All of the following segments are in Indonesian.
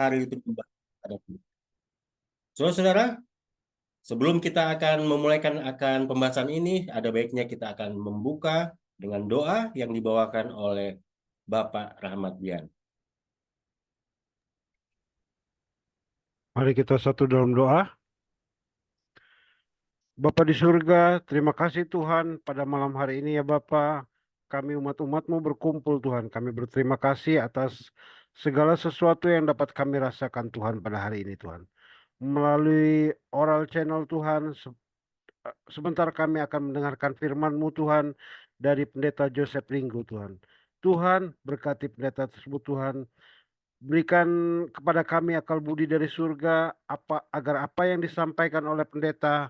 hari itu tiba. Saudara-saudara, sebelum kita akan akan pembahasan ini, ada baiknya kita akan membuka dengan doa yang dibawakan oleh Bapak Rahmat Dian. Mari kita satu dalam doa. Bapa di surga, terima kasih Tuhan pada malam hari ini ya Bapa. Kami umat-umat-Mu berkumpul Tuhan. Kami berterima kasih atas segala sesuatu yang dapat kami rasakan Tuhan pada hari ini Tuhan. Melalui oral channel Tuhan, sebentar kami akan mendengarkan firman-Mu Tuhan dari Pendeta Joseph Ringgo Tuhan. Tuhan berkati pendeta tersebut Tuhan. Berikan kepada kami akal budi dari surga agar apa yang disampaikan oleh pendeta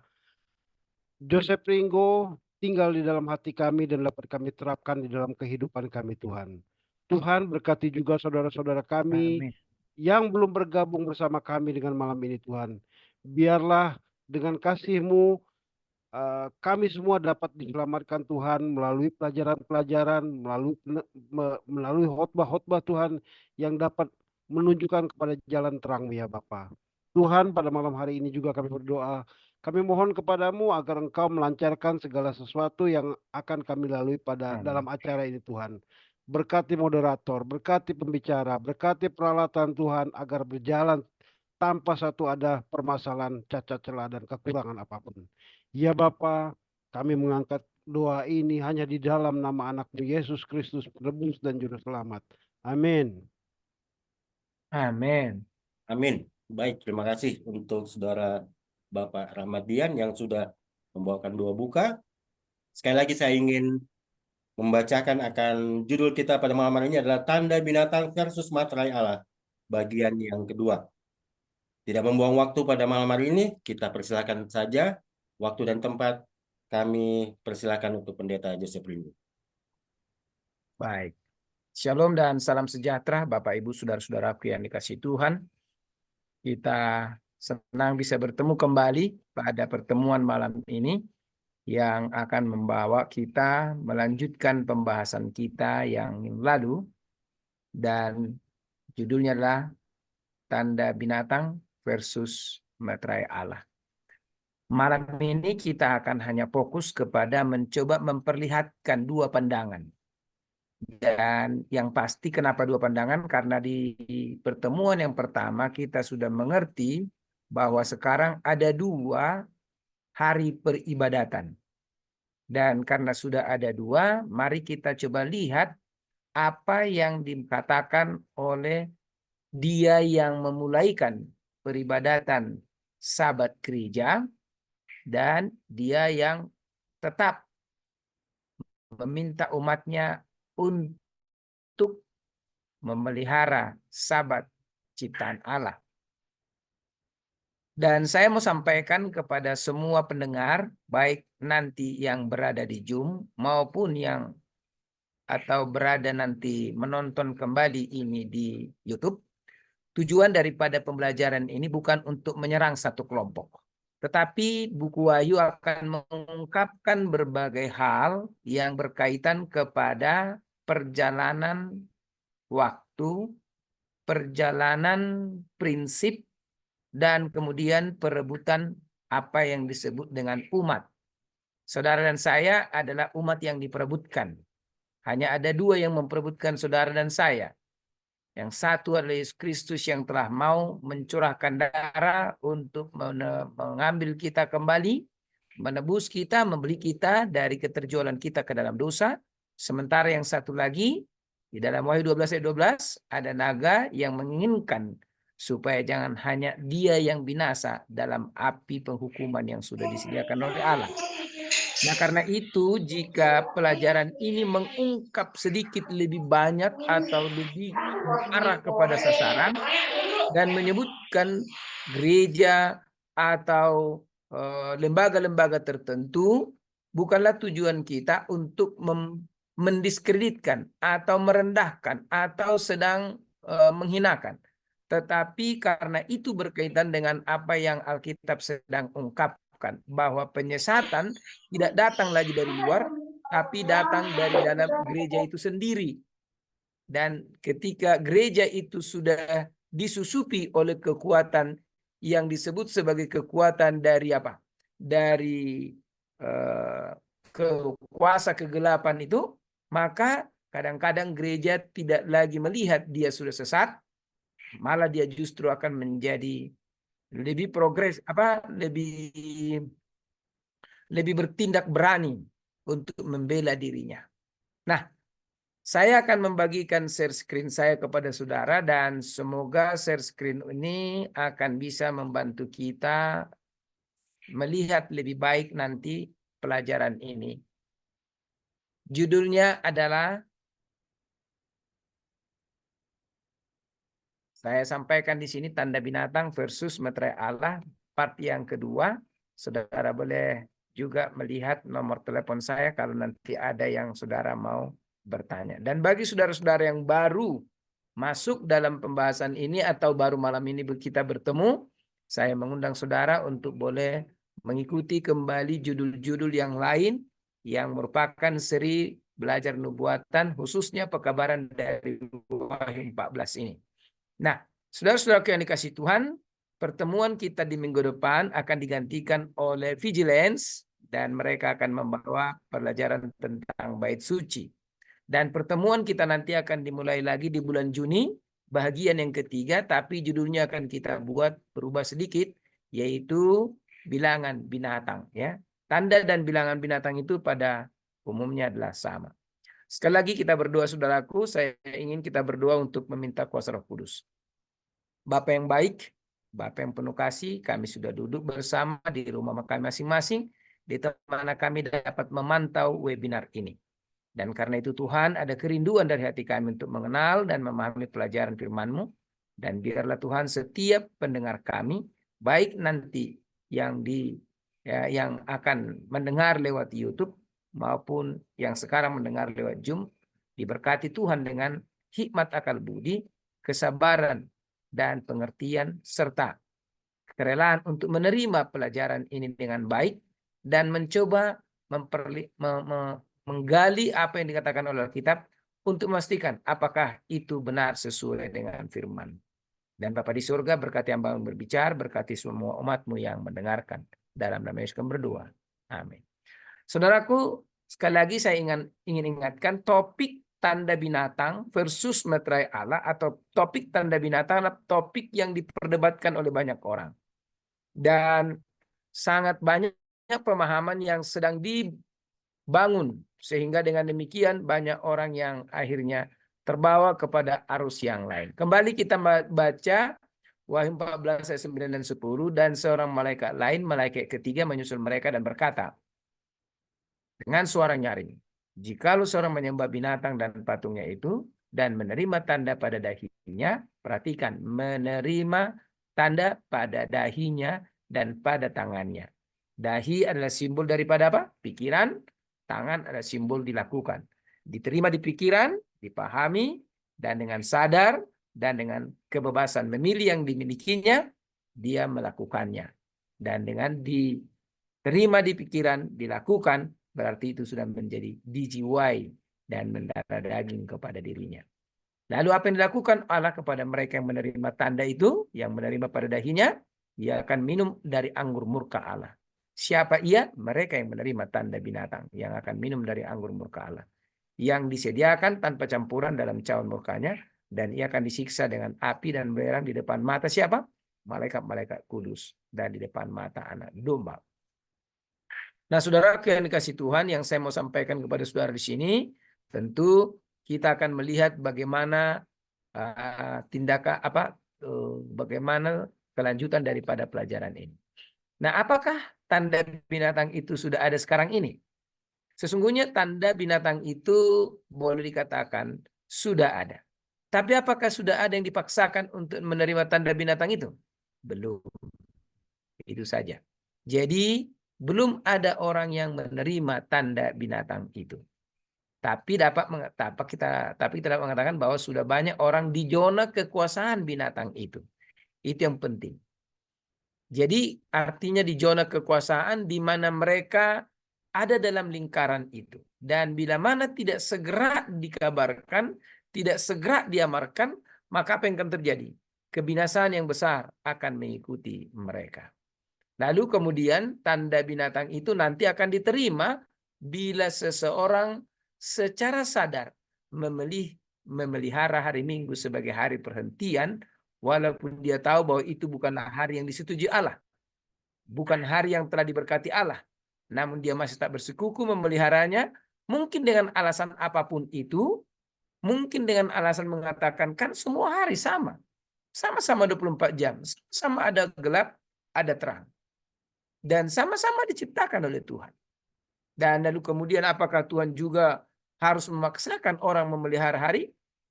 Joseph Ringgo tinggal di dalam hati kami dan dapat kami terapkan di dalam kehidupan kami Tuhan. Tuhan berkati juga saudara-saudara kami Amin. yang belum bergabung bersama kami dengan malam ini Tuhan. Biarlah dengan kasih-Mu kami semua dapat diselamatkan Tuhan melalui pelajaran-pelajaran, melalui khotbah-khotbah Tuhan yang dapat menunjukkan kepada jalan terang ya Bapa. Tuhan, pada malam hari ini juga kami berdoa. Kami mohon kepadamu agar Engkau melancarkan segala sesuatu yang akan kami lalui dalam acara ini Tuhan. Berkati moderator, berkati pembicara, berkati peralatan Tuhan agar berjalan tanpa satu ada permasalahan, cacat celah dan kekurangan apapun. Ya Bapa, kami mengangkat doa ini hanya di dalam nama anak-Mu Yesus Kristus, penebus dan juru selamat. Amin. Amin. Amin. Baik, terima kasih untuk saudara Bapak Rahmat Dian yang sudah membawakan dua buka. Sekali lagi saya ingin membacakan akan judul kita pada malam hari ini adalah Tanda Binatang versus Materai Allah, bagian yang kedua. Tidak membuang waktu pada malam hari ini, kita persilakan saja waktu dan tempat. Kami persilakan untuk Pendeta Joseph Ringgo. Baik. Shalom dan salam sejahtera Bapak Ibu Saudara-saudaraku yang dikasihi Tuhan. Kita senang bisa bertemu kembali pada pertemuan malam ini yang akan membawa kita melanjutkan pembahasan kita yang lalu, dan judulnya adalah Tanda Binatang versus Materai Allah. Malam ini kita akan hanya fokus kepada mencoba memperlihatkan dua pandangan. Dan yang pasti kenapa dua pandangan? Karena di pertemuan yang pertama kita sudah mengerti bahwa sekarang ada dua hari peribadatan. Dan karena sudah ada dua, mari kita coba lihat apa yang dikatakan oleh dia yang memulaikan peribadatan Sabat gereja dan dia yang tetap meminta umatnya untuk memelihara Sabat ciptaan Allah. Dan saya mau sampaikan kepada semua pendengar, baik nanti yang berada di Zoom maupun yang atau berada nanti menonton kembali ini di YouTube. Tujuan daripada pembelajaran ini bukan untuk menyerang satu kelompok. Tetapi buku Wahyu akan mengungkapkan berbagai hal yang berkaitan kepada perjalanan waktu, perjalanan prinsip, dan kemudian perebutan apa yang disebut dengan umat. Saudara dan saya adalah umat yang diperebutkan. Hanya ada dua yang memperebutkan saudara dan saya. Yang satu adalah Yesus Kristus yang telah mau mencurahkan darah untuk mengambil kita kembali, menebus kita, membeli kita dari keterjualan kita ke dalam dosa. Sementara yang satu lagi, di dalam Wahyu 12 ayat 12, ada naga yang menginginkan supaya jangan hanya dia yang binasa dalam api penghukuman yang sudah disediakan oleh Allah. Nah, karena itu jika pelajaran ini mengungkap sedikit lebih banyak atau lebih arah kepada sasaran dan menyebutkan gereja atau lembaga-lembaga tertentu, bukanlah tujuan kita untuk mendiskreditkan atau merendahkan atau sedang menghinakan. Tetapi karena itu berkaitan dengan apa yang Alkitab sedang ungkapkan, bahwa penyesatan tidak datang lagi dari luar, tapi datang dari dalam gereja itu sendiri. Dan ketika gereja itu sudah disusupi oleh kekuatan yang disebut sebagai kekuatan dari apa? Dari kuasa kegelapan itu, maka kadang-kadang gereja tidak lagi melihat dia sudah sesat, malah dia justru akan menjadi lebih progres, lebih bertindak berani untuk membela dirinya. Nah, saya akan membagikan share screen saya kepada saudara dan semoga share screen ini akan bisa membantu kita melihat lebih baik nanti pelajaran ini. Judulnya adalah, saya sampaikan di sini, tanda binatang versus meterai Allah, part yang kedua. Saudara boleh juga melihat nomor telepon saya kalau nanti ada yang saudara mau bertanya. Dan bagi saudara-saudara yang baru masuk dalam pembahasan ini atau baru malam ini kita bertemu, saya mengundang saudara untuk boleh mengikuti kembali judul-judul yang lain yang merupakan seri belajar nubuatan, khususnya pekabaran dari Wahyu 14 ini. Nah, saudara-saudara yang dikasih Tuhan, pertemuan kita di minggu depan akan digantikan oleh Vigilance dan mereka akan membawa pelajaran tentang bait suci. Dan pertemuan kita nanti akan dimulai lagi di bulan Juni, bagian yang ketiga, tapi judulnya akan kita buat berubah sedikit, yaitu bilangan binatang. Ya, tanda dan bilangan binatang itu pada umumnya adalah sama. Sekali lagi kita berdoa saudaraku, saya ingin kita berdoa untuk meminta kuasa Roh Kudus. Bapa yang baik, Bapa yang penuh kasih, kami sudah duduk bersama di rumah kami masing-masing, di mana kami dapat memantau webinar ini. Dan karena itu Tuhan, ada kerinduan dari hati kami untuk mengenal dan memahami pelajaran firman-Mu. Dan biarlah Tuhan setiap pendengar kami, baik nanti yang akan mendengar lewat YouTube maupun yang sekarang mendengar lewat Zoom, diberkati Tuhan dengan hikmat akal budi, kesabaran dan pengertian serta kerelaan untuk menerima pelajaran ini dengan baik dan mencoba menggali apa yang dikatakan oleh Alkitab untuk memastikan apakah itu benar sesuai dengan firman. Dan Bapa di surga, berkati hamba yang berbicara, berkati semua umat-Mu yang mendengarkan. Dalam nama Yesus kami berdoa. Amin. Saudaraku, sekali lagi saya ingin ingatkan topik tanda binatang versus meterai Allah atau topik tanda binatang adalah topik yang diperdebatkan oleh banyak orang. Dan sangat banyak pemahaman yang sedang dibangun sehingga dengan demikian banyak orang yang akhirnya terbawa kepada arus yang lain. Kembali kita baca Wahyu 14 ayat 9 dan 10, dan seorang malaikat lain, malaikat ketiga menyusul mereka dan berkata dengan suara nyaring, jikalau seorang menyembah binatang dan patungnya itu dan menerima tanda pada dahinya, perhatikan, menerima tanda pada dahinya dan pada tangannya. Dahi adalah simbol daripada apa? Pikiran, tangan adalah simbol dilakukan. Diterima di pikiran, dipahami, dan dengan sadar, dan dengan kebebasan memilih yang dimilikinya, dia melakukannya. Dan dengan diterima di pikiran, dilakukan, berarti itu sudah menjadi dijiwai dan mendarah daging kepada dirinya. Lalu apa yang dilakukan Allah kepada mereka yang menerima tanda itu, yang menerima pada dahinya, ia akan minum dari anggur murka Allah. Siapa ia? Mereka yang menerima tanda binatang, yang akan minum dari anggur murka Allah, yang disediakan tanpa campuran dalam cawan murkanya, dan ia akan disiksa dengan api dan belerang di depan mata siapa? Malaikat-malaikat kudus, dan di depan mata anak domba. Nah, saudara yang dikasih Tuhan, yang saya mau sampaikan kepada saudara di sini, tentu kita akan melihat bagaimana bagaimana kelanjutan daripada pelajaran ini. Nah, apakah tanda binatang itu sudah ada sekarang ini? Sesungguhnya tanda binatang itu boleh dikatakan sudah ada. Tapi apakah sudah ada yang dipaksakan untuk menerima tanda binatang itu? Belum. Itu saja. Jadi belum ada orang yang menerima tanda binatang itu. Tapi kita dapat mengatakan bahwa sudah banyak orang di zona kekuasaan binatang itu. Itu yang penting. Jadi artinya di zona kekuasaan di mana mereka ada dalam lingkaran itu. Dan bila mana tidak segera dikabarkan, tidak segera diamarkan, maka apa yang akan terjadi? kebinasaan yang besar akan mengikuti mereka. Lalu kemudian tanda binatang itu nanti akan diterima bila seseorang secara sadar memelihara hari Minggu sebagai hari perhentian, walaupun dia tahu bahwa itu bukanlah hari yang disetujui Allah, bukan hari yang telah diberkati Allah, namun dia masih tak bersekuku memeliharanya, mungkin dengan alasan apapun itu, mungkin dengan alasan mengatakan kan semua hari sama-sama 24 jam, sama ada gelap, ada terang. Dan sama-sama diciptakan oleh Tuhan. Dan lalu kemudian apakah Tuhan juga harus memaksakan orang memelihara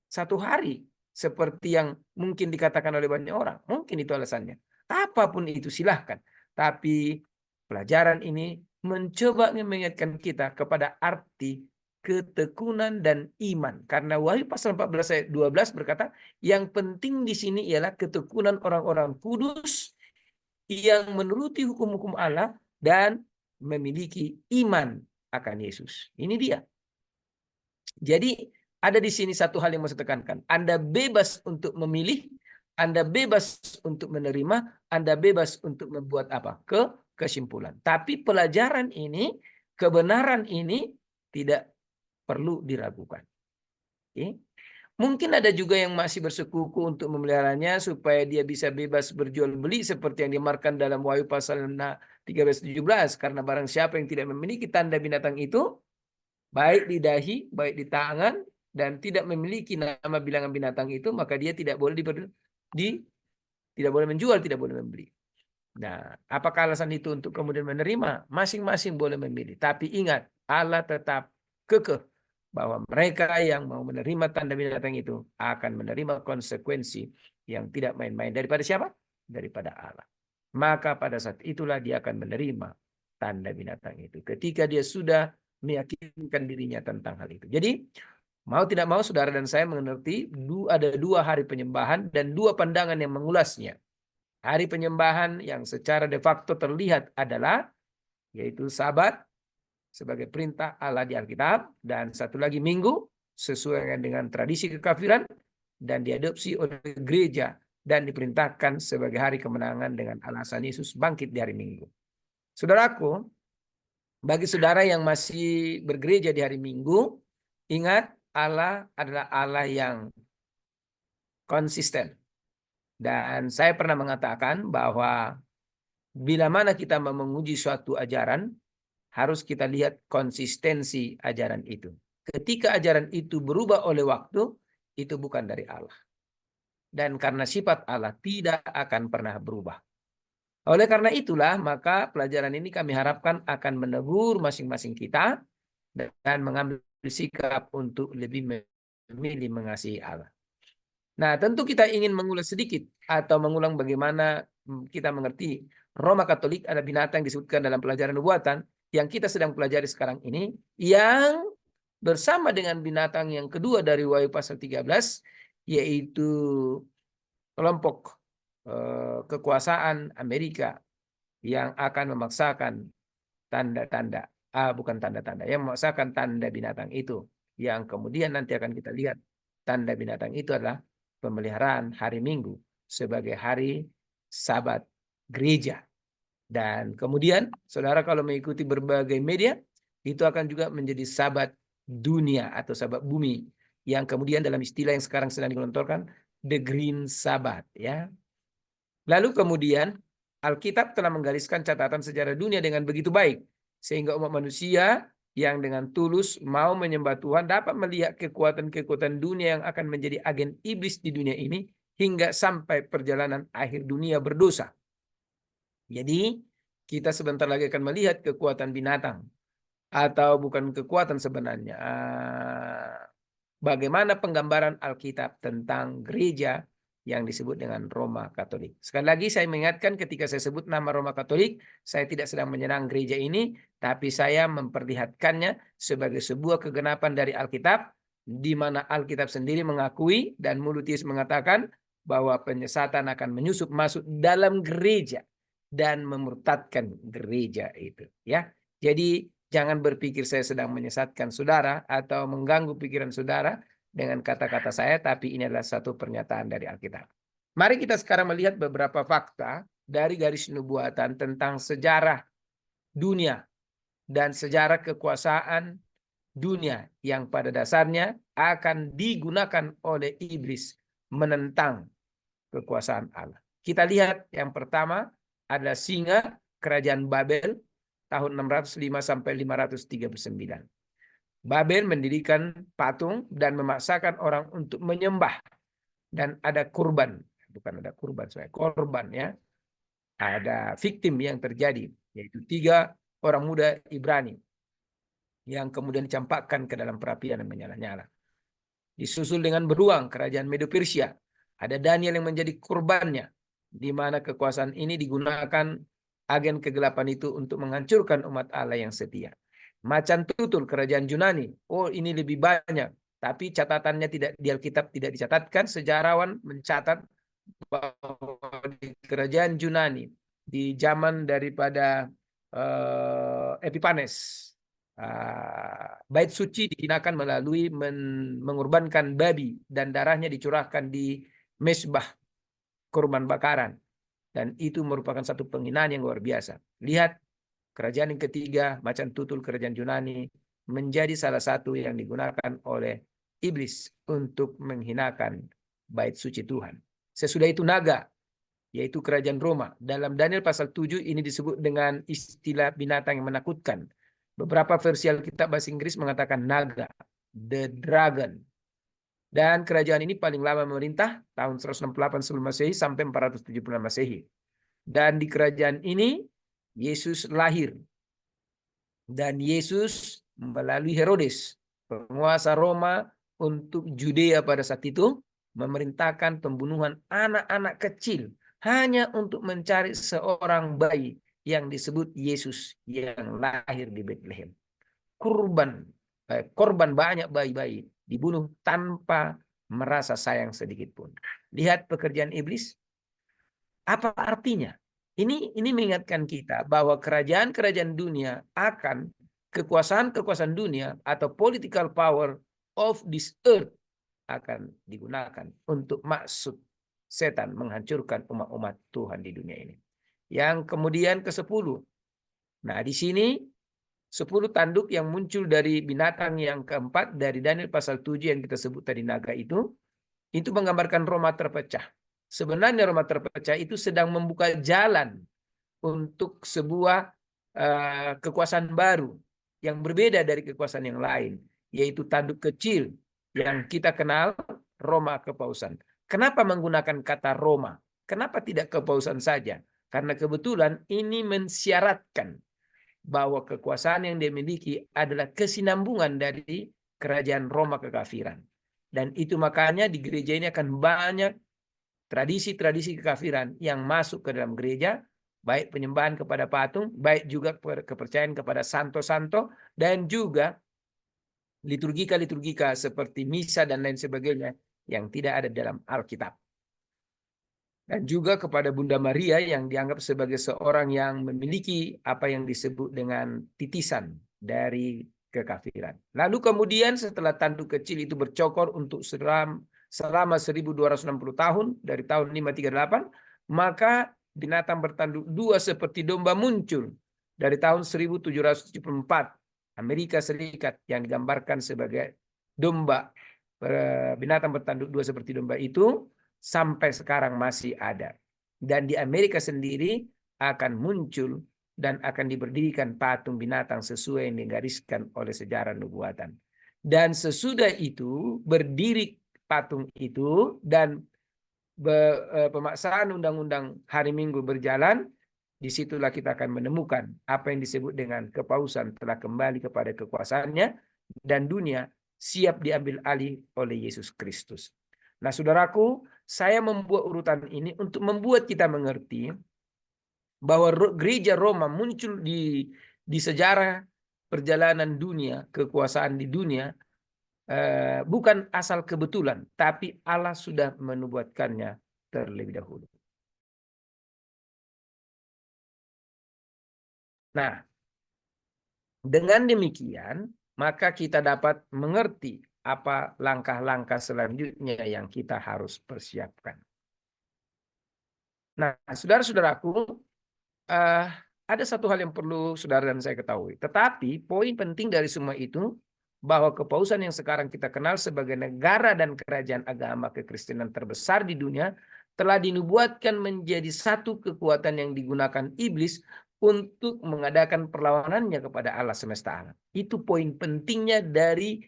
satu hari seperti yang mungkin dikatakan oleh banyak orang? Mungkin itu alasannya. Apapun itu silahkan. Tapi pelajaran ini mencoba mengingatkan kita kepada arti ketekunan dan iman. Karena Wahyu pasal 14 ayat 12 berkata, yang penting di sini ialah ketekunan orang-orang kudus yang menuruti hukum-hukum Allah dan memiliki iman akan Yesus. Ini dia. Jadi ada di sini satu hal yang mau saya tekankan. Anda bebas untuk memilih, Anda bebas untuk menerima, Anda bebas untuk membuat apa? Kesimpulan. Tapi pelajaran ini, kebenaran ini tidak perlu diragukan. Oke? Mungkin ada juga yang masih bersekuku untuk memeliharanya supaya dia bisa bebas berjual beli seperti yang diamarkan dalam Wahyu pasal 13-17. Karena barang siapa yang tidak memiliki tanda binatang itu, baik di dahi, baik di tangan, dan tidak memiliki nama bilangan binatang itu, maka dia tidak boleh tidak boleh menjual, tidak boleh membeli. Nah, apakah alasan itu untuk kemudian menerima? Masing-masing boleh memilih. Tapi ingat, Allah tetap kekeh bahwa mereka yang mau menerima tanda binatang itu akan menerima konsekuensi yang tidak main-main. Daripada siapa? Daripada Allah. Maka pada saat itulah dia akan menerima tanda binatang itu. Ketika dia sudah meyakinkan dirinya tentang hal itu. Jadi, mau tidak mau saudara dan saya mengerti ada 2 hari penyembahan dan 2 pandangan yang mengulasnya. Hari penyembahan yang secara de facto terlihat adalah yaitu Sabat sebagai perintah Allah di Alkitab, dan satu lagi Minggu sesuai dengan tradisi kekafiran dan diadopsi oleh gereja dan diperintahkan sebagai hari kemenangan dengan alasan Yesus bangkit di hari Minggu. Saudaraku, bagi saudara yang masih bergereja di hari Minggu, ingat Allah adalah Allah yang konsisten. Dan saya pernah mengatakan bahwa bila mana kita mau menguji suatu ajaran, harus kita lihat konsistensi ajaran itu. Ketika ajaran itu berubah oleh waktu, itu bukan dari Allah. Dan karena sifat Allah tidak akan pernah berubah. Oleh karena itulah, maka pelajaran ini kami harapkan akan menegur masing-masing kita dan mengambil sikap untuk lebih memilih mengasihi Allah. Nah, tentu kita ingin mengulas sedikit atau mengulang bagaimana kita mengerti Roma Katolik ada binatang yang disebutkan dalam pelajaran nubuatan yang kita sedang pelajari sekarang ini, yang bersama dengan binatang yang kedua dari Wahyu pasal 13, yaitu kelompok kekuasaan Amerika yang akan memaksakan tanda-tanda, bukan tanda-tanda, yang memaksakan tanda binatang itu, yang kemudian nanti akan kita lihat tanda binatang itu adalah pemeliharaan hari Minggu sebagai hari Sabat gereja. Dan kemudian saudara kalau mengikuti berbagai media, itu akan juga menjadi Sabat dunia atau Sabat bumi, yang kemudian dalam istilah yang sekarang sedang digelontorkan, the Green Sabbath, ya. Lalu kemudian Alkitab telah menggariskan catatan sejarah dunia dengan begitu baik, sehingga umat manusia yang dengan tulus mau menyembah Tuhan dapat melihat kekuatan-kekuatan dunia yang akan menjadi agen iblis di dunia ini hingga sampai perjalanan akhir dunia berdosa. Jadi kita sebentar lagi akan melihat kekuatan binatang, atau bukan kekuatan sebenarnya. Bagaimana penggambaran Alkitab tentang gereja yang disebut dengan Roma Katolik. Sekali lagi saya mengingatkan, ketika saya sebut nama Roma Katolik, saya tidak sedang menyerang gereja ini, tapi saya memperlihatkannya sebagai sebuah kegenapan dari Alkitab, di mana Alkitab sendiri mengakui dan mulut Yesus mengatakan bahwa penyesatan akan menyusup masuk dalam gereja dan memurtadkan gereja itu, ya. Jadi jangan berpikir saya sedang menyesatkan saudara atau mengganggu pikiran saudara dengan kata-kata saya, tapi ini adalah satu pernyataan dari Alkitab. Mari kita sekarang melihat beberapa fakta dari garis nubuatan tentang sejarah dunia dan sejarah kekuasaan dunia yang pada dasarnya akan digunakan oleh iblis menentang kekuasaan Allah. Kita lihat yang pertama adalah singa kerajaan Babel tahun 605 sampai 539. Babel mendirikan patung dan memaksakan orang untuk menyembah, dan ada kurban, bukan ada kurban, saya korban ya. Ada victim yang terjadi, yaitu 3 orang muda Ibrani yang kemudian dicampakkan ke dalam perapian yang menyala-nyala. Disusul dengan beruang kerajaan Medo-Persia. Ada Daniel yang menjadi kurbannya, di mana kekuasaan ini digunakan agen kegelapan itu untuk menghancurkan umat Allah yang setia. Macan tutul kerajaan Yunani. Oh, ini lebih banyak, tapi catatannya tidak di Alkitab, tidak dicatatkan. Sejarawan mencatat bahwa di kerajaan Yunani di zaman daripada Epipanes, bait suci dihinakan melalui mengorbankan babi dan darahnya dicurahkan di mezbah kurban bakaran, dan itu merupakan satu penghinaan yang luar biasa. Lihat, kerajaan yang ketiga, macan tutul kerajaan Yunani, menjadi salah satu yang digunakan oleh iblis untuk menghinakan bait suci Tuhan. Sesudah itu naga, yaitu kerajaan Roma. Dalam Daniel pasal 7 ini disebut dengan istilah binatang yang menakutkan. Beberapa versi Alkitab bahasa Inggris mengatakan naga, the dragon. Dan kerajaan ini paling lama memerintah tahun 168 sebelum Masehi sampai 476 Masehi. Dan di kerajaan ini Yesus lahir. Dan Yesus melalui Herodes, penguasa Roma untuk Judea pada saat itu, memerintahkan pembunuhan anak-anak kecil hanya untuk mencari seorang bayi yang disebut Yesus yang lahir di Bethlehem. Korban banyak bayi-bayi dibunuh tanpa merasa sayang sedikit pun. Lihat pekerjaan iblis. Apa artinya? Ini mengingatkan kita bahwa kerajaan-kerajaan dunia akan, kekuasaan-kekuasaan dunia atau political power of this earth akan digunakan untuk maksud setan menghancurkan umat-umat Tuhan di dunia ini. Yang kemudian ke-10. Nah, di sini 10 tanduk yang muncul dari binatang yang keempat dari Daniel pasal 7 yang kita sebut tadi naga itu menggambarkan Roma terpecah. Sebenarnya Roma terpecah itu sedang membuka jalan untuk sebuah kekuasaan baru yang berbeda dari kekuasaan yang lain, yaitu tanduk kecil yang kita kenal Roma kepausan. Kenapa menggunakan kata Roma? Kenapa tidak kepausan saja? Karena kebetulan ini mensyaratkan bahwa kekuasaan yang dimiliki adalah kesinambungan dari kerajaan Roma kekafiran. Dan itu makanya di gereja ini akan banyak tradisi-tradisi kekafiran yang masuk ke dalam gereja, baik penyembahan kepada patung, baik juga kepercayaan kepada santo-santo, dan juga liturgika-liturgika seperti misa dan lain sebagainya yang tidak ada dalam Alkitab. Dan juga kepada Bunda Maria yang dianggap sebagai seorang yang memiliki apa yang disebut dengan titisan dari kekafiran. Lalu kemudian setelah tanduk kecil itu bercokor untuk selama 1260 tahun, dari tahun 538, maka binatang bertanduk 2 seperti domba muncul dari tahun 1774, Amerika Serikat, yang digambarkan sebagai domba, binatang bertanduk 2 seperti domba itu sampai sekarang masih ada. Dan di Amerika sendiri akan muncul dan akan diberdirikan patung binatang sesuai yang digariskan oleh sejarah nubuatan. Dan sesudah itu berdiri patung itu dan pemaksaan undang-undang hari Minggu berjalan, disitulah kita akan menemukan apa yang disebut dengan kepausan telah kembali kepada kekuasaannya dan dunia siap diambil alih oleh Yesus Kristus. Nah, saudaraku, saya membuat urutan ini untuk membuat kita mengerti bahwa gereja Roma muncul di sejarah perjalanan dunia, kekuasaan di dunia, bukan asal kebetulan, tapi Allah sudah menubuatkannya terlebih dahulu. Nah, dengan demikian, maka kita dapat mengerti apa langkah-langkah selanjutnya yang kita harus persiapkan. Nah, saudara-saudaraku, ada satu hal yang perlu saudara dan saya ketahui. Tetapi poin penting dari semua itu, bahwa kepausan yang sekarang kita kenal sebagai negara dan kerajaan agama kekristenan terbesar di dunia, telah dinubuatkan menjadi satu kekuatan yang digunakan iblis untuk mengadakan perlawanannya kepada Allah semesta alam. Itu poin pentingnya dari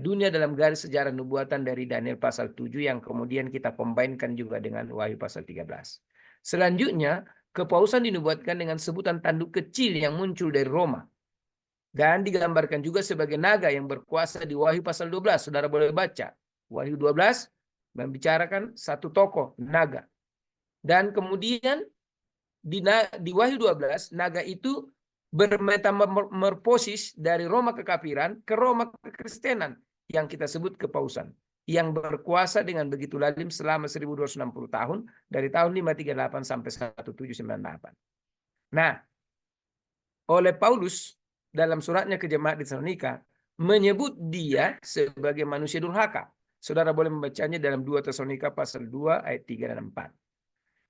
dunia dalam garis sejarah nubuatan dari Daniel pasal 7 yang kemudian kita combine-kan juga dengan Wahyu pasal 13. Selanjutnya, kepausan dinubuatkan dengan sebutan tanduk kecil yang muncul dari Roma. Dan digambarkan juga sebagai naga yang berkuasa di Wahyu pasal 12. Saudara boleh baca. Wahyu 12 membicarakan satu tokoh, naga. Dan kemudian di Wahyu 12, naga itu bermetamorfosis dari Roma kekafiran ke Roma kekristenan yang kita sebut kepausan, yang berkuasa dengan begitu lazim selama 1260 tahun dari tahun 538 sampai 1798. Nah, oleh Paulus dalam suratnya ke jemaat di Tesalonika menyebut dia sebagai manusia durhaka. Saudara boleh membacanya dalam 2 Tesalonika pasal 2 ayat 3 dan 4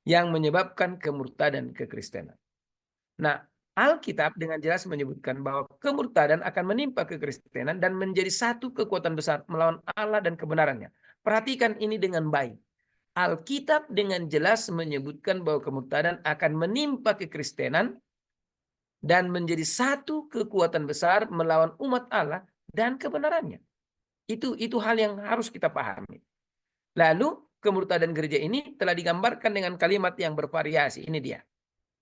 yang menyebabkan kemurtadan kekristenan. Nah, Alkitab dengan jelas menyebutkan bahwa kemurtadan akan menimpa kekristenan dan menjadi satu kekuatan besar melawan Allah dan kebenarannya. Perhatikan ini dengan baik. Alkitab dengan jelas menyebutkan bahwa kemurtadan akan menimpa kekristenan dan menjadi satu kekuatan besar melawan umat Allah dan kebenarannya. Itu hal yang harus kita pahami. Lalu kemurtadan gereja ini telah digambarkan dengan kalimat yang bervariasi. Ini dia.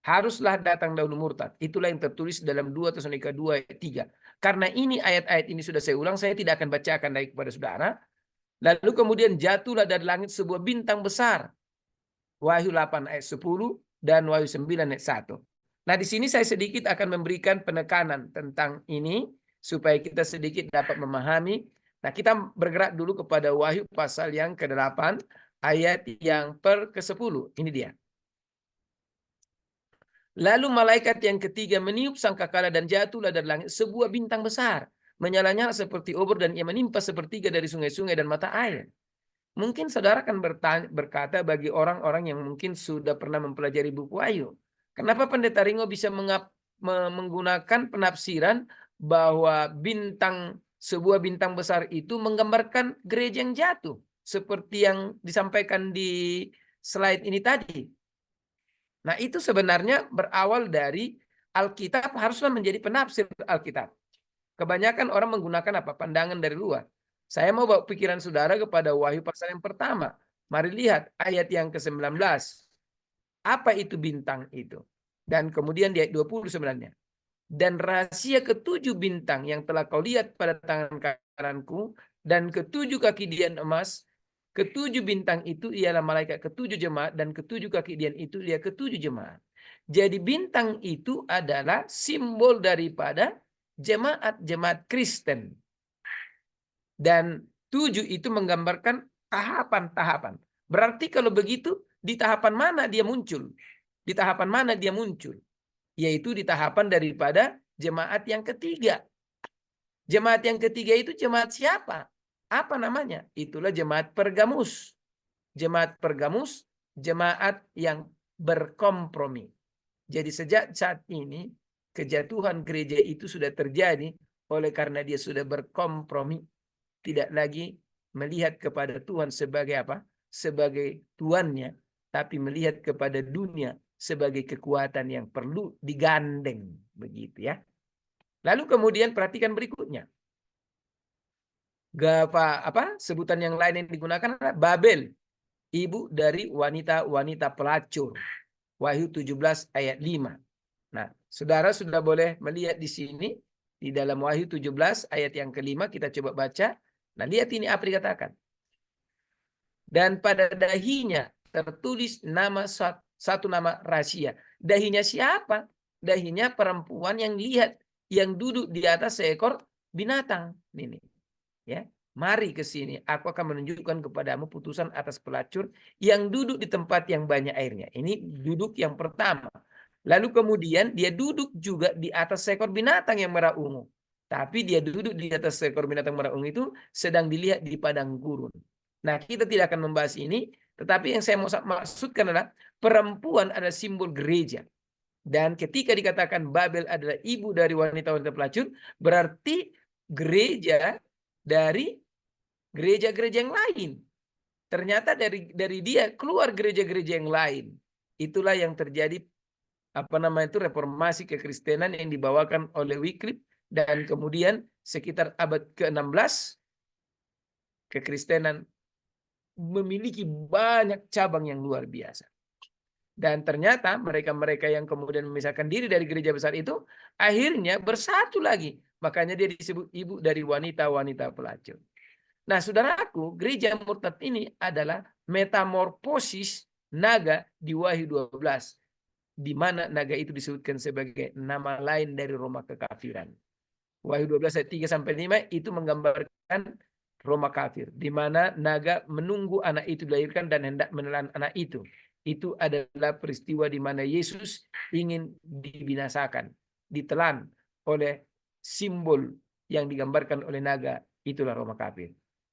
Haruslah datang dahulu murtad. Itulah yang tertulis dalam 2 Tesalonika 2 ayat 3. Karena ini ayat-ayat ini sudah saya ulang, saya tidak akan bacakan lagi kepada saudara. Lalu kemudian jatuhlah dari langit sebuah bintang besar. Wahyu 8 ayat 10 dan Wahyu 9 ayat 1. Nah, di sini saya sedikit akan memberikan penekanan tentang ini supaya kita sedikit dapat memahami. Nah, kita bergerak dulu kepada Wahyu pasal yang ke-8 ayat yang ke-10. Ini dia. Lalu malaikat yang ketiga meniup sangkakala dan jatuhlah dari langit sebuah bintang besar, menyala-nyala seperti obor dan ia menimpa sepertiga dari sungai-sungai dan mata air. Mungkin saudara akan berkata bagi orang-orang yang mungkin sudah pernah mempelajari buku Wahyu, kenapa Pendeta Ringo bisa menggunakan penafsiran bahwa sebuah bintang besar itu menggambarkan gereja yang jatuh, seperti yang disampaikan di slide ini tadi. Nah, itu sebenarnya berawal dari Alkitab haruslah menjadi penafsir Alkitab. Kebanyakan orang menggunakan apa? Pandangan dari luar. Saya mau bawa pikiran saudara kepada Wahyu pasal yang pertama. Mari lihat ayat yang ke-19. Apa itu bintang itu? Dan kemudian di ayat 20 sebenarnya. Dan rahasia ketujuh bintang yang telah kau lihat pada tangan kananku dan ketujuh kaki dian emas. Ketujuh bintang itu ialah malaikat ketujuh jemaat dan ketujuh kaki dian itu ialah ketujuh jemaat. Jadi bintang itu adalah simbol daripada jemaat-jemaat Kristen. Dan 7 itu menggambarkan tahapan-tahapan. Berarti kalau begitu di tahapan mana dia muncul? Di tahapan mana dia muncul? Yaitu di tahapan daripada jemaat yang ketiga. Jemaat yang ketiga itu jemaat siapa? Apa namanya? Itulah jemaat Pergamus. Jemaat Pergamus, jemaat yang berkompromi. Jadi sejak saat ini, kejatuhan gereja itu sudah terjadi oleh karena dia sudah berkompromi. Tidak lagi melihat kepada Tuhan sebagai apa? Sebagai Tuannya, tapi melihat kepada dunia sebagai kekuatan yang perlu digandeng. Begitu ya. Lalu kemudian perhatikan berikutnya. Sebutan yang lain yang digunakan adalah Babel, ibu dari wanita-wanita pelacur. Wahyu 17 ayat 5. Nah, saudara sudah boleh melihat di sini di dalam Wahyu 17 ayat yang ke-5 kita coba baca. Nah, lihat ini apa dikatakan. Dan pada dahinya tertulis satu nama rahasia. Dahinya siapa? Dahinya perempuan yang duduk di atas seekor binatang. Ini. Ya, mari ke sini. Aku akan menunjukkan kepadamu putusan atas pelacur yang duduk di tempat yang banyak airnya. Ini duduk yang pertama. Lalu kemudian dia duduk juga di atas seekor binatang yang merah ungu. Tapi dia duduk di atas seekor binatang merah ungu itu sedang dilihat di padang gurun. Nah, kita tidak akan membahas ini. Tetapi yang saya mau maksudkan adalah perempuan adalah simbol gereja. Dan ketika dikatakan Babel adalah ibu dari wanita-wanita pelacur, berarti gereja dari gereja-gereja yang lain. Ternyata dari dia keluar gereja-gereja yang lain. Itulah yang terjadi reformasi kekristenan yang dibawakan oleh Wycliffe, dan kemudian sekitar abad ke-16 kekristenan memiliki banyak cabang yang luar biasa. Dan ternyata mereka-mereka yang kemudian memisahkan diri dari gereja besar itu akhirnya bersatu lagi. Makanya dia disebut ibu dari wanita-wanita pelacur. Nah, saudaraku, gereja murtad ini adalah metamorfosis naga di Wahyu 12. Di mana naga itu disebutkan sebagai nama lain dari Roma kekafiran. Wahyu 12 ayat 3-5 itu menggambarkan Roma kafir, di mana naga menunggu anak itu dilahirkan dan hendak menelan anak itu. Itu adalah peristiwa di mana Yesus ingin dibinasakan, ditelan oleh simbol yang digambarkan oleh naga, itulah Roma kafir.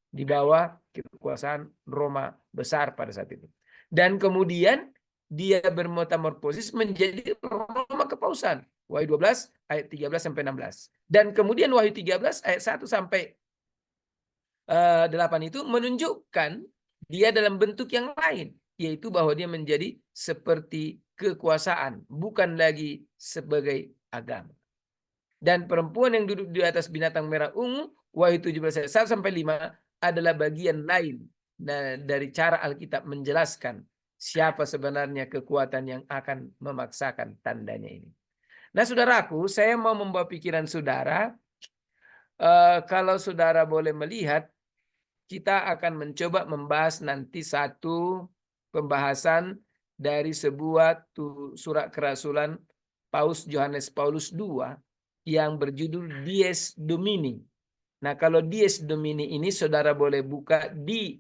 Di bawah kekuasaan Roma besar pada saat itu. Dan kemudian dia bermetamorfosis menjadi Roma kepausan. Wahyu 12 ayat 13-16. Dan kemudian Wahyu 13 ayat 1-8 itu menunjukkan dia dalam bentuk yang lain, yaitu bahwa dia menjadi seperti kekuasaan, bukan lagi sebagai agama. Dan perempuan yang duduk di atas binatang merah ungu, Wahyu 17 ayat 1-5 adalah bagian lain dari cara Alkitab menjelaskan siapa sebenarnya kekuatan yang akan memaksakan tandanya ini. Nah, saudaraku, saya mau membawa pikiran saudara, kalau saudara boleh melihat, kita akan mencoba membahas nanti satu pembahasan dari sebuah surat kerasulan Paus Yohanes Paulus II yang berjudul Dies Domini. Nah, kalau Dies Domini ini saudara boleh buka di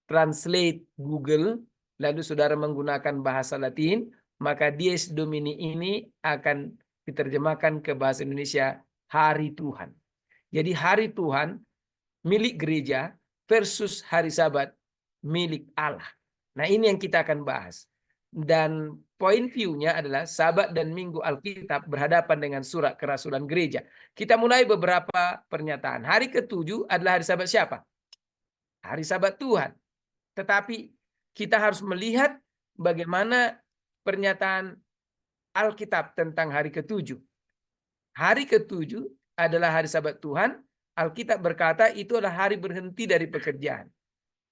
Translate Google, lalu saudara menggunakan bahasa Latin, maka Dies Domini ini akan diterjemahkan ke bahasa Indonesia Hari Tuhan. Jadi hari Tuhan milik gereja versus hari Sabat milik Allah. Nah, ini yang kita akan bahas. Dan poin view-nya adalah Sabat dan Minggu Alkitab berhadapan dengan surat kerasulan gereja. Kita mulai beberapa pernyataan. Hari ke-7 adalah hari Sabat siapa? Hari Sabat Tuhan. Tetapi kita harus melihat bagaimana pernyataan Alkitab tentang hari ke-7. Hari ke-7 adalah hari Sabat Tuhan. Alkitab berkata itu adalah hari berhenti dari pekerjaan.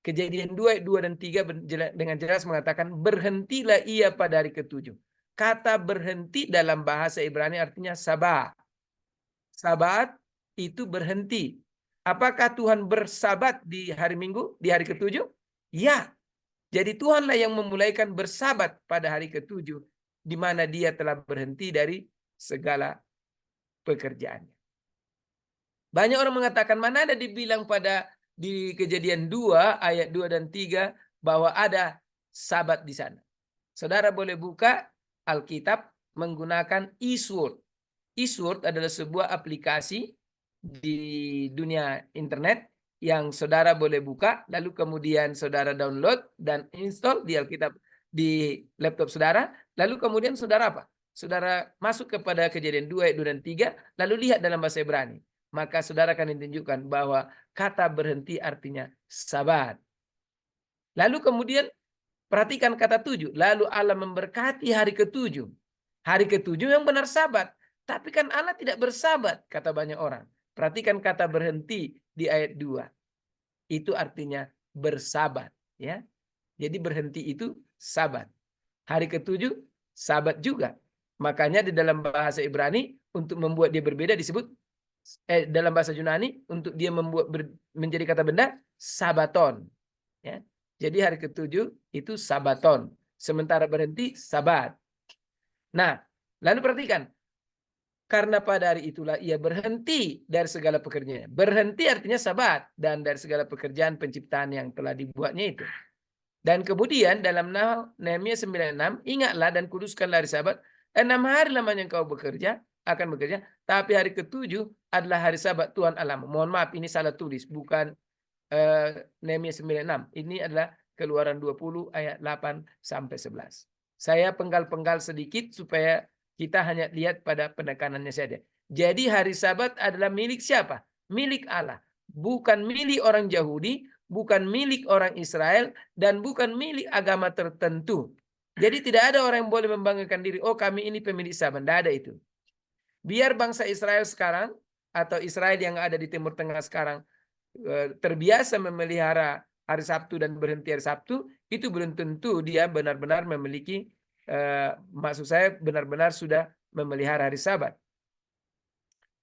Kejadian 2 dan 3 dengan jelas mengatakan berhentilah ia pada hari ke-7. Kata berhenti dalam bahasa Ibrani artinya sabat. Sabat itu berhenti. Apakah Tuhan bersabat di hari Minggu, di hari ke-7? Ya. Jadi Tuhanlah yang memulaikan bersabat pada hari ke-7, di mana dia telah berhenti dari segala pekerjaannya. Banyak orang mengatakan, mana ada dibilang di Kejadian 2 ayat 2 dan 3 bahwa ada sabat di sana. Saudara boleh buka Alkitab menggunakan eSword. eSword adalah sebuah aplikasi di dunia internet yang saudara boleh buka, lalu kemudian saudara download dan install di Alkitab di laptop saudara, lalu kemudian saudara apa? Saudara masuk kepada Kejadian 2 ayat 2 dan 3, lalu lihat dalam bahasa Ibrani. Maka saudara akan ditunjukkan bahwa kata berhenti artinya sabat. Lalu kemudian perhatikan kata 7. Lalu Allah memberkati hari ke-7. Hari ke-7 yang benar sabat. Tapi kan Allah tidak bersabat, kata banyak orang. Perhatikan kata berhenti di ayat 2. Itu artinya bersabat. Ya. Jadi berhenti itu sabat. Hari ke-7 sabat juga. Makanya di dalam bahasa Ibrani untuk membuat dia berbeda disebut dalam bahasa Yunani untuk dia membuat menjadi kata benda sabaton. Ya. Jadi hari ke-7 itu sabaton. Sementara berhenti sabat. Nah, lalu perhatikan. Karena pada hari itulah ia berhenti dari segala pekerjaannya. Berhenti artinya sabat. Dan dari segala pekerjaan penciptaan yang telah dibuatnya itu. Dan kemudian dalam Nehemia 9:6, ingatlah dan kuduskanlah hari Sabat. 6 hari lamanya engkau akan bekerja. Tapi hari ke-7 adalah hari Sabat Tuhan Allahmu. Mohon maaf, ini salah tulis. Bukan Nehemia 9:6. Ini adalah Keluaran 20 ayat 8 sampai 11. Saya penggal-penggal sedikit supaya kita hanya lihat pada penekanannya saja. Jadi hari Sabat adalah milik siapa? Milik Allah. Bukan milik orang Yahudi, bukan milik orang Israel, dan bukan milik agama tertentu. Jadi tidak ada orang yang boleh membanggakan diri, oh kami ini pemilik Sabat. Tidak ada itu. Biar bangsa Israel sekarang, atau Israel yang ada di Timur Tengah sekarang, terbiasa memelihara hari Sabtu dan berhenti hari Sabtu, itu belum tentu dia benar-benar memiliki, maksud saya benar-benar sudah memelihara hari Sabat.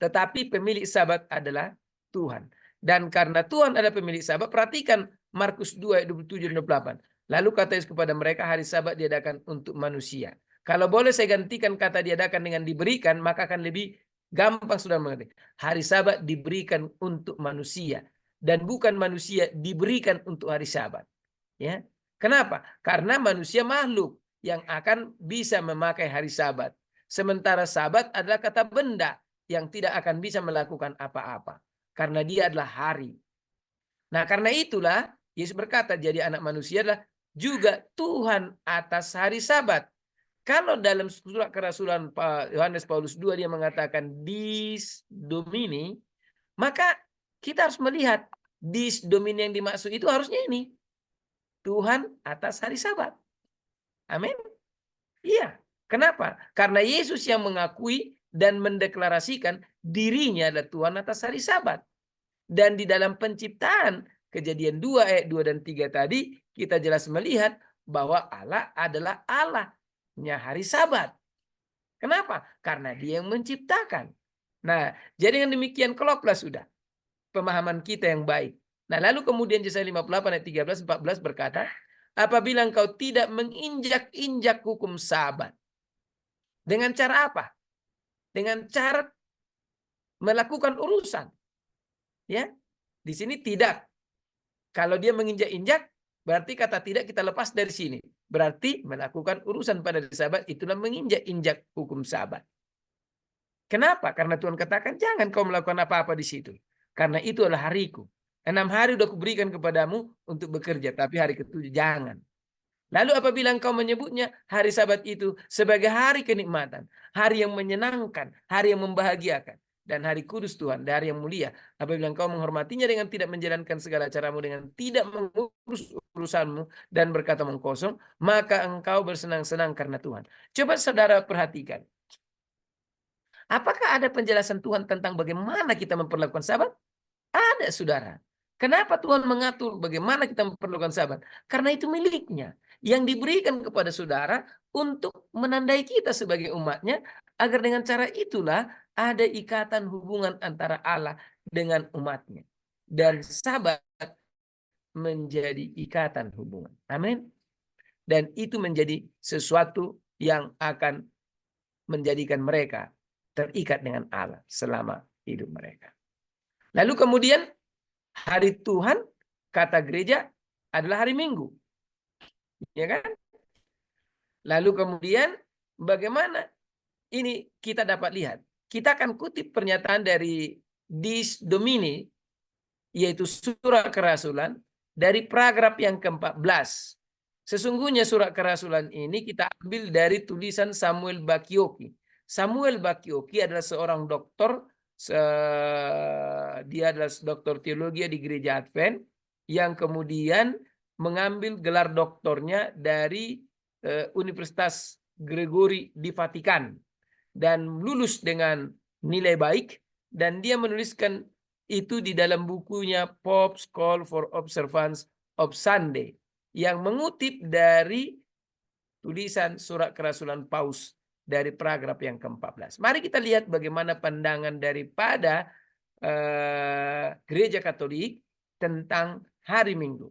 Tetapi pemilik Sabat adalah Tuhan. Dan karena Tuhan adalah pemilik Sabat, perhatikan Markus 2 ayat 27 dan 28. Lalu kata Yesus kepada mereka, hari Sabat diadakan untuk manusia. Kalau boleh saya gantikan kata diadakan dengan diberikan, maka akan lebih gampang sudah mengerti. Hari Sabat diberikan untuk manusia. Dan bukan manusia diberikan untuk hari Sabat. Ya, kenapa? Karena manusia makhluk yang akan bisa memakai hari Sabat. Sementara Sabat adalah kata benda yang tidak akan bisa melakukan apa-apa. Karena dia adalah hari. Nah, karena itulah Yesus berkata, jadi anak manusia adalah juga Tuhan atas hari Sabat. Kalau dalam surat kerasulan Yohanes Paulus II dia mengatakan dis domini, maka kita harus melihat dis domini yang dimaksud itu harusnya ini. Tuhan atas hari Sabat. Amin. Iya. Kenapa? Karena Yesus yang mengakui dan mendeklarasikan dirinya adalah Tuhan atas hari Sabat. Dan di dalam penciptaan Kejadian 2 ayat 2 dan 3 tadi kita jelas melihat bahwa Allah adalah Allahnya hari Sabat. Kenapa? Karena dia yang menciptakan. Nah, jadi dengan demikian kloplah sudah pemahaman kita yang baik. Nah, lalu kemudian Yesaya 58 ayat 13-14 berkata, apabila engkau tidak menginjak-injak hukum Sabat. Dengan cara apa? Dengan cara melakukan urusan. Ya, di sini tidak. Kalau dia menginjak-injak, berarti kata tidak kita lepas dari sini. Berarti melakukan urusan pada hari Sabat itulah menginjak-injak hukum Sabat. Kenapa? Karena Tuhan katakan jangan kau melakukan apa-apa di situ. Karena itu adalah hariku. 6 hari sudah kuberikan kepadamu untuk bekerja, tapi hari ke-7 jangan. Lalu apabila engkau menyebutnya hari Sabat itu sebagai hari kenikmatan, hari yang menyenangkan, hari yang membahagiakan, dan hari kudus Tuhan, hari yang mulia, apabila engkau menghormatinya dengan tidak menjalankan segala caramu, dengan tidak mengurus urusanmu dan berkata mengkosong, maka engkau bersenang-senang karena Tuhan. Coba saudara perhatikan. Apakah ada penjelasan Tuhan tentang bagaimana kita memperlakukan Sabat? Ada, saudara. Kenapa Tuhan mengatur bagaimana kita memperlakukan Sabat? Karena itu miliknya. Yang diberikan kepada saudara untuk menandai kita sebagai umatnya. Agar dengan cara itulah ada ikatan hubungan antara Allah dengan umatnya. Dan Sabat menjadi ikatan hubungan. Amin. Dan itu menjadi sesuatu yang akan menjadikan mereka terikat dengan Allah selama hidup mereka. Lalu kemudian hari Tuhan, kata gereja, adalah hari Minggu. Ya kan? Lalu kemudian bagaimana ini kita dapat lihat? Kita akan kutip pernyataan dari Dis Domini, yaitu surat kerasulan, dari paragraf yang ke-14. Sesungguhnya surat kerasulan ini kita ambil dari tulisan Samuel Bakioki. Samuel Bakioki adalah seorang doktor. Dia adalah doktor teologi di gereja Advent yang kemudian mengambil gelar doktornya dari Universitas Gregory di Vatikan dan lulus dengan nilai baik, dan dia menuliskan itu di dalam bukunya Pope's Call for Observance of Sunday yang mengutip dari tulisan surat kerasulan Paus dari paragraf yang ke-14. Mari kita lihat bagaimana pandangan daripada gereja Katolik tentang hari Minggu.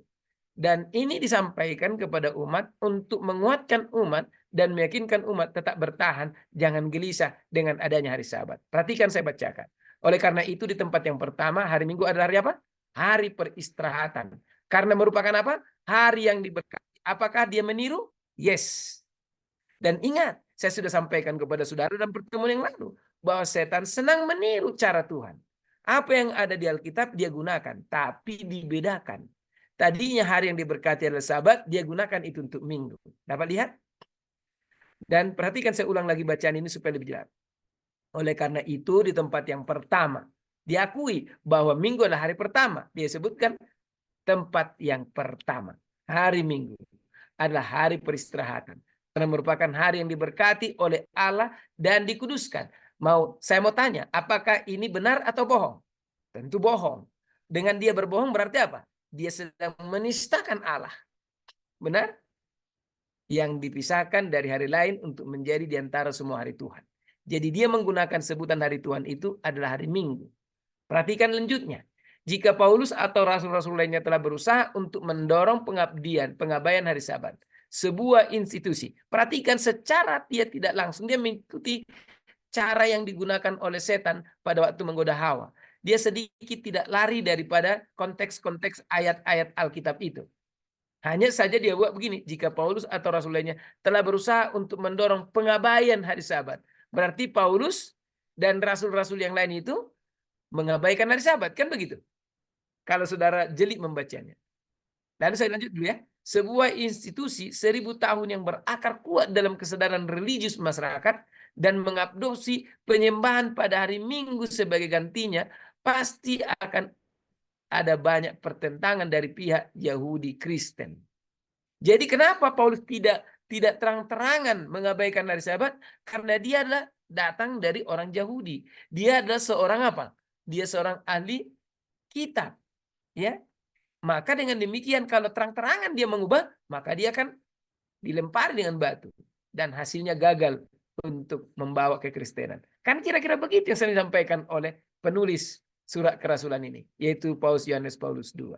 Dan ini disampaikan kepada umat untuk menguatkan umat dan meyakinkan umat tetap bertahan, jangan gelisah dengan adanya hari Sabat. Perhatikan saya bacakan. Oleh karena itu di tempat yang pertama, hari Minggu adalah hari apa? Hari peristirahatan. Karena merupakan apa? Hari yang diberkati. Apakah dia meniru? Yes. Dan ingat, saya sudah sampaikan kepada saudara dalam pertemuan yang lalu, bahwa setan senang meniru cara Tuhan. Apa yang ada di Alkitab dia gunakan, tapi dibedakan. Tadinya hari yang diberkati adalah Sabat, dia gunakan itu untuk minggu. Dapat lihat? Dan perhatikan, saya ulang lagi bacaan ini supaya lebih jelas. Oleh karena itu di tempat yang pertama diakui bahwa minggu adalah hari pertama. Dia sebutkan tempat yang pertama. Hari Minggu adalah hari peristirahatan. Karena merupakan hari yang diberkati oleh Allah dan dikuduskan. Saya mau tanya, apakah ini benar atau bohong? Tentu bohong. Dengan dia berbohong berarti apa? Dia sedang menistakan Allah. Benar? Yang dipisahkan dari hari lain untuk menjadi di antara semua hari Tuhan. Jadi dia menggunakan sebutan hari Tuhan itu adalah hari Minggu. Perhatikan lanjutnya. Jika Paulus atau rasul-rasul lainnya telah berusaha untuk mendorong pengabaian hari Sabat, sebuah institusi. Perhatikan, secara dia tidak langsung dia mengikuti cara yang digunakan oleh setan pada waktu menggoda Hawa. Dia sedikit tidak lari daripada konteks-konteks ayat-ayat Alkitab itu. Hanya saja dia buat begini, jika Paulus atau rasul lainnya telah berusaha untuk mendorong pengabaian hari Sabat, berarti Paulus dan rasul-rasul yang lain itu mengabaikan hari Sabat, kan begitu? Kalau saudara jeli membacanya. Lalu saya lanjut dulu ya. Sebuah institusi 1000 tahun yang berakar kuat dalam kesadaran religius masyarakat dan mengadopsi penyembahan pada hari Minggu sebagai gantinya, pasti akan ada banyak pertentangan dari pihak Yahudi Kristen. Jadi kenapa Paulus tidak terang-terangan mengabaikan hari Sabat? Karena dia adalah datang dari orang Yahudi. Dia adalah seorang apa? Dia seorang ahli kitab. Ya. Maka dengan demikian kalau terang-terangan dia mengubah, maka dia akan dilempari dengan batu. Dan hasilnya gagal untuk membawa kekristenan. Kan kira-kira begitu yang saya disampaikan oleh penulis surat kerasulan ini. Yaitu Paus Yohanes Paulus II.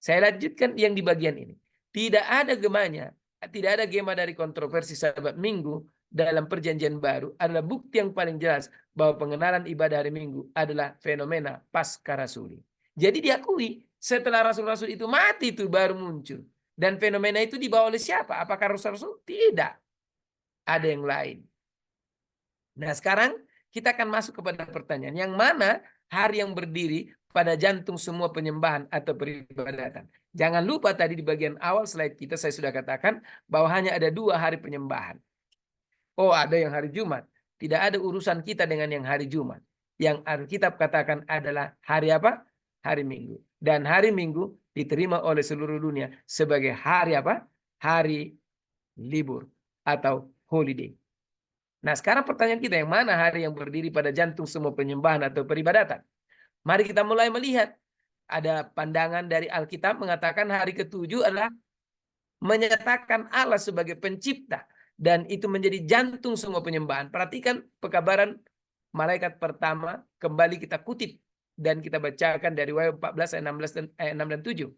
Saya lanjutkan yang di bagian ini. Tidak ada gemanya, tidak ada gema dari kontroversi Sabat Minggu dalam Perjanjian Baru adalah bukti yang paling jelas bahwa pengenalan ibadah hari Minggu adalah fenomena pasca rasuli. Jadi diakui setelah rasul-rasul itu mati itu baru muncul. Dan fenomena itu dibawa oleh siapa? Apakah rasul-rasul? Tidak. Ada yang lain. Nah sekarang kita akan masuk kepada pertanyaan. Yang mana hari yang berdiri pada jantung semua penyembahan atau peribadatan? Jangan lupa tadi di bagian awal slide kita saya sudah katakan bahwa hanya ada 2 hari penyembahan. Oh ada yang hari Jumat. Tidak ada urusan kita dengan yang hari Jumat. Yang Alkitab katakan adalah hari apa? Hari Minggu. Dan hari Minggu diterima oleh seluruh dunia sebagai hari apa? Hari libur atau holiday. Nah sekarang pertanyaan kita, yang mana hari yang berdiri pada jantung semua penyembahan atau peribadatan? Mari kita mulai melihat. Ada pandangan dari Alkitab mengatakan hari ke-7 adalah menyatakan Allah sebagai pencipta. Dan itu menjadi jantung semua penyembahan. Perhatikan pekabaran malaikat pertama, kembali kita kutip. Dan kita bacakan dari Wahyu 14 ayat 6 dan 7.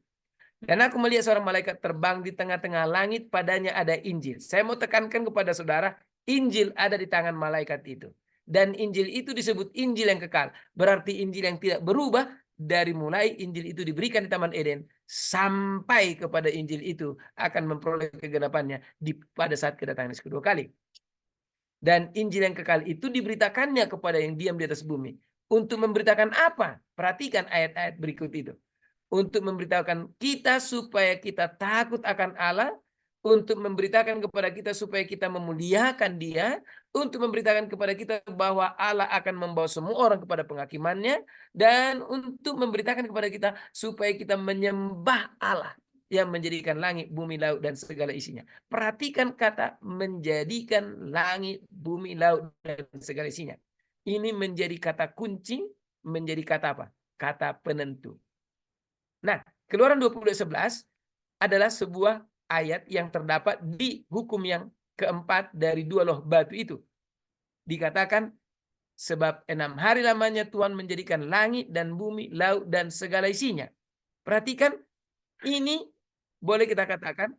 Dan aku melihat seorang malaikat terbang di tengah-tengah langit, padanya ada Injil. Saya mau tekankan kepada saudara, Injil ada di tangan malaikat itu. Dan Injil itu disebut Injil yang kekal. Berarti Injil yang tidak berubah dari mulai Injil itu diberikan di Taman Eden sampai kepada Injil itu akan memperoleh kegenapannya pada saat kedatangan Yesus kedua kali. Dan Injil yang kekal itu diberitakannya kepada yang diam di atas bumi. Untuk memberitakan apa? Perhatikan ayat-ayat berikut itu. Untuk memberitakan kita supaya kita takut akan Allah, untuk memberitakan kepada kita supaya kita memuliakan Dia, untuk memberitakan kepada kita bahwa Allah akan membawa semua orang kepada penghakimannya, dan untuk memberitakan kepada kita supaya kita menyembah Allah yang menjadikan langit, bumi, laut, dan segala isinya. Perhatikan kata menjadikan langit, bumi, laut, dan segala isinya. Ini menjadi kata kunci, menjadi kata apa? Kata penentu. Nah, Keluaran 20:11 adalah sebuah ayat yang terdapat di hukum yang keempat dari 2 loh batu itu. Dikatakan, sebab 6 hari lamanya Tuhan menjadikan langit dan bumi, laut, dan segala isinya. Perhatikan, ini boleh kita katakan,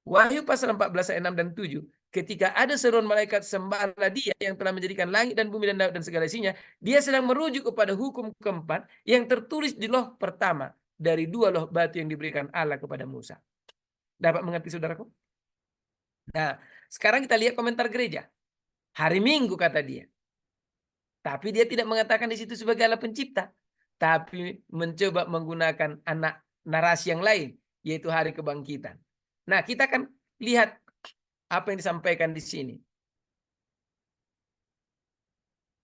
Wahyu pasal 14 ayat 6 dan 7. Ketika ada seruan malaikat, sembahlah Dia yang telah menjadikan langit dan bumi dan laut dan segala isinya. Dia sedang merujuk kepada hukum keempat yang tertulis di loh pertama dari 2 loh batu yang diberikan Allah kepada Musa. Dapat mengerti saudaraku? Nah, sekarang kita lihat komentar gereja. Hari Minggu kata dia. Tapi dia tidak mengatakan di situ sebagai Allah pencipta. Tapi mencoba menggunakan anak narasi yang lain, yaitu hari kebangkitan. Nah, kita akan lihat apa yang disampaikan di sini.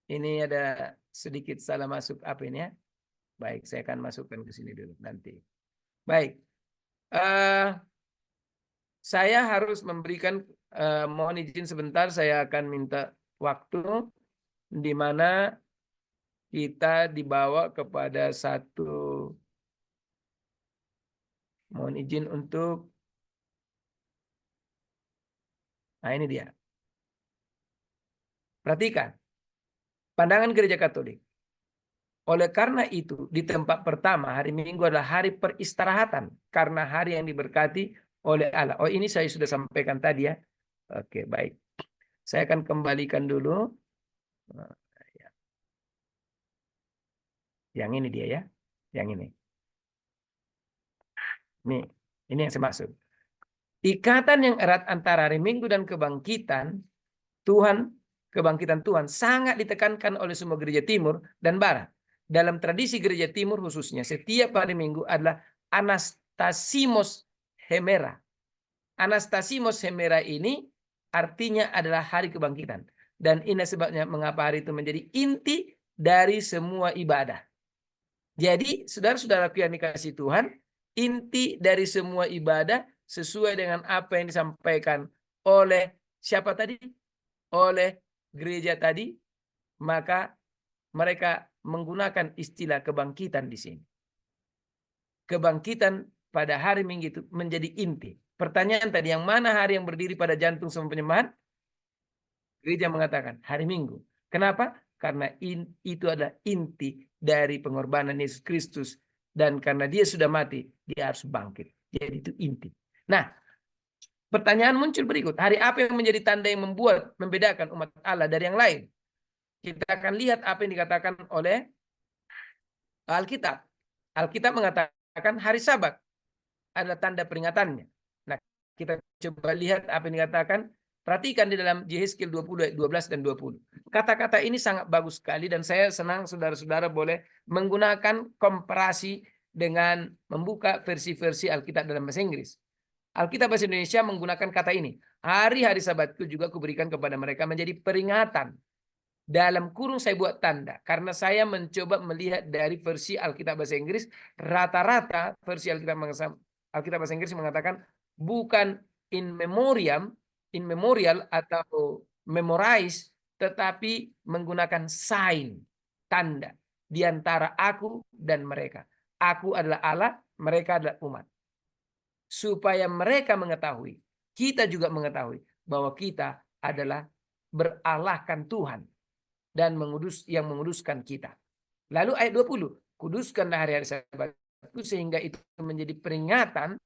Ini ada sedikit salah masuk apa ini ya. Baik, saya akan masukkan ke sini dulu nanti. Baik. Saya harus memberikan, mohon izin sebentar, saya akan minta waktu di mana kita dibawa kepada satu, mohon izin untuk, nah ini dia. Perhatikan, pandangan Gereja Katolik. Oleh karena itu, di tempat pertama, hari Minggu adalah hari peristirahatan. Karena hari yang diberkati oleh Allah. Oh, ini saya sudah sampaikan tadi ya. Oke, baik. Saya akan kembalikan dulu. Yang ini dia ya. Yang ini. Ini yang saya maksud. Ikatan yang erat antara hari Minggu dan kebangkitan Tuhan sangat ditekankan oleh semua gereja timur dan barat. Dalam tradisi gereja timur khususnya, setiap hari Minggu adalah Anastasimos Hemera. Anastasimos Hemera ini artinya adalah hari kebangkitan. Dan ini sebabnya mengapa hari itu menjadi inti dari semua ibadah. Jadi, saudara-saudaraku yang dikasihi Tuhan, inti dari semua ibadah sesuai dengan apa yang disampaikan oleh siapa tadi? Oleh gereja tadi, maka mereka menggunakan istilah kebangkitan di sini. Kebangkitan pada hari Minggu itu menjadi inti. Pertanyaan tadi, yang mana hari yang berdiri pada jantung semua penyembahan? Gereja mengatakan hari Minggu. Kenapa? Karena itu adalah inti dari pengorbanan Yesus Kristus. Dan karena dia sudah mati, dia harus bangkit. Jadi itu inti. Nah, pertanyaan muncul berikut. Hari apa yang menjadi tanda yang membedakan umat Allah dari yang lain? Kita akan lihat apa yang dikatakan oleh Alkitab. Alkitab mengatakan hari Sabat adalah tanda peringatannya. Nah, kita coba lihat apa yang dikatakan. Perhatikan di dalam Yehezkiel 20 ayat 12 dan 20. Kata-kata ini sangat bagus sekali dan saya senang saudara-saudara boleh menggunakan komparasi dengan membuka versi-versi Alkitab dalam bahasa Inggris. Alkitab bahasa Indonesia menggunakan kata ini. Hari-hari Sabatku juga kuberikan kepada mereka menjadi peringatan. Dalam kurung saya buat tanda. Karena saya mencoba melihat dari versi Alkitab bahasa Inggris. Rata-rata versi Alkitab bahasa Inggris mengatakan bukan in memorial atau memorize, tetapi menggunakan sign, tanda. Di antara aku dan mereka. Aku adalah Allah, mereka adalah umat. Supaya mereka mengetahui, kita juga mengetahui bahwa kita adalah beralahkan Tuhan dan yang menguduskan kita. Lalu ayat 20, kuduskanlah hari-hari Sabatku sehingga itu menjadi peringatan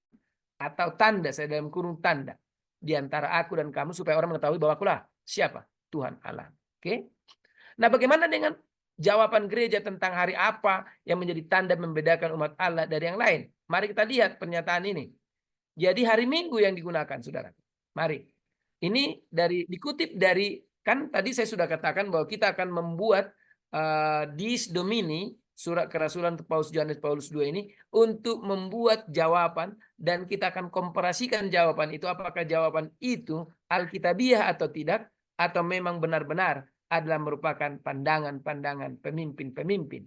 atau tanda, saya dalam kurung tanda, di antara aku dan kamu supaya orang mengetahui bahwa akulah siapa? Tuhan Allah. Oke? Nah, bagaimana dengan jawaban gereja tentang hari apa yang menjadi tanda membedakan umat Allah dari yang lain? Mari kita lihat pernyataan ini. Jadi hari Minggu yang digunakan, saudara. Mari. Ini dikutip dari, kan tadi saya sudah katakan bahwa kita akan membuat Dies Domini, surat kerasulan Paus Yohanes Paulus II ini, untuk membuat jawaban dan kita akan komparasikan jawaban itu. Apakah jawaban itu alkitabiah atau tidak, atau memang benar-benar adalah merupakan pandangan-pandangan pemimpin-pemimpin.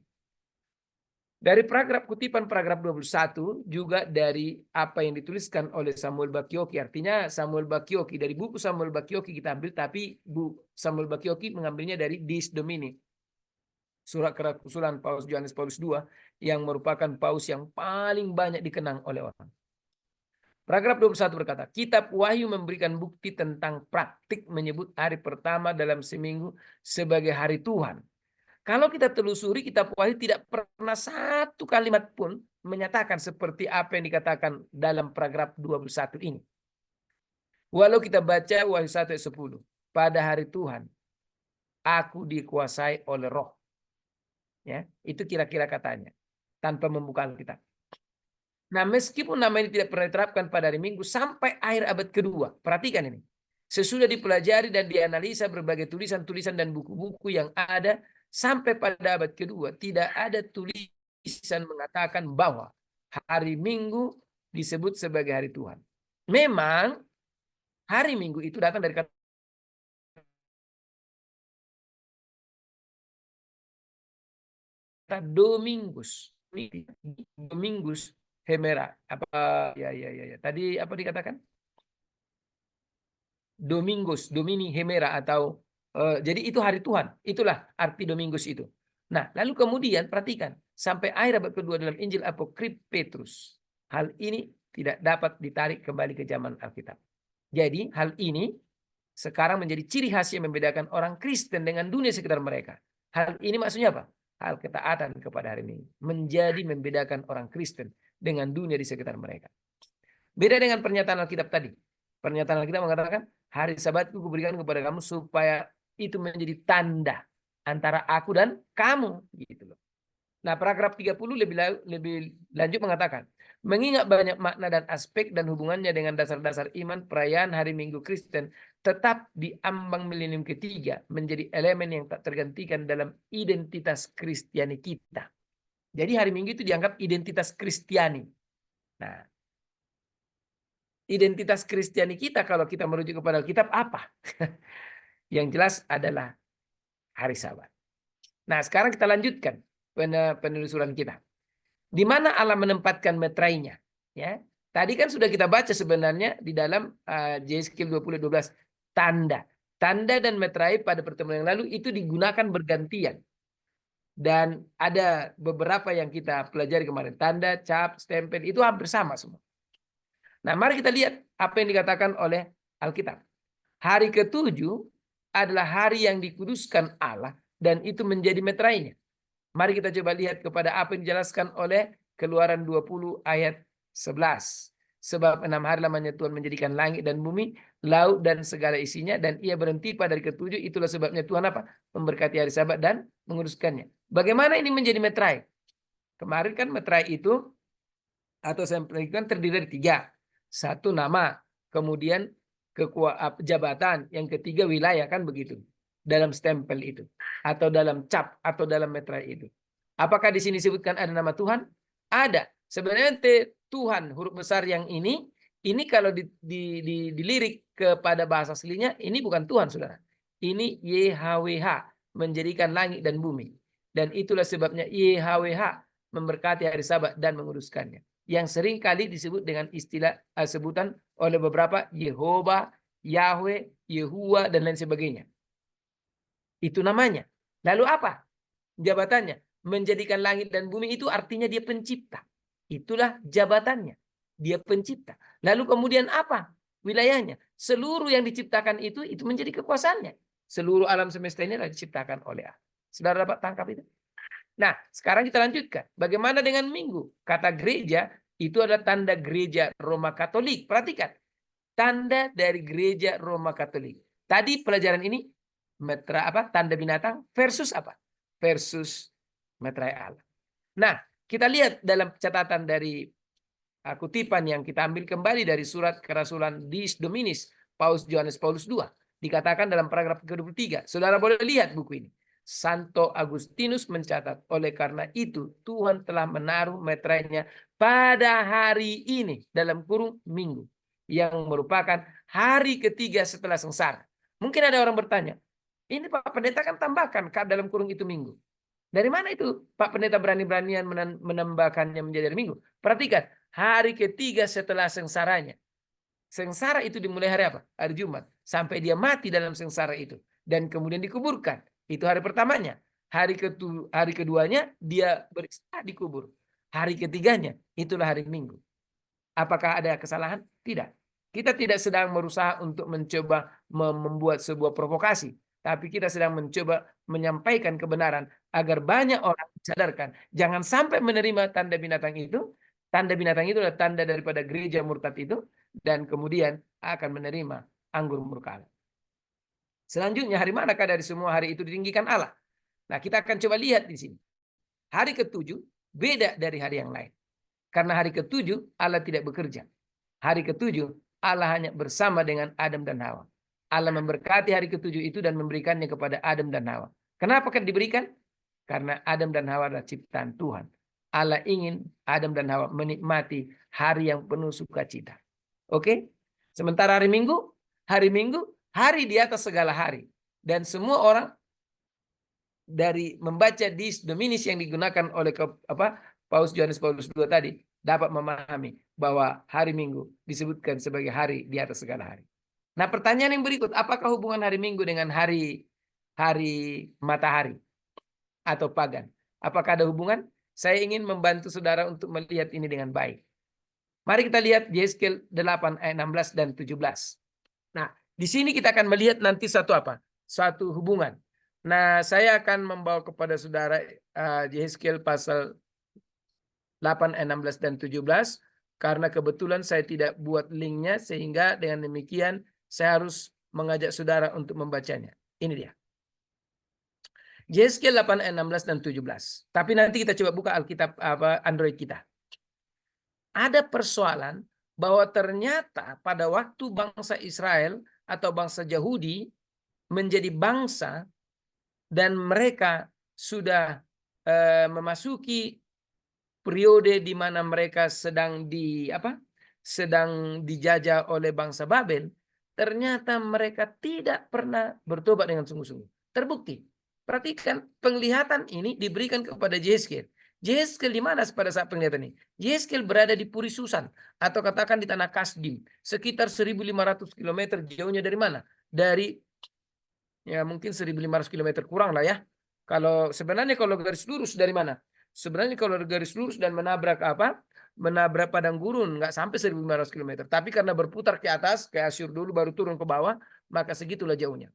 Dari kutipan paragraf 21 juga dari apa yang dituliskan oleh Samuel Bakioki. Artinya Samuel Bakioki, dari buku Samuel Bakioki kita ambil, tapi Samuel Bakioki mengambilnya dari Dies Domini, surat kerasulan Paus Yohanes Paulus II, yang merupakan paus yang paling banyak dikenang oleh orang. Paragraf 21 berkata, Kitab Wahyu memberikan bukti tentang praktik menyebut hari pertama dalam seminggu sebagai hari Tuhan. Kalau kita telusuri kitab Wahyu, tidak pernah satu kalimat pun menyatakan seperti apa yang dikatakan dalam paragraf 21 ini. Walau kita baca Wahyu 1 ayat 10, pada hari Tuhan, aku dikuasai oleh roh. Ya, itu kira-kira katanya, tanpa membuka Alkitab. Nah, meskipun nama ini tidak pernah diterapkan pada hari Minggu sampai akhir abad kedua, perhatikan ini. Sesudah dipelajari dan dianalisa berbagai tulisan-tulisan dan buku-buku yang ada, sampai pada abad kedua, tidak ada tulisan mengatakan bahwa hari Minggu disebut sebagai hari Tuhan. Memang hari Minggu itu datang dari kata Domingus. Domingus Hemera. Apa ya. Tadi apa dikatakan? Domingus, Domini Hemera atau jadi itu hari Tuhan. Itulah arti Domingus itu. Nah, lalu kemudian perhatikan sampai akhir abad kedua dalam Injil Apokrif Petrus. Hal ini tidak dapat ditarik kembali ke zaman Alkitab. Jadi hal ini sekarang menjadi ciri khas yang membedakan orang Kristen dengan dunia sekitar mereka. Hal ini maksudnya apa? Hal ketaatan kepada hari Minggu. Menjadi membedakan orang Kristen dengan dunia di sekitar mereka. Beda dengan pernyataan Alkitab tadi. Pernyataan Alkitab mengatakan, hari Sabatku kuberikan kepada kamu supaya itu menjadi tanda antara aku dan kamu. Gitu loh. Nah, paragraf 30 lebih lanjut mengatakan, mengingat banyak makna dan aspek dan hubungannya dengan dasar-dasar iman, perayaan hari Minggu Kristen tetap di ambang milenium ketiga menjadi elemen yang tak tergantikan dalam identitas Kristiani kita. Jadi hari Minggu itu dianggap identitas Kristiani. Nah, identitas Kristiani kita kalau kita merujuk kepada Alkitab apa? Yang jelas adalah hari Sabat. Nah, sekarang kita lanjutkan penelusuran kita. Di mana Allah menempatkan meterainya? Ya, tadi kan sudah kita baca sebenarnya di dalam Yesaya 20:12 tanda dan meterai pada pertemuan yang lalu itu digunakan bergantian. Dan ada beberapa yang kita pelajari kemarin, tanda, cap, stempel itu hampir sama semua. Nah, mari kita lihat apa yang dikatakan oleh Alkitab. Hari ke-7 adalah hari yang dikuduskan Allah dan itu menjadi meterainya. Mari kita coba lihat kepada apa yang dijelaskan oleh Keluaran 20 ayat 11. Sebab 6 hari lamanya Tuhan menjadikan langit dan bumi, laut dan segala isinya, dan ia berhenti pada hari ke-7. Itulah sebabnya Tuhan apa? Memberkati hari Sabat dan menguduskannya. Bagaimana ini menjadi meterai? Kemarin kan meterai itu atau sampel itu kan terdiri dari 3. 1 nama, kemudian jabatan, yang ketiga wilayah, kan begitu. Dalam stempel itu atau dalam cap atau dalam meterai itu. Apakah di sini disebutkan ada nama Tuhan? Ada. Sebenarnya Tuhan huruf besar yang ini kalau dilirik kepada bahasa aslinya ini bukan Tuhan, Saudara. Ini YHWH, menjadikan langit dan bumi. Dan itulah sebabnya YHWH memberkati hari Sabat dan menguduskannya. Yang sering kali disebut dengan istilah sebutan oleh beberapa Yehova, Yahweh, Yehuwa dan lain sebagainya. Itu namanya. Lalu apa jabatannya? Menjadikan langit dan bumi itu artinya dia pencipta. Itulah jabatannya. Dia pencipta. Lalu kemudian apa? Wilayahnya. Seluruh yang diciptakan itu menjadi kekuasaannya. Seluruh alam semesta ini adalah diciptakan oleh Allah. Saudara dapat tangkap itu? Nah, sekarang kita lanjutkan. Bagaimana dengan Minggu? Kata gereja itu adalah tanda gereja Roma Katolik. Perhatikan. Tanda dari gereja Roma Katolik. Tadi pelajaran ini tanda binatang versus apa? Versus meterai Allah. Nah, kita lihat dalam catatan dari kutipan yang kita ambil kembali dari surat kerasulan Diis Dominis Paus Johannes Paulus II. Dikatakan dalam paragraf ke-23. Saudara boleh lihat buku ini. Santo Agustinus mencatat, oleh karena itu Tuhan telah menaruh meterainya pada hari ini dalam kurung Minggu yang merupakan hari ketiga setelah sengsara. Mungkin ada orang bertanya, ini Pak Pendeta kan tambahkan dalam kurung itu Minggu. Dari mana itu Pak Pendeta berani-beranian menambahkannya menjadi hari Minggu? Perhatikan, hari ketiga setelah sengsaranya. Sengsara itu dimulai hari apa? Hari Jumat. Sampai dia mati dalam sengsara itu. Dan kemudian dikuburkan. Itu hari pertamanya. Hari keduanya dia beristirahat dikubur. Hari ketiganya itulah hari Minggu. Apakah ada kesalahan? Tidak. Kita tidak sedang berusaha untuk mencoba membuat sebuah provokasi. Tapi kita sedang mencoba menyampaikan kebenaran agar banyak orang disadarkan. Jangan sampai menerima tanda binatang itu. Tanda binatang itu adalah tanda daripada gereja murtad itu. Dan kemudian akan menerima anggur murka Allah. Selanjutnya, hari manakah dari semua hari itu ditinggikan Allah? Nah, kita akan coba lihat di sini. Hari ke-7 beda dari hari yang lain. Karena hari ke-7 Allah tidak bekerja. Hari ke-7 Allah hanya bersama dengan Adam dan Hawa. Allah memberkati hari ke-7 itu dan memberikannya kepada Adam dan Hawa. Kenapa kan diberikan? Karena Adam dan Hawa adalah ciptaan Tuhan. Allah ingin Adam dan Hawa menikmati hari yang penuh sukacita. Oke? Sementara hari Minggu, hari di atas segala hari. Dan semua orang dari membaca Dies Dominis yang digunakan oleh Paus Yohanes Paulus II tadi dapat memahami bahwa hari Minggu disebutkan sebagai hari di atas segala hari. Nah, pertanyaan yang berikut, apakah hubungan hari Minggu dengan hari matahari atau pagan? Apakah ada hubungan? Saya ingin membantu saudara untuk melihat ini dengan baik. Mari kita lihat Yeskel 8 ayat 16 dan 17. Nah, di sini kita akan melihat nanti satu hubungan. Nah, saya akan membawa kepada saudara Yeskel pasal 8 ayat 16 dan 17 karena kebetulan saya tidak buat linknya, sehingga dengan demikian saya harus mengajak saudara untuk membacanya. Ini dia. Yeskel 8 ayat 16 dan 17. Tapi nanti kita coba buka Alkitab Android kita. Ada persoalan bahwa ternyata pada waktu bangsa Israel atau bangsa Yahudi menjadi bangsa dan mereka sudah memasuki periode di mana mereka sedang dijajah oleh bangsa Babel, ternyata mereka tidak pernah bertobat dengan sungguh-sungguh. Terbukti. Perhatikan, penglihatan ini diberikan kepada Yeskel. Yeskel di mana pada saat penglihatan ini? Yeskel berada di Puri Susan atau katakan di tanah Kasdim, sekitar 1.500 km jauhnya dari mana? Dari ya mungkin 1.500 km kurang lah ya. Kalau garis lurus dari mana? Sebenarnya kalau garis lurus dan menabrak padang gurun nggak sampai 1.500 km. Tapi karena berputar ke atas, ke Asyur dulu baru turun ke bawah, maka segitulah jauhnya.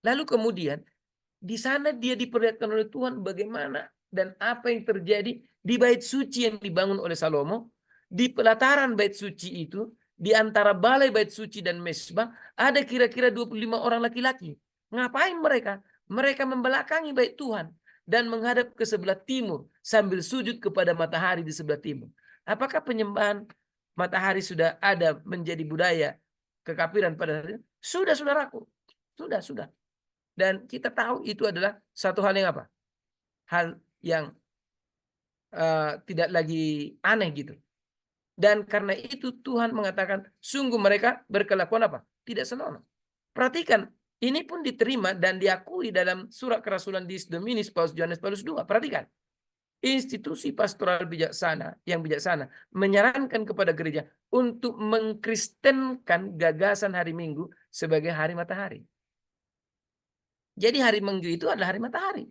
Lalu kemudian di sana dia diperlihatkan oleh Tuhan bagaimana dan apa yang terjadi di bait suci yang dibangun oleh Salomo. Di pelataran bait suci itu, di antara balai bait suci dan mesbah, ada kira-kira 25 orang laki-laki. Ngapain mereka? Mereka membelakangi bait Tuhan dan menghadap ke sebelah timur sambil sujud kepada matahari di sebelah timur. Apakah penyembahan matahari sudah ada menjadi budaya kekafiran pada hari ini? Sudah, saudaraku. Sudah. Dan kita tahu itu adalah satu hal yang hal yang tidak lagi aneh gitu. Dan karena itu Tuhan mengatakan sungguh mereka berkelakuan tidak senonoh. Perhatikan, ini pun diterima dan diakui dalam surat kerasulan Dies Dominis Paus Yohanes Paulus II. Perhatikan, institusi pastoral yang bijaksana menyarankan kepada gereja untuk mengkristenkan gagasan hari Minggu sebagai hari matahari. Jadi hari Minggu itu adalah hari matahari.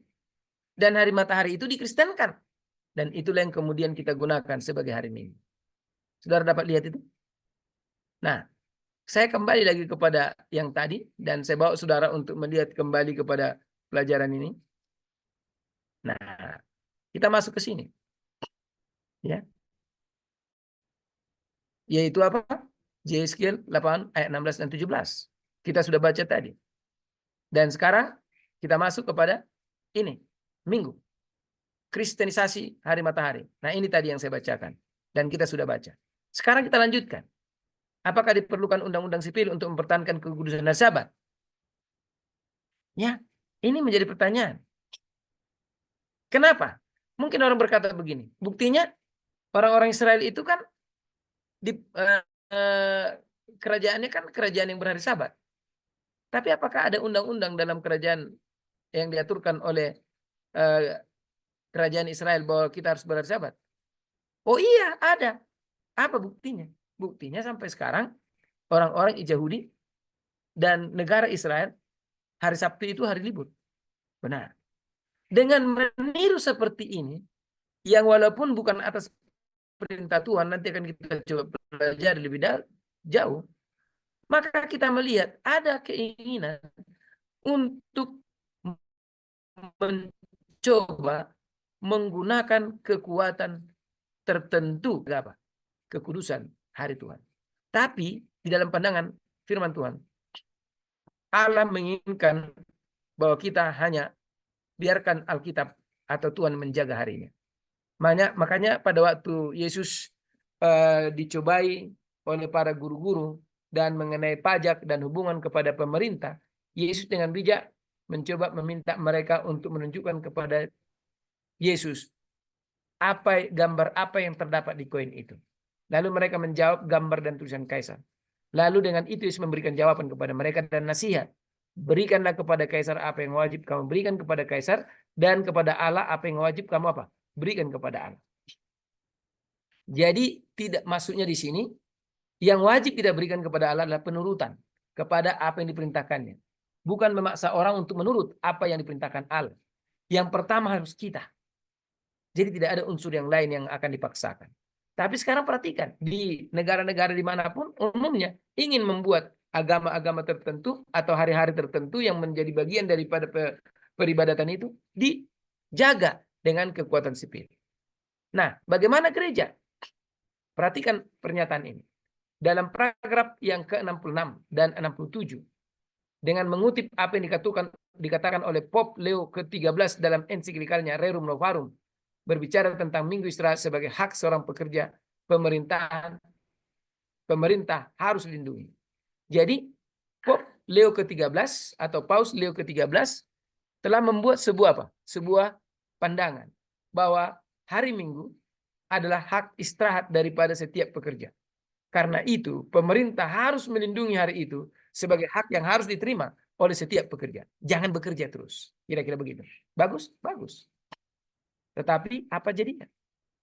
Dan hari matahari itu dikristenkan. Dan itulah yang kemudian kita gunakan sebagai hari Minggu. Saudara dapat lihat itu? Nah, saya kembali lagi kepada yang tadi. Dan saya bawa saudara untuk melihat kembali kepada pelajaran ini. Nah, kita masuk ke sini. Ya. Yaitu Yeskel 8 ayat 16 dan 17. Kita sudah baca tadi. Dan sekarang kita masuk kepada ini, Minggu. Kristenisasi hari matahari. Nah, ini tadi yang saya bacakan. Dan kita sudah baca. Sekarang kita lanjutkan. Apakah diperlukan undang-undang sipil untuk mempertahankan kekudusan dan Sabat? Ya, ini menjadi pertanyaan. Kenapa? Mungkin orang berkata begini. Buktinya orang-orang Israel itu kan kerajaannya kan kerajaan yang berhari Sabat. Tapi apakah ada undang-undang dalam kerajaan yang diaturkan oleh kerajaan Israel bahwa kita harus berhari Sabat? Oh iya, ada. Apa buktinya? Buktinya sampai sekarang orang-orang Yahudi dan negara Israel hari Sabtu itu hari libur. Benar. Dengan meniru seperti ini, yang walaupun bukan atas perintah Tuhan, nanti akan kita coba pelajari lebih jauh, maka kita melihat ada keinginan untuk mencoba menggunakan kekuatan tertentu kekudusan hari Tuhan. Tapi di dalam pandangan firman Tuhan, Allah menginginkan bahwa kita hanya biarkan Alkitab atau Tuhan menjaga harinya. Makanya pada waktu Yesus dicobai oleh para guru-guru dan mengenai pajak dan hubungan kepada pemerintah, Yesus dengan bijak mencoba meminta mereka untuk menunjukkan kepada Yesus gambar apa yang terdapat di koin itu. Lalu mereka menjawab, gambar dan tulisan kaisar. Lalu dengan itu Yesus memberikan jawaban kepada mereka dan nasihat. Berikanlah kepada kaisar apa yang wajib kamu berikan kepada kaisar, dan kepada Allah apa yang wajib kamu apa? Berikan kepada Allah. Jadi tidak, maksudnya di sini yang wajib kita berikan kepada Allah adalah penurutan kepada apa yang diperintahkannya. Bukan memaksa orang untuk menurut apa yang diperintahkan Allah. Yang pertama harus kita. Jadi tidak ada unsur yang lain yang akan dipaksakan. Tapi sekarang perhatikan, di negara-negara dimanapun umumnya ingin membuat agama-agama tertentu atau hari-hari tertentu yang menjadi bagian daripada peribadatan itu dijaga dengan kekuatan sipil. Nah, bagaimana gereja? Perhatikan pernyataan ini. Dalam paragraf yang ke-66 dan 67, dengan mengutip apa yang dikatakan oleh Pope Leo ke-13 dalam ensiklikalnya Rerum Novarum, berbicara tentang Minggu Istirahat sebagai hak seorang pekerja pemerintahan, pemerintah harus dilindungi. Jadi, Pope Leo ke-13 atau Paus Leo ke-13 telah membuat sebuah apa? Sebuah pandangan bahwa hari Minggu adalah hak istirahat daripada setiap pekerja. Karena itu, pemerintah harus melindungi hari itu sebagai hak yang harus diterima oleh setiap pekerja. Jangan bekerja terus. Kira-kira begitu. Bagus? Bagus. Tetapi apa jadinya?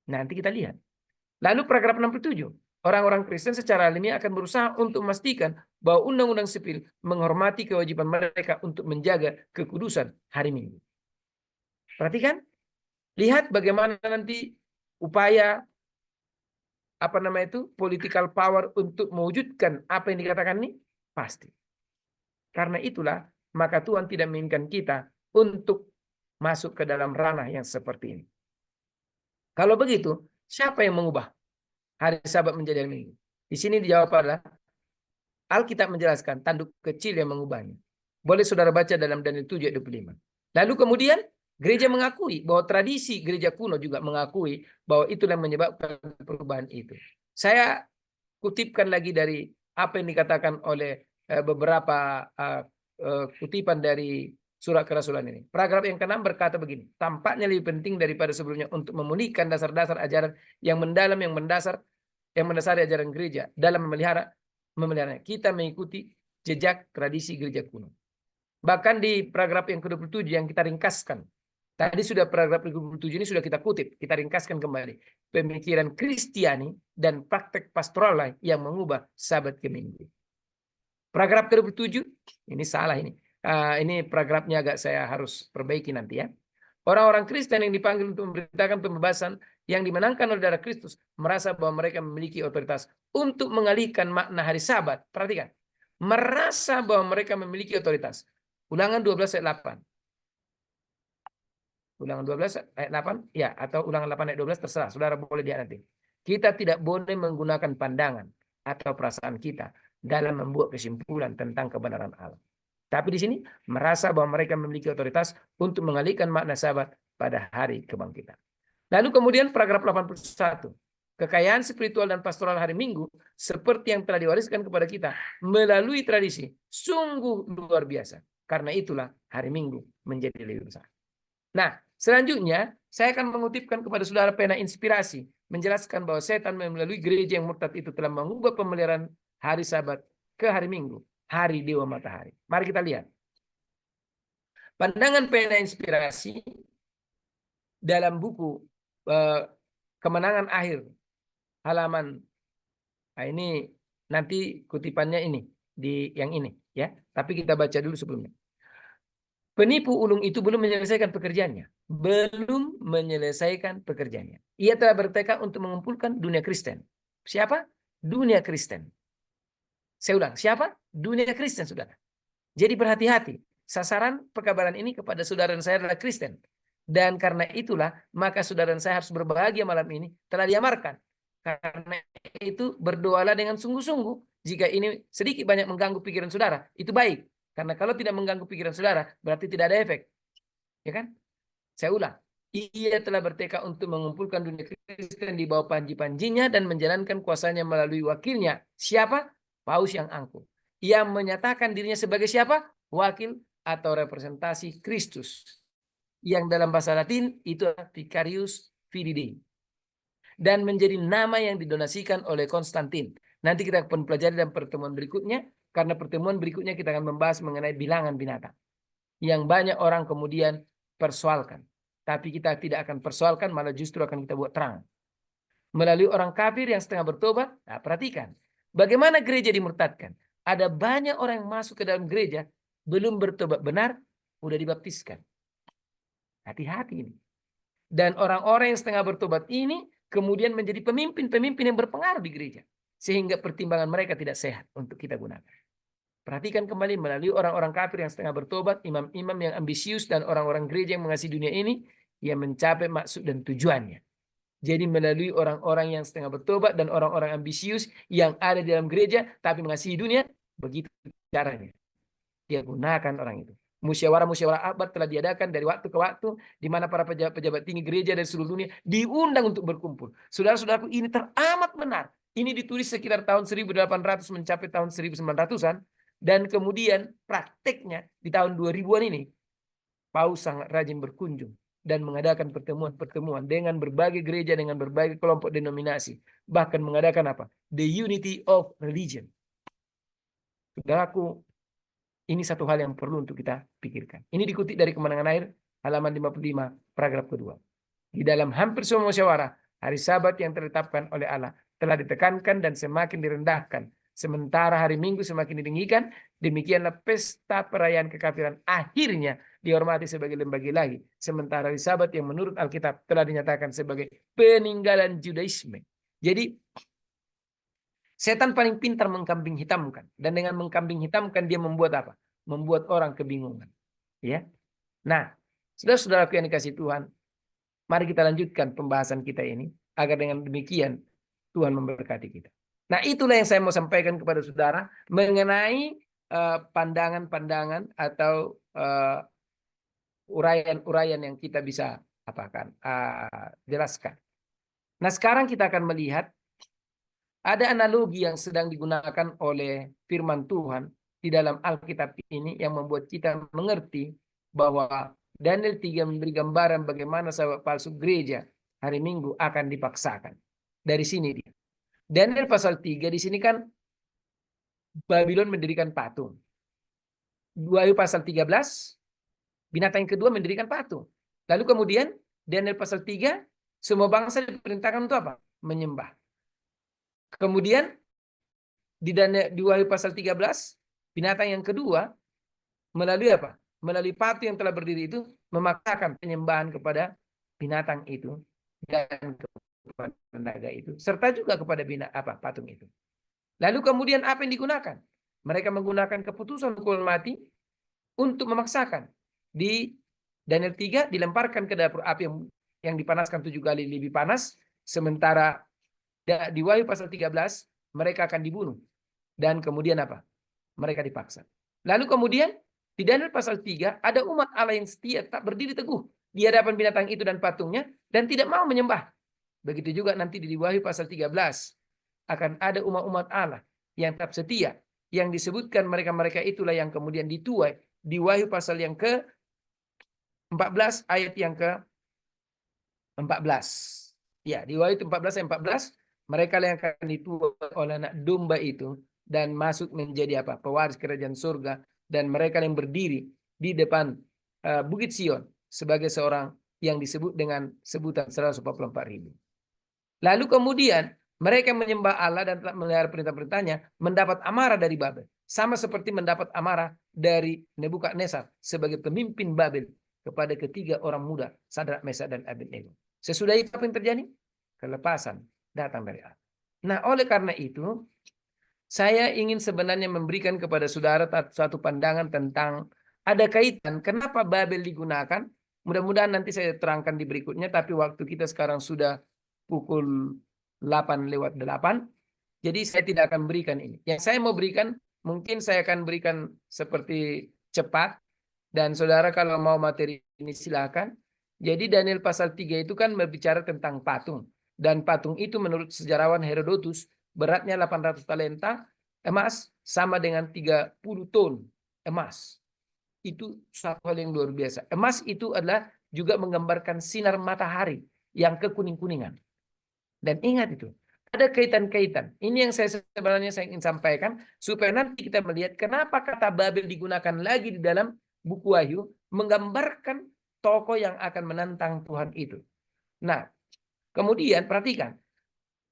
Nanti kita lihat. Lalu paragraf 67. Orang-orang Kristen secara alamiah akan berusaha untuk memastikan bahwa undang-undang sipil menghormati kewajiban mereka untuk menjaga kekudusan hari Minggu. Perhatikan. Lihat bagaimana nanti upaya political power untuk mewujudkan apa yang dikatakan ini pasti. Karena itulah maka Tuhan tidak menginginkan kita untuk masuk ke dalam ranah yang seperti ini. Kalau begitu, siapa yang mengubah hari Sabat menjadi hari Minggu? Di sini dijawab adalah Alkitab menjelaskan tanduk kecil yang mengubahnya. Boleh saudara baca dalam Daniel 7 ayat 25. Lalu kemudian gereja mengakui bahwa tradisi gereja kuno juga mengakui bahwa itulah yang menyebabkan perubahan itu. Saya kutipkan lagi dari apa yang dikatakan oleh beberapa kutipan dari surat kerasulan ini. Paragraf yang ke-6 berkata begini, tampaknya lebih penting daripada sebelumnya untuk memulihkan dasar-dasar ajaran yang mendalam, yang mendasari ajaran gereja dalam memeliharanya. Kita mengikuti jejak tradisi gereja kuno. Bahkan di paragraf yang ke-27 yang kita ringkaskan. Tadi sudah paragraf ke-27 ini sudah kita kutip, kita ringkaskan kembali. Pemikiran Kristiani dan praktek pastoral yang mengubah Sabat ke Minggu. Paragraf ke-27, ini salah ini. Ini paragrafnya agak saya harus perbaiki nanti ya. Orang-orang Kristen yang dipanggil untuk memberitakan pembebasan yang dimenangkan oleh darah Kristus merasa bahwa mereka memiliki otoritas untuk mengalihkan makna hari Sabat. Perhatikan. Merasa bahwa mereka memiliki otoritas. Ulangan 12 ayat 8. Ulangan 12 ayat 8 ya, atau ulangan 8 ayat 12 terserah. Saudara boleh lihat nanti. Kita tidak boleh menggunakan pandangan atau perasaan kita dalam membuat kesimpulan tentang kebenaran Allah. Tapi di sini merasa bahwa mereka memiliki otoritas untuk mengalihkan makna Sabat pada hari kebangkitan. Lalu kemudian paragraf 81. Kekayaan spiritual dan pastoral hari Minggu seperti yang telah diwariskan kepada kita melalui tradisi sungguh luar biasa. Karena itulah hari Minggu menjadi lebih besar. Nah, selanjutnya saya akan mengutipkan kepada saudara pena inspirasi menjelaskan bahwa setan melalui gereja yang murtad itu telah mengubah pemeliharaan hari Sabat ke hari Minggu, hari Dewa Matahari. Mari kita lihat. Pandangan pena inspirasi dalam buku Kemenangan Akhir halaman, nah ini nanti kutipannya ini di yang ini ya, tapi kita baca dulu sebelumnya. Penipu ulung itu belum menyelesaikan pekerjaannya. Belum menyelesaikan pekerjaannya. Ia telah bertekad untuk mengumpulkan dunia Kristen. Siapa? Dunia Kristen. Saya ulang, siapa? Dunia Kristen, saudara. Jadi berhati-hati. Sasaran pekabaran ini kepada saudara dan saya adalah Kristen. Dan karena itulah, maka saudara dan saya harus berbahagia malam ini telah diamarkan. Karena itu berdoalah dengan sungguh-sungguh. Jika ini sedikit banyak mengganggu pikiran saudara, itu baik. Karena kalau tidak mengganggu pikiran saudara, berarti tidak ada efek. Ya kan? Saya ulang. Ia telah bertekad untuk mengumpulkan dunia Kristen di bawah panji-panjinya dan menjalankan kuasanya melalui wakilnya. Siapa? Paus yang angkuh. Ia menyatakan dirinya sebagai siapa? Wakil atau representasi Kristus. Yang dalam bahasa Latin itu Vicarius Fidei. Dan menjadi nama yang didonasikan oleh Konstantin. Nanti kita akan pelajari dalam pertemuan berikutnya, karena pertemuan berikutnya kita akan membahas mengenai bilangan binatang. Yang banyak orang kemudian persoalkan. Tapi kita tidak akan persoalkan, malah justru akan kita buat terang. Melalui orang kafir yang setengah bertobat, nah perhatikan. Bagaimana gereja dimurtadkan? Ada banyak orang yang masuk ke dalam gereja, belum bertobat benar, udah dibaptiskan. Hati-hati ini. Dan orang-orang yang setengah bertobat ini kemudian menjadi pemimpin-pemimpin yang berpengaruh di gereja. Sehingga pertimbangan mereka tidak sehat untuk kita gunakan. Perhatikan kembali melalui orang-orang kafir yang setengah bertobat, imam-imam yang ambisius, dan orang-orang gereja yang mengasihi dunia ini, yang mencapai maksud dan tujuannya. Jadi melalui orang-orang yang setengah bertobat dan orang-orang ambisius yang ada di dalam gereja tapi mengasihi dunia, begitu caranya. Dia gunakan orang itu. Musyawarah-musyawarah abad telah diadakan dari waktu ke waktu, di mana para pejabat-pejabat tinggi gereja dari seluruh dunia diundang untuk berkumpul. Saudara-saudaraku, ini teramat benar. Ini ditulis sekitar tahun 1800 mencapai tahun 1900-an. Dan kemudian prakteknya di tahun 2000-an ini, Paus sangat rajin berkunjung dan mengadakan pertemuan-pertemuan dengan berbagai gereja, dengan berbagai kelompok denominasi. Bahkan mengadakan apa? The Unity of Religion. Saudaraku, ini satu hal yang perlu untuk kita pikirkan. Ini dikutip dari Kemenangan Air, halaman 55, paragraf kedua. Di dalam hampir semua musyawarah, hari Sabat yang ditetapkan oleh Allah telah ditekankan dan semakin direndahkan. Sementara hari Minggu semakin ditinggikan, demikianlah pesta perayaan kekafiran akhirnya dihormati sebagai lembaga ilahi. Sementara hari Sabat yang menurut Alkitab telah dinyatakan sebagai peninggalan Judaisme. Jadi setan paling pintar mengkambing hitamkan. Dan dengan mengkambing hitamkan dia membuat apa? Membuat orang kebingungan. Ya. Nah, saudara-saudaraku yang dikasih Tuhan, mari kita lanjutkan pembahasan kita ini, agar dengan demikian Tuhan memberkati kita. Nah, itulah yang saya mau sampaikan kepada saudara mengenai pandangan-pandangan atau uraian-uraian yang kita bisa jelaskan. Nah, sekarang kita akan melihat ada analogi yang sedang digunakan oleh firman Tuhan di dalam Alkitab ini yang membuat kita mengerti bahwa Daniel 3 memberi gambaran bagaimana sahabat palsu gereja hari Minggu akan dipaksakan. Dari sini dia. Daniel pasal 3 di sini kan Babylon mendirikan patung. Wahyu pasal 13 binatang yang kedua mendirikan patung. Lalu kemudian Daniel pasal 3 semua bangsa diperintahkan untuk apa? Menyembah. Kemudian di Wahyu pasal 13 binatang yang kedua melalui apa? Melalui patung yang telah berdiri itu memaksakan penyembahan kepada binatang itu dan kepada naga itu serta juga kepada patung itu. Lalu kemudian apa yang digunakan? Mereka menggunakan keputusan hukuman mati untuk memaksakan. Di Daniel 3 dilemparkan ke dapur api yang dipanaskan 7 kali lebih panas, sementara di Wahyu pasal 13 mereka akan dibunuh dan kemudian apa? Mereka dipaksa. Lalu kemudian di Daniel pasal 3 ada umat Allah yang setia tak berdiri teguh di hadapan binatang itu dan patungnya dan tidak mau menyembah. Begitu juga nanti di Wahyu pasal 13 akan ada umat-umat Allah yang tetap setia, yang disebutkan mereka-mereka itulah yang kemudian dituai di Wahyu pasal yang ke-14 ayat yang ke-14. Ya, di Wahyu 14 ayat 14 mereka yang akan dituai oleh anak domba itu dan masuk menjadi apa? Pewaris kerajaan surga, dan mereka yang berdiri di depan Bukit Sion sebagai seorang yang disebut dengan sebutan 144.000. Lalu kemudian mereka menyembah Allah dan telah melihara perintah-perintahnya mendapat amarah dari Babel. Sama seperti mendapat amarah dari Nebukadnezar sebagai pemimpin Babel kepada ketiga orang muda, Sadrak, Mesak, dan Abednego. Sesudah itu apa yang terjadi? Kelepasan datang dari Allah. Nah, oleh karena itu, saya ingin sebenarnya memberikan kepada saudara satu pandangan tentang ada kaitan kenapa Babel digunakan. Mudah-mudahan nanti saya terangkan di berikutnya, tapi waktu kita sekarang sudah pukul 8:08. Jadi saya tidak akan berikan ini. Yang saya mau berikan, mungkin saya akan berikan seperti cepat. Dan saudara kalau mau materi ini silakan. Jadi Daniel pasal 3 itu kan berbicara tentang patung. Dan patung itu menurut sejarawan Herodotus beratnya 800 talenta emas sama dengan 30 ton emas. Itu satu hal yang luar biasa. Emas itu adalah juga menggambarkan sinar matahari. yang kekuning-kuningan. Dan ingat itu, ada kaitan-kaitan. Ini yang sebenarnya saya ingin sampaikan supaya nanti kita melihat kenapa kata Babel digunakan lagi di dalam buku Wahyu, menggambarkan tokoh yang akan menantang Tuhan itu. Nah, kemudian perhatikan,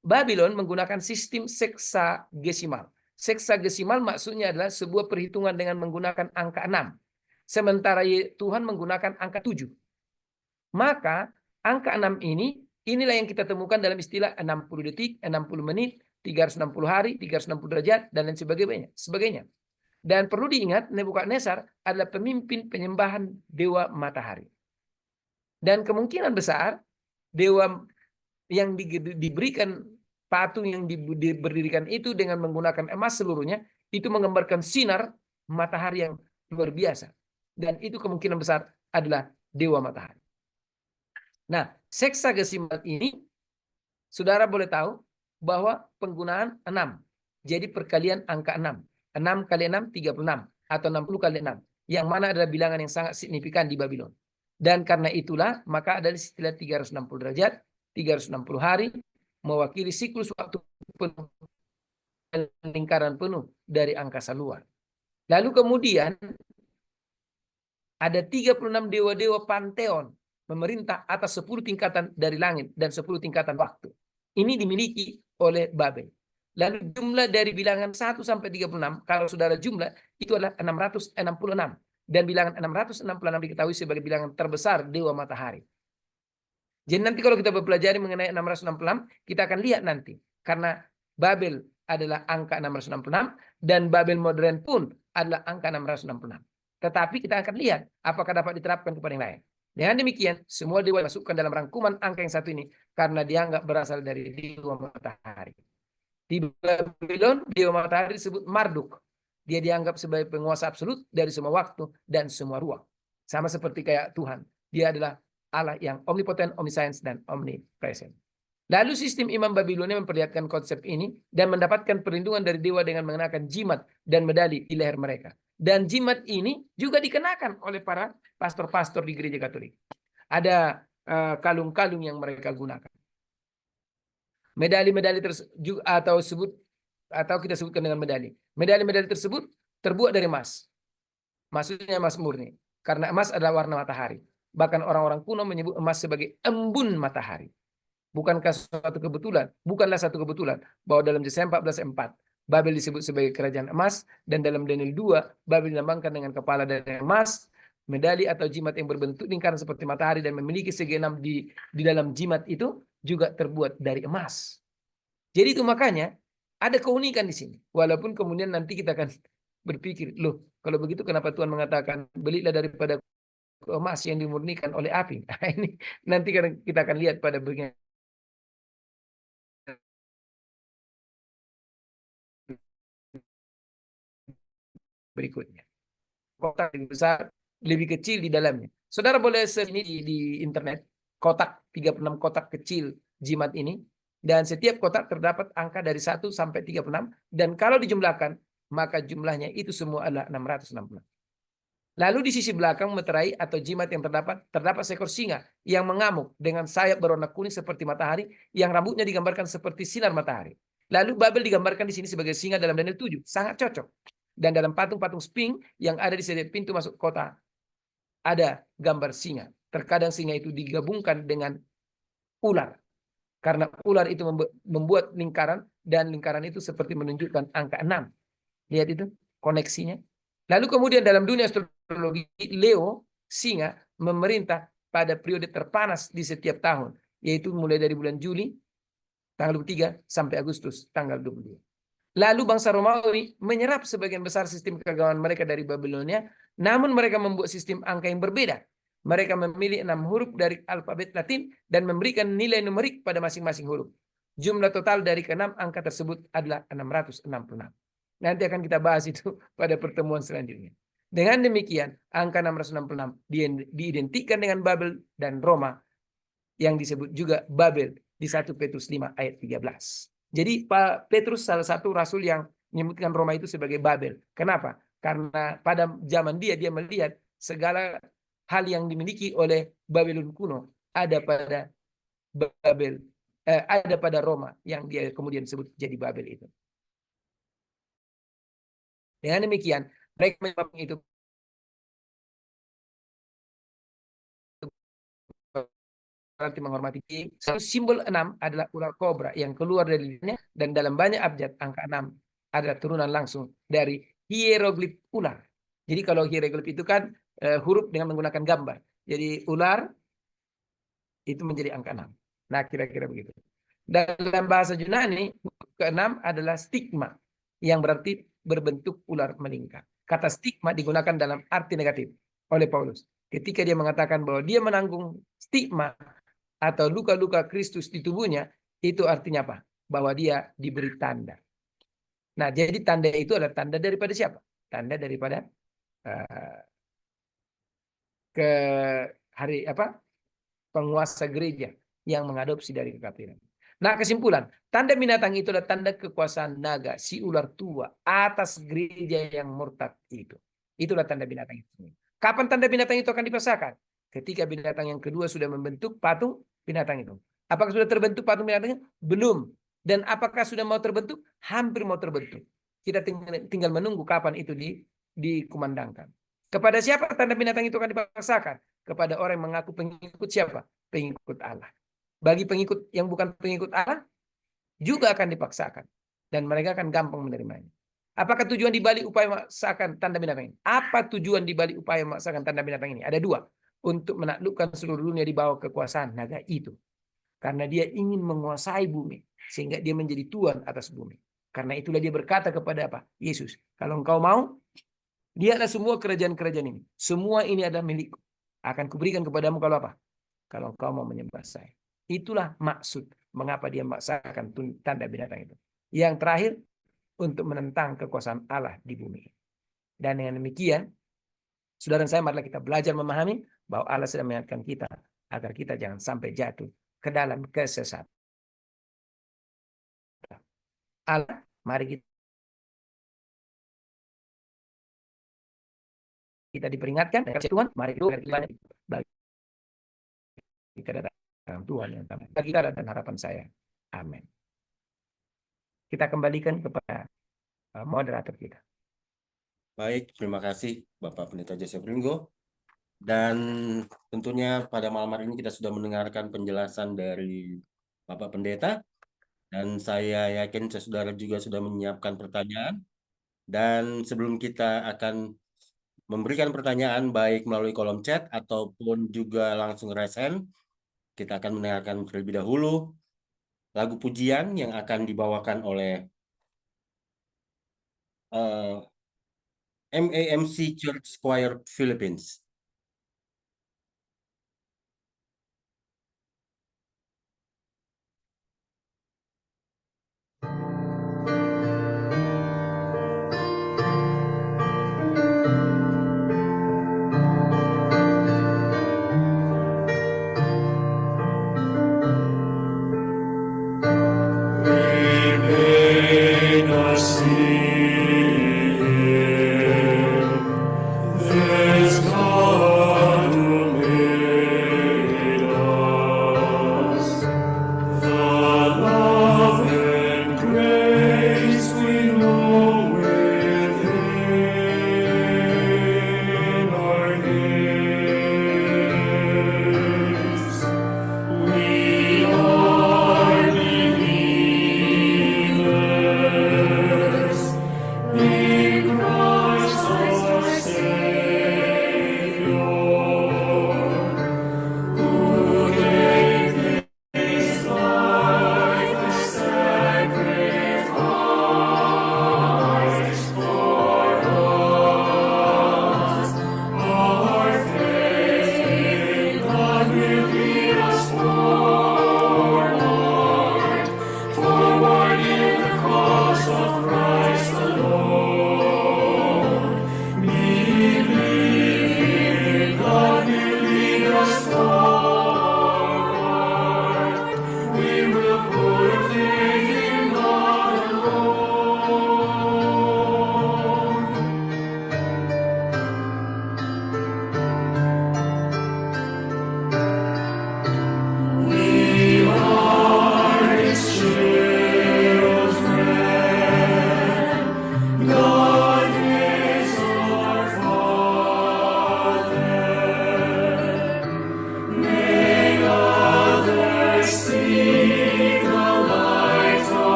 Babylon menggunakan sistem seksagesimal. Seksagesimal maksudnya adalah sebuah perhitungan dengan menggunakan angka 6. Sementara Tuhan menggunakan angka 7. Maka angka 6 inilah yang kita temukan dalam istilah 60 detik, 60 menit, 360 hari, 360 derajat, dan lain sebagainya. Dan perlu diingat, Nebukadnezar adalah pemimpin penyembahan dewa matahari. Dan kemungkinan besar, dewa yang diberikan patung yang diberdirikan itu dengan menggunakan emas seluruhnya, itu menggambarkan sinar matahari yang luar biasa. Dan itu kemungkinan besar adalah dewa matahari. Nah, seksagesimal ini, saudara boleh tahu bahwa penggunaan 6. Jadi perkalian angka 6. 6 kali 6, 36. Atau 60 kali 6. Yang mana adalah bilangan yang sangat signifikan di Babylon. Dan karena itulah, maka ada istilah 360 derajat, 360 hari, mewakili siklus waktu penuh, lingkaran penuh dari angkasa luar. Lalu kemudian, ada 36 dewa-dewa panteon memerintah atas 10 tingkatan dari langit dan 10 tingkatan waktu. Ini dimiliki oleh Babel. Lalu jumlah dari bilangan 1 sampai 36, kalau saudara jumlah, itu adalah 666. Dan bilangan 666 diketahui sebagai bilangan terbesar dewa matahari. Jadi nanti kalau kita belajar mengenai 666, kita akan lihat nanti. Karena Babel adalah angka 666, dan Babel modern pun adalah angka 666. Tetapi kita akan lihat apakah dapat diterapkan kepada yang lain. Dengan demikian, semua dewa dimasukkan dalam rangkuman angka yang satu ini karena dianggap berasal dari dewa matahari. Di Babylon, dewa matahari disebut Marduk. Dia dianggap sebagai penguasa absolut dari semua waktu dan semua ruang. Sama seperti kayak Tuhan. Dia adalah Allah yang omnipotent, omniscience, dan omnipresent. Lalu sistem imam Babilonia memperlihatkan konsep ini dan mendapatkan perlindungan dari dewa dengan mengenakan jimat dan medali di leher mereka. Dan jimat ini juga dikenakan oleh para pastor-pastor di gereja Katolik. Ada kalung-kalung yang mereka gunakan. Medali-medali tersebut atau kita sebutkan dengan medali. Medali-medali tersebut terbuat dari emas. Maksudnya emas murni. Karena emas adalah warna matahari. Bahkan orang-orang kuno menyebut emas sebagai embun matahari. Bukankah suatu kebetulan? Bukanlah satu kebetulan bahwa dalam Yesaya 14:4 Babel disebut sebagai kerajaan emas, dan dalam Daniel 2 Babel dilambangkan dengan kepala dari emas, medali atau jimat yang berbentuk lingkaran seperti matahari dan memiliki segi 6 di dalam jimat itu juga terbuat dari emas. Jadi itu makanya ada keunikan di sini. Walaupun kemudian nanti kita akan berpikir, loh kalau begitu kenapa Tuhan mengatakan belilah daripada emas yang dimurnikan oleh api? Ini nanti kita akan lihat pada bagian berikutnya. Kotak yang besar, lebih kecil di dalamnya. Saudara boleh search ini di internet, kotak 36 kotak kecil jimat ini, dan setiap kotak terdapat angka dari 1 sampai 36, dan kalau dijumlahkan, maka jumlahnya itu semua adalah 666. Lalu di sisi belakang meterai atau jimat yang terdapat seekor singa yang mengamuk dengan sayap berwarna kuning seperti matahari, yang rambutnya digambarkan seperti sinar matahari. Lalu Babel digambarkan di sini sebagai singa dalam Daniel 7, sangat cocok. Dan dalam patung-patung sphinx yang ada di setiap pintu masuk kota ada gambar singa. Terkadang singa itu digabungkan dengan ular. Karena ular itu membuat lingkaran, dan lingkaran itu seperti menunjukkan angka 6. Lihat itu koneksinya. Lalu kemudian dalam dunia astrologi, Leo, singa, memerintah pada periode terpanas di setiap tahun. Yaitu mulai dari bulan Juli, tanggal 23, sampai Agustus, tanggal 22. Lalu bangsa Romawi menyerap sebagian besar sistem keagamaan mereka dari Babilonia, namun mereka membuat sistem angka yang berbeda. Mereka memilih 6 huruf dari alfabet Latin dan memberikan nilai numerik pada masing-masing huruf. Jumlah total dari ke-6 angka tersebut adalah 666. Nanti akan kita bahas itu pada pertemuan selanjutnya. Dengan demikian, angka 666 diidentikan dengan Babel dan Roma, yang disebut juga Babel di 1 Petrus 5 ayat 13. Jadi Pak Petrus salah satu rasul yang menyebutkan Roma itu sebagai Babel. Kenapa? Karena pada zaman dia melihat segala hal yang dimiliki oleh Babylon kuno ada pada Babel, ada pada Roma yang dia kemudian sebut jadi Babel itu. Dengan demikian, mereka memang itu berarti menghormati. Satu simbol 6 adalah ular kobra yang keluar dari lilinnya, dan dalam banyak abjad angka 6 adalah turunan langsung dari hieroglif ular. Jadi kalau hieroglif itu kan huruf dengan menggunakan gambar. Jadi ular itu menjadi angka 6. Nah, kira-kira begitu. Dalam bahasa Yunani, ke-6 adalah stigma, yang berarti berbentuk ular melingkar. Kata stigma digunakan dalam arti negatif oleh Paulus. Ketika dia mengatakan bahwa dia menanggung stigma atau luka-luka Kristus di tubuhnya, itu artinya apa? Bahwa dia diberi tanda. Nah, jadi tanda itu adalah tanda daripada siapa? Tanda daripada ke hari apa? Penguasa gereja yang mengadopsi dari kekafiran. Nah, kesimpulan, tanda binatang itu adalah tanda kekuasaan naga, si ular tua atas gereja yang murtad itu. Itulah tanda binatang itu. Kapan tanda binatang itu akan dipasangkan? Ketika binatang yang kedua sudah membentuk patung binatang itu. Apakah sudah terbentuk patung binatangnya? Belum. Dan apakah sudah mau terbentuk? Hampir mau terbentuk. Kita tinggal menunggu kapan itu dikumandangkan. Kepada siapa tanda binatang itu akan dipaksakan? Kepada orang yang mengaku pengikut siapa? Pengikut Allah. Bagi pengikut yang bukan pengikut Allah, juga akan dipaksakan. Dan mereka akan gampang menerimanya. Apakah tujuan dibalik upaya memaksakan tanda binatang ini? Apa tujuan dibalik upaya memaksakan tanda binatang ini? Ada dua. Untuk menaklukkan seluruh dunia di bawah kekuasaan naga itu. Karena dia ingin menguasai bumi. Sehingga dia menjadi tuan atas bumi. Karena itulah dia berkata kepada apa? Yesus, kalau engkau mau, lihatlah semua kerajaan-kerajaan ini. Semua ini adalah milikku. Akan kuberikan kepadamu kalau apa? Kalau engkau mau menyembah saya. Itulah maksud mengapa dia memaksakan tanda binatang itu. Yang terakhir, untuk menentang kekuasaan Allah di bumi. Dan dengan demikian, saudara saya, marilah kita belajar memahami bahwa Allah sedang mengingatkan kita agar kita jangan sampai jatuh ke dalam kesesatan. Allah, mari kita diperingatkan dari Tuhan, mari kita datang Tuhan yang tamat. Bagi kita dan harapan saya. Amin. Kita kembalikan kepada moderator kita. Baik, terima kasih Bapak Pendeta Joseph Ringo. Dan tentunya pada malam hari ini kita sudah mendengarkan penjelasan dari Bapak Pendeta. Dan saya yakin saudara juga sudah menyiapkan pertanyaan. Dan sebelum kita akan memberikan pertanyaan baik melalui kolom chat ataupun juga langsung raise hand, kita akan mendengarkan terlebih dahulu lagu pujian yang akan dibawakan oleh MAMC Church Choir Philippines. This God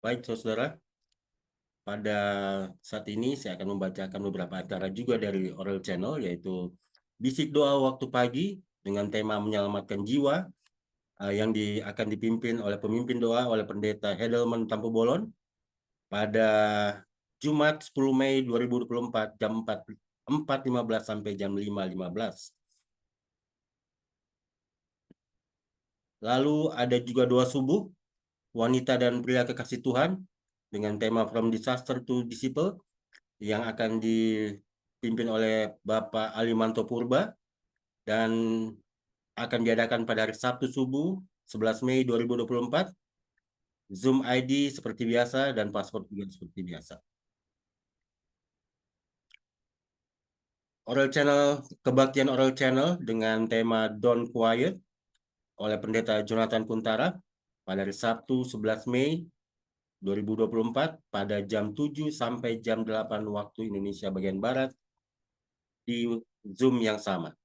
Baik, saudara. Pada saat ini saya akan membacakan beberapa acara juga dari Oral Channel, yaitu Bisik Doa Waktu Pagi dengan tema Menyelamatkan Jiwa, yang akan dipimpin oleh pemimpin doa oleh Pendeta Hedelman Tampu Bolon pada Jumat 10 Mei 2024 jam 4.15 sampai jam 5.15. Lalu ada juga doa subuh wanita dan pria kekasih Tuhan dengan tema From Disaster to Disciple yang akan dipimpin oleh Bapak Alimanto Purba dan akan diadakan pada hari Sabtu subuh 11 Mei 2024. Zoom ID seperti biasa dan password juga seperti biasa. Oral Channel, kebaktian Oral Channel dengan tema Don't Quiet oleh Pendeta Jonathan Kuntara pada hari Sabtu 11 Mei 2024 pada jam 7 sampai jam 8 waktu Indonesia bagian Barat di Zoom yang sama.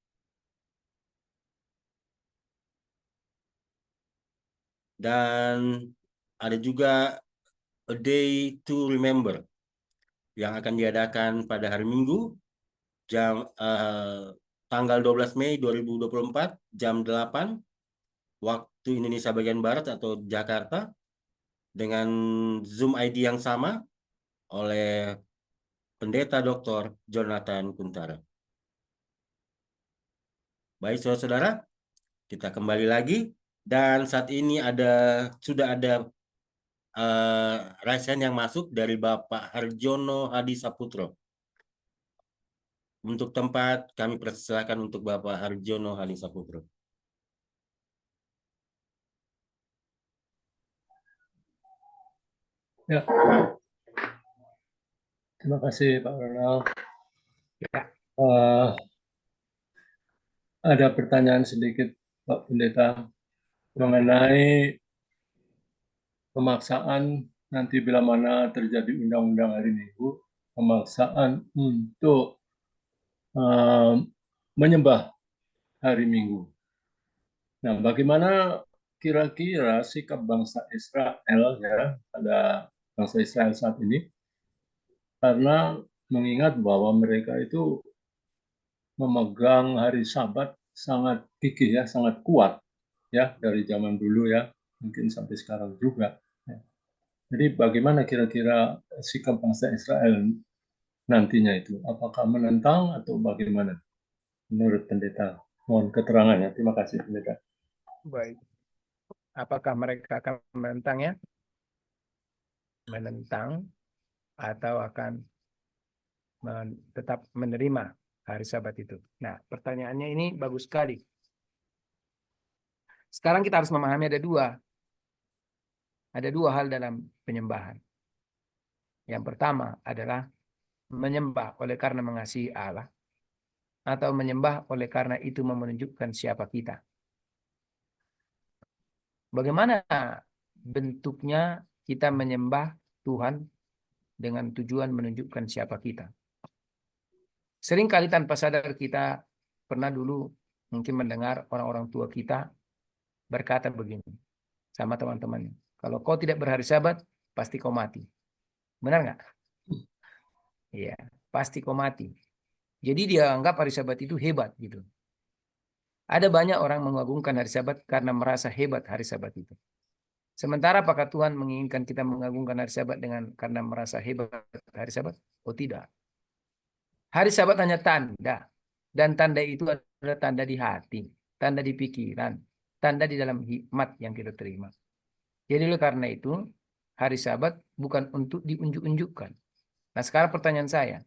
Dan ada juga A Day to Remember yang akan diadakan pada hari Minggu tanggal 12 Mei 2024 jam 8 waktu Indonesia bagian Barat atau Jakarta dengan Zoom ID yang sama oleh Pendeta Dr. Jonathan Kuntara. Baik, saudara-saudara, kita kembali lagi dan saat ini sudah ada raise hand yang masuk dari Bapak Harjono Hadi Saputro. Untuk tempat kami persilakan untuk Bapak Harjono Hadi Saputro. Ya, terima kasih Pak Ronald. Ya. Ada pertanyaan sedikit Pak Pendeta mengenai pemaksaan nanti bila mana terjadi undang-undang hari Minggu, pemaksaan untuk menyembah hari Minggu. Nah, bagaimana kira-kira sikap bangsa Israel ya pada bangsa Israel saat ini? Karena mengingat bahwa mereka itu memegang hari Sabat sangat gigih ya, sangat kuat ya dari zaman dulu ya, mungkin sampai sekarang juga. Ya. Jadi bagaimana kira-kira sikap bangsa Israel nantinya itu? Apakah menentang atau bagaimana? Menurut pendeta, mohon keterangannya. Terima kasih pendeta. Baik. Apakah mereka akan menentangnya? Menentang atau akan tetap menerima hari Sabat itu? Nah, pertanyaannya ini bagus sekali. Sekarang kita harus memahami ada dua hal dalam penyembahan. Yang pertama adalah menyembah oleh karena mengasihi Allah atau menyembah oleh karena itu menunjukkan siapa kita. Bagaimana bentuknya kita menyembah Tuhan dengan tujuan menunjukkan siapa kita? Seringkali tanpa sadar kita pernah dulu mungkin mendengar orang-orang tua kita berkata begini sama teman-temannya. Kalau kau tidak berhari Sabat, pasti kau mati. Benar nggak? Iya, pasti kau mati. Jadi dia anggap hari Sabat itu hebat gitu. Ada banyak orang mengagungkan hari Sabat karena merasa hebat hari Sabat itu. Sementara apakah Tuhan menginginkan kita mengagungkan hari Sabat karena merasa hebat hari Sabat? Oh tidak. Hari Sabat hanya tanda. Dan tanda itu adalah tanda di hati, tanda di pikiran, tanda di dalam hikmat yang kita terima. Jadi oleh karena itu, hari Sabat bukan untuk diunjuk-unjukkan. Nah sekarang pertanyaan saya,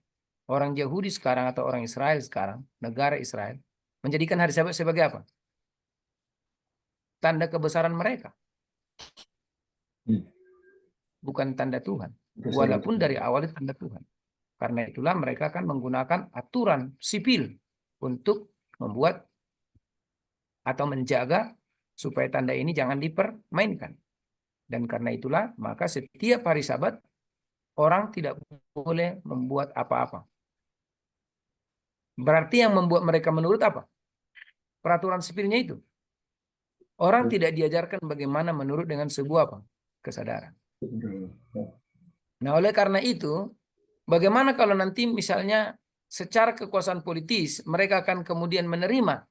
orang Yahudi sekarang atau orang Israel sekarang, negara Israel, menjadikan hari Sabat sebagai apa? Tanda kebesaran mereka. Bukan tanda Tuhan. Walaupun dari awal itu tanda Tuhan. Karena itulah mereka akan menggunakan aturan sipil untuk membuat atau menjaga supaya tanda ini jangan dipermainkan. Dan karena itulah maka setiap hari Sabat orang tidak boleh membuat apa-apa. Berarti yang membuat mereka menurut apa? Peraturan sipilnya itu. Orang tidak diajarkan bagaimana menurut dengan sebuah apa? Kesadaran. Nah, oleh karena itu, bagaimana kalau nanti misalnya secara kekuasaan politis mereka akan kemudian menerima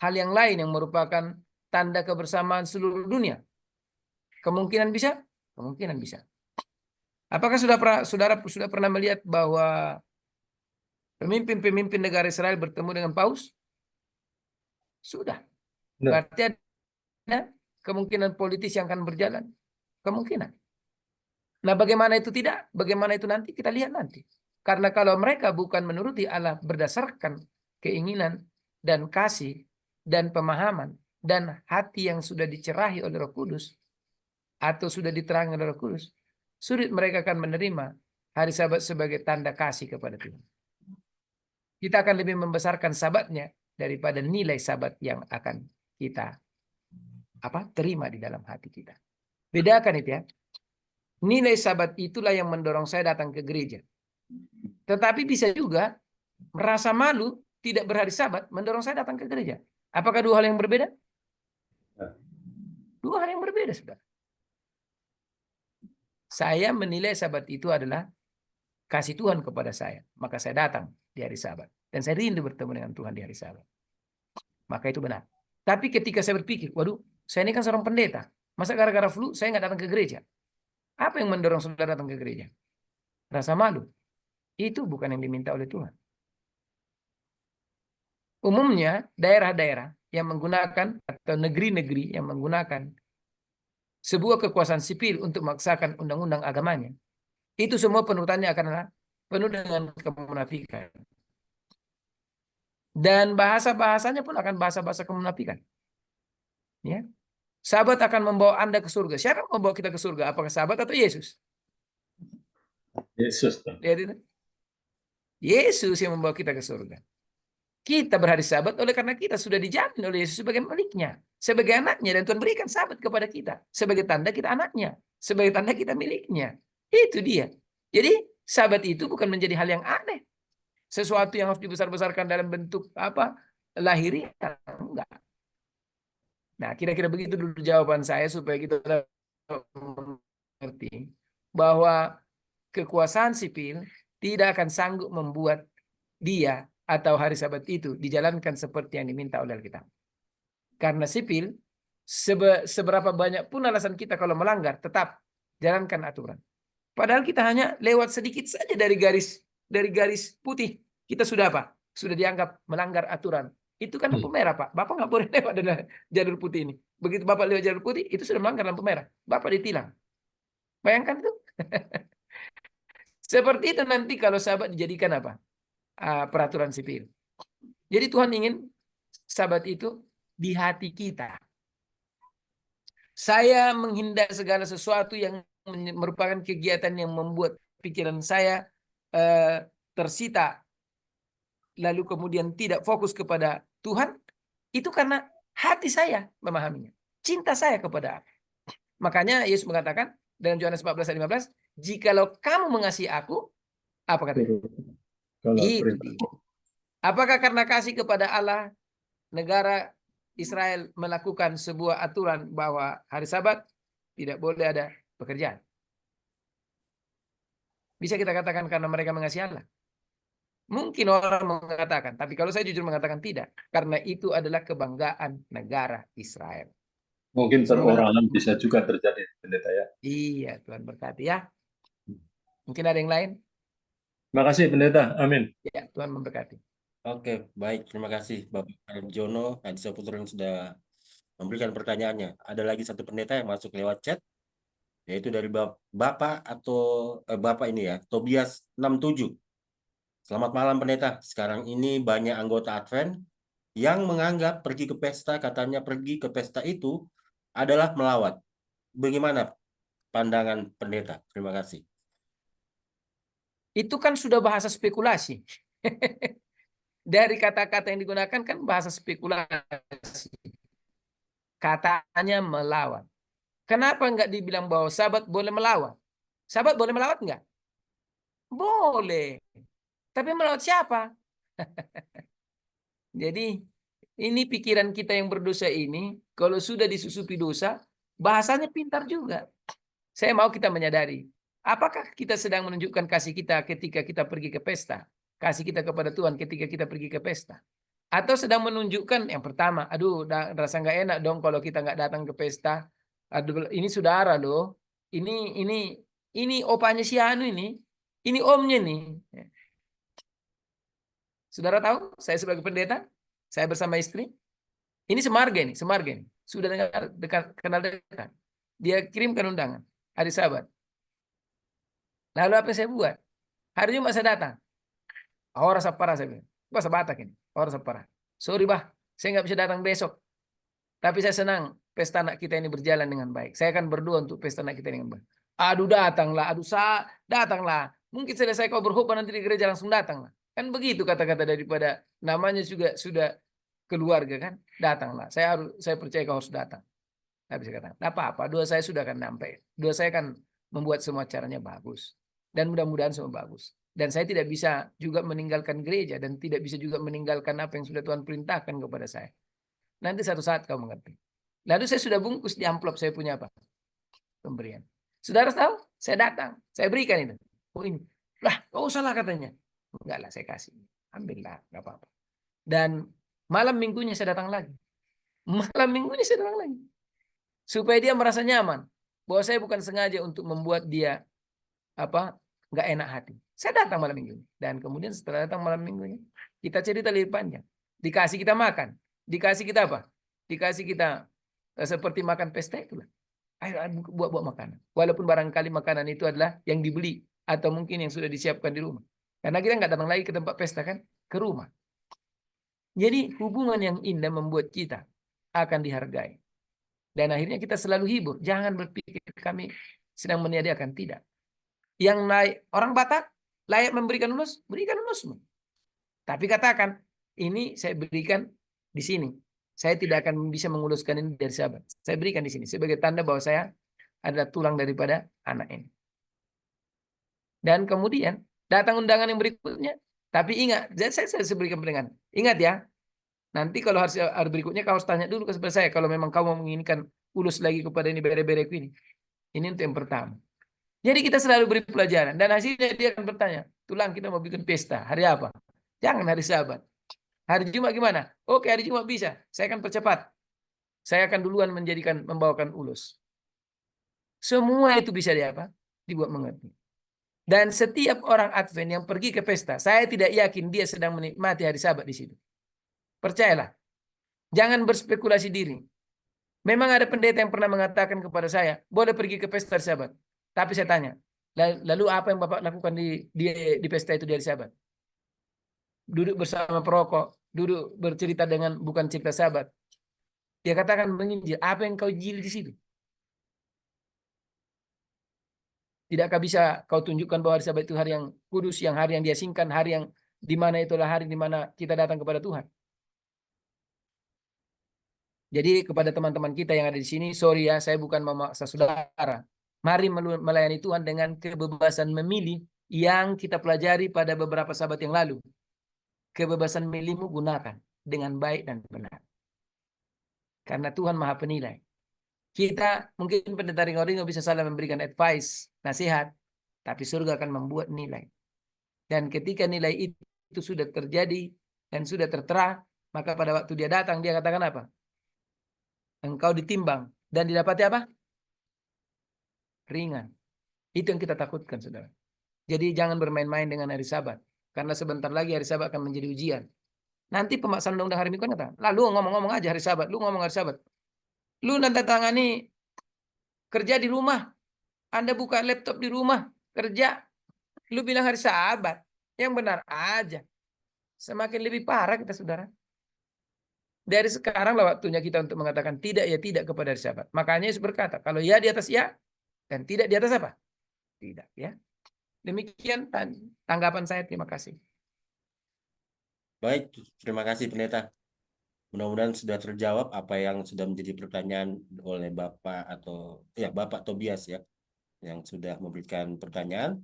hal yang lain yang merupakan tanda kebersamaan seluruh dunia? Kemungkinan bisa? Kemungkinan bisa. Apakah saudara sudah pernah melihat bahwa pemimpin-pemimpin negara Israel bertemu dengan paus? Sudah. Benar. Berarti ada kemungkinan politis yang akan berjalan. Kemungkinan. Nah, bagaimana itu tidak? Bagaimana itu nanti? Kita lihat nanti. Karena kalau mereka bukan menuruti Allah berdasarkan keinginan dan kasih dan pemahaman dan hati yang sudah dicerahi oleh Roh Kudus atau sudah diterangi oleh Roh Kudus, sulit mereka akan menerima hari Sabat sebagai tanda kasih kepada Tuhan. Kita akan lebih membesarkan Sabatnya daripada nilai Sabat yang akan kita terima di dalam hati kita. Bedakan itu ya. Nilai Sabat itulah yang mendorong saya datang ke gereja. Tetapi bisa juga merasa malu tidak berhari Sabat mendorong saya datang ke gereja. Apakah dua hal yang berbeda? Dua hal yang berbeda, saudara. Saya menilai Sabat itu adalah kasih Tuhan kepada saya. Maka saya datang di hari Sabat. Dan saya rindu bertemu dengan Tuhan di hari Sabat. Maka itu benar. Tapi ketika saya berpikir, waduh, saya ini kan seorang pendeta. Masa gara-gara flu saya nggak datang ke gereja? Apa yang mendorong saudara datang ke gereja? Rasa malu. Itu bukan yang diminta oleh Tuhan. Umumnya daerah-daerah yang menggunakan atau negeri-negeri yang menggunakan sebuah kekuasaan sipil untuk memaksakan undang-undang agamanya, itu semua penurutannya akan penuh dengan kemunafikan. Dan bahasa-bahasanya pun akan bahasa-bahasa kemunafikan. Ya. Sabat akan membawa Anda ke surga. Siapa yang membawa kita ke surga? Apakah sabat atau Yesus? Yesus. Lihat itu. Yesus yang membawa kita ke surga. Kita berhari Sabat oleh karena kita sudah dijamin oleh Yesus sebagai miliknya, sebagai anaknya, dan Tuhan berikan Sabat kepada kita sebagai tanda kita anaknya, sebagai tanda kita miliknya. Itu dia. Jadi Sabat itu bukan menjadi hal yang aneh, sesuatu yang harus dibesar-besarkan dalam bentuk lahiriah, enggak. Nah, kira-kira begitu dulu jawaban saya supaya kita mengerti bahwa kekuasaan sipil tidak akan sanggup membuat dia atau hari Sabat itu dijalankan seperti yang diminta oleh Alkitab. Karena sipil, seberapa banyak pun alasan kita kalau melanggar, tetap jalankan aturan. Padahal kita hanya lewat sedikit saja dari garis putih, kita sudah sudah dianggap melanggar aturan. Itu kan lampu merah, Pak. Bapak nggak boleh lewat dari jalur putih ini. Begitu Bapak lewat jalur putih, itu sudah melanggar lampu merah. Bapak ditilang. Bayangkan itu. Seperti itu nanti kalau Sabat dijadikan peraturan sipil. Jadi Tuhan ingin Sabat itu di hati kita. Saya menghindar segala sesuatu yang merupakan kegiatan yang membuat pikiran saya tersita, lalu kemudian tidak fokus kepada Tuhan, itu karena hati saya memahaminya. Cinta saya kepada Allah. Makanya Yesus mengatakan dalam Yohanes 14 ayat 15, jikalau kamu mengasihi aku, apa katanya? Itu dia. Apakah karena kasih kepada Allah, negara Israel melakukan sebuah aturan bahwa hari Sabat tidak boleh ada pekerjaan? Bisa kita katakan karena mereka mengasihi Allah? Mungkin orang mengatakan, tapi kalau saya jujur mengatakan tidak. Karena itu adalah kebanggaan negara Israel. Mungkin perorangan bisa juga terjadi, pendeta ya. Iya, Tuhan berkati ya. Mungkin ada yang lain? Terima kasih, pendeta. Amin. Ya, Tuhan memberkati. Oke, baik. Terima kasih Bapak Arjono Hadi Saputra yang sudah memberikan pertanyaannya. Ada lagi satu pendeta yang masuk lewat chat, yaitu dari Bapak ini ya, Tobias 67. Selamat malam pendeta. Sekarang ini banyak anggota Advent yang menganggap pergi ke pesta, katanya pergi ke pesta itu adalah melawat. Bagaimana pandangan pendeta? Terima kasih. Itu kan sudah bahasa spekulasi. Dari kata-kata yang digunakan kan bahasa spekulasi. Katanya melawan. Kenapa enggak dibilang bahwa Sabat boleh melawan? Sabat boleh melawat enggak? Boleh. Tapi melawat siapa? Jadi ini pikiran kita yang berdosa ini, kalau sudah disusupi dosa, bahasanya pintar juga. Saya mau kita menyadari, apakah kita sedang menunjukkan kasih kita ketika kita pergi ke pesta? Kasih kita kepada Tuhan ketika kita pergi ke pesta? Atau sedang menunjukkan yang pertama, aduh rasa nggak enak dong kalau kita nggak datang ke pesta. Aduh, ini saudara loh, ini opanya si Anu ini omnya nih. Saudara tahu, saya sebagai pendeta, saya bersama istri, ini semarga nih, sudah kenal dekat. Dia kirimkan undangan hari Sabat. Lalu apa yang saya buat? Hari Jumat saya datang. Oh, rasa parah saya bilang. Bahasa Batak ini. Oh, rasa parah. Sorry bah, saya nggak bisa datang besok. Tapi saya senang pesta anak kita ini berjalan dengan baik. Saya akan berdoa untuk pesta anak kita dengan baik. Aduh datanglah, datanglah. Mungkin selesai kau berkhotbah nanti di gereja langsung datanglah. Kan begitu kata-kata daripada namanya juga sudah keluarga kan. Datanglah. Saya percaya kau harus datang. Tapi saya katakan, tidak apa-apa. Doa saya sudah akan sampai. Doa saya akan membuat semua caranya bagus. Dan mudah-mudahan semua bagus. Dan saya tidak bisa juga meninggalkan gereja. Dan tidak bisa juga meninggalkan apa yang sudah Tuhan perintahkan kepada saya. Nanti satu saat kau mengerti. Lalu saya sudah bungkus di amplop saya punya apa? Pemberian. Saudara tahu? Saya datang. Saya berikan itu. Oh ini. Lah, kau salah katanya. Enggak lah, saya kasih. Ambillah, enggak apa-apa. Dan malam minggunya saya datang lagi. Malam minggunya saya datang lagi. Supaya dia merasa nyaman. Bahwa saya bukan sengaja untuk membuat dia nggak enak hati. Saya datang malam minggu. Dan kemudian setelah datang malam minggunya, kita cerita lebih panjang. Dikasih kita makan. Dikasih kita apa? Dikasih kita seperti makan pesta itulah. Ayo buat makanan. Walaupun barangkali makanan itu adalah yang dibeli. Atau mungkin yang sudah disiapkan di rumah. Karena kita nggak datang lagi ke tempat pesta kan. Ke rumah. Jadi hubungan yang indah membuat kita akan dihargai. Dan akhirnya kita selalu hibur. Jangan berpikir kami sedang meniadakan. Tidak. Yang naik orang Batak layak memberikan ulus, berikan ulusmu. Tapi katakan, ini saya berikan di sini. Saya tidak akan bisa menguluskan ini dari sahabat. Saya berikan di sini sebagai tanda bahwa saya adalah tulang daripada anak ini. Dan kemudian datang undangan yang berikutnya. Tapi ingat, saya berikan peringatan. Ingat ya, nanti kalau hari berikutnya kau harus tanya dulu kepada saya. Kalau memang kau mau menginginkan ulus lagi kepada ini bere-bereku ini. Ini untuk yang pertama. Jadi kita selalu beri pelajaran. Dan hasilnya dia akan bertanya, tulang kita mau bikin pesta. Hari apa? Jangan hari Sabat. Hari Jumat gimana? Oke, hari Jumat bisa. Saya akan percepat. Saya akan duluan membawakan ulus. Semua itu bisa dibuat mengerti. Dan setiap orang Advent yang pergi ke pesta, saya tidak yakin dia sedang menikmati hari Sabat di situ. Percayalah. Jangan berspekulasi diri. Memang ada pendeta yang pernah mengatakan kepada saya, boleh pergi ke pesta hari Sabat. Tapi saya tanya, lalu apa yang Bapak lakukan di pesta itu di hari Sabat? Duduk bersama perokok, duduk bercerita dengan bukan cerita Sabat. Dia katakan menginjil, apa yang kau jil di situ? Tidakkah bisa kau tunjukkan bahwa hari Sabat itu hari yang kudus, yang hari yang diasingkan, hari yang di mana itulah hari di mana kita datang kepada Tuhan? Jadi kepada teman-teman kita yang ada di sini, sorry ya, saya bukan memaksa saudara. Mari melayani Tuhan dengan kebebasan memilih yang kita pelajari pada beberapa sahabat yang lalu. Kebebasan memilihmu gunakan dengan baik dan benar. Karena Tuhan Maha Penilai. Kita mungkin pendeta ringo-ringo bisa salah memberikan advice, nasihat. Tapi surga akan membuat nilai. Dan ketika nilai itu sudah terjadi dan sudah tertera, maka pada waktu dia datang, dia katakan apa? Engkau ditimbang dan didapati apa? Ringan. Itu yang kita takutkan, saudara. Jadi jangan bermain-main dengan hari Sabat. Karena sebentar lagi hari Sabat akan menjadi ujian. Nanti pemaksaan undang-undang hari Minggu kata, lalu ngomong-ngomong aja hari Sabat. Lu ngomong hari Sabat. Lu nanti tangani kerja di rumah. Anda buka laptop di rumah. Kerja. Lu bilang hari Sabat. Yang benar aja. Semakin lebih parah kita, saudara. Dari sekarang lah waktunya kita untuk mengatakan tidak ya tidak kepada hari Sabat. Makanya Yesus berkata, kalau ya di atas ya, dan tidak di atas apa? Tidak ya. Demikian tanggapan saya. Terima kasih. Baik, terima kasih pendeta. Mudah-mudahan sudah terjawab apa yang sudah menjadi pertanyaan oleh Bapak Bapak Tobias ya, yang sudah memberikan pertanyaan.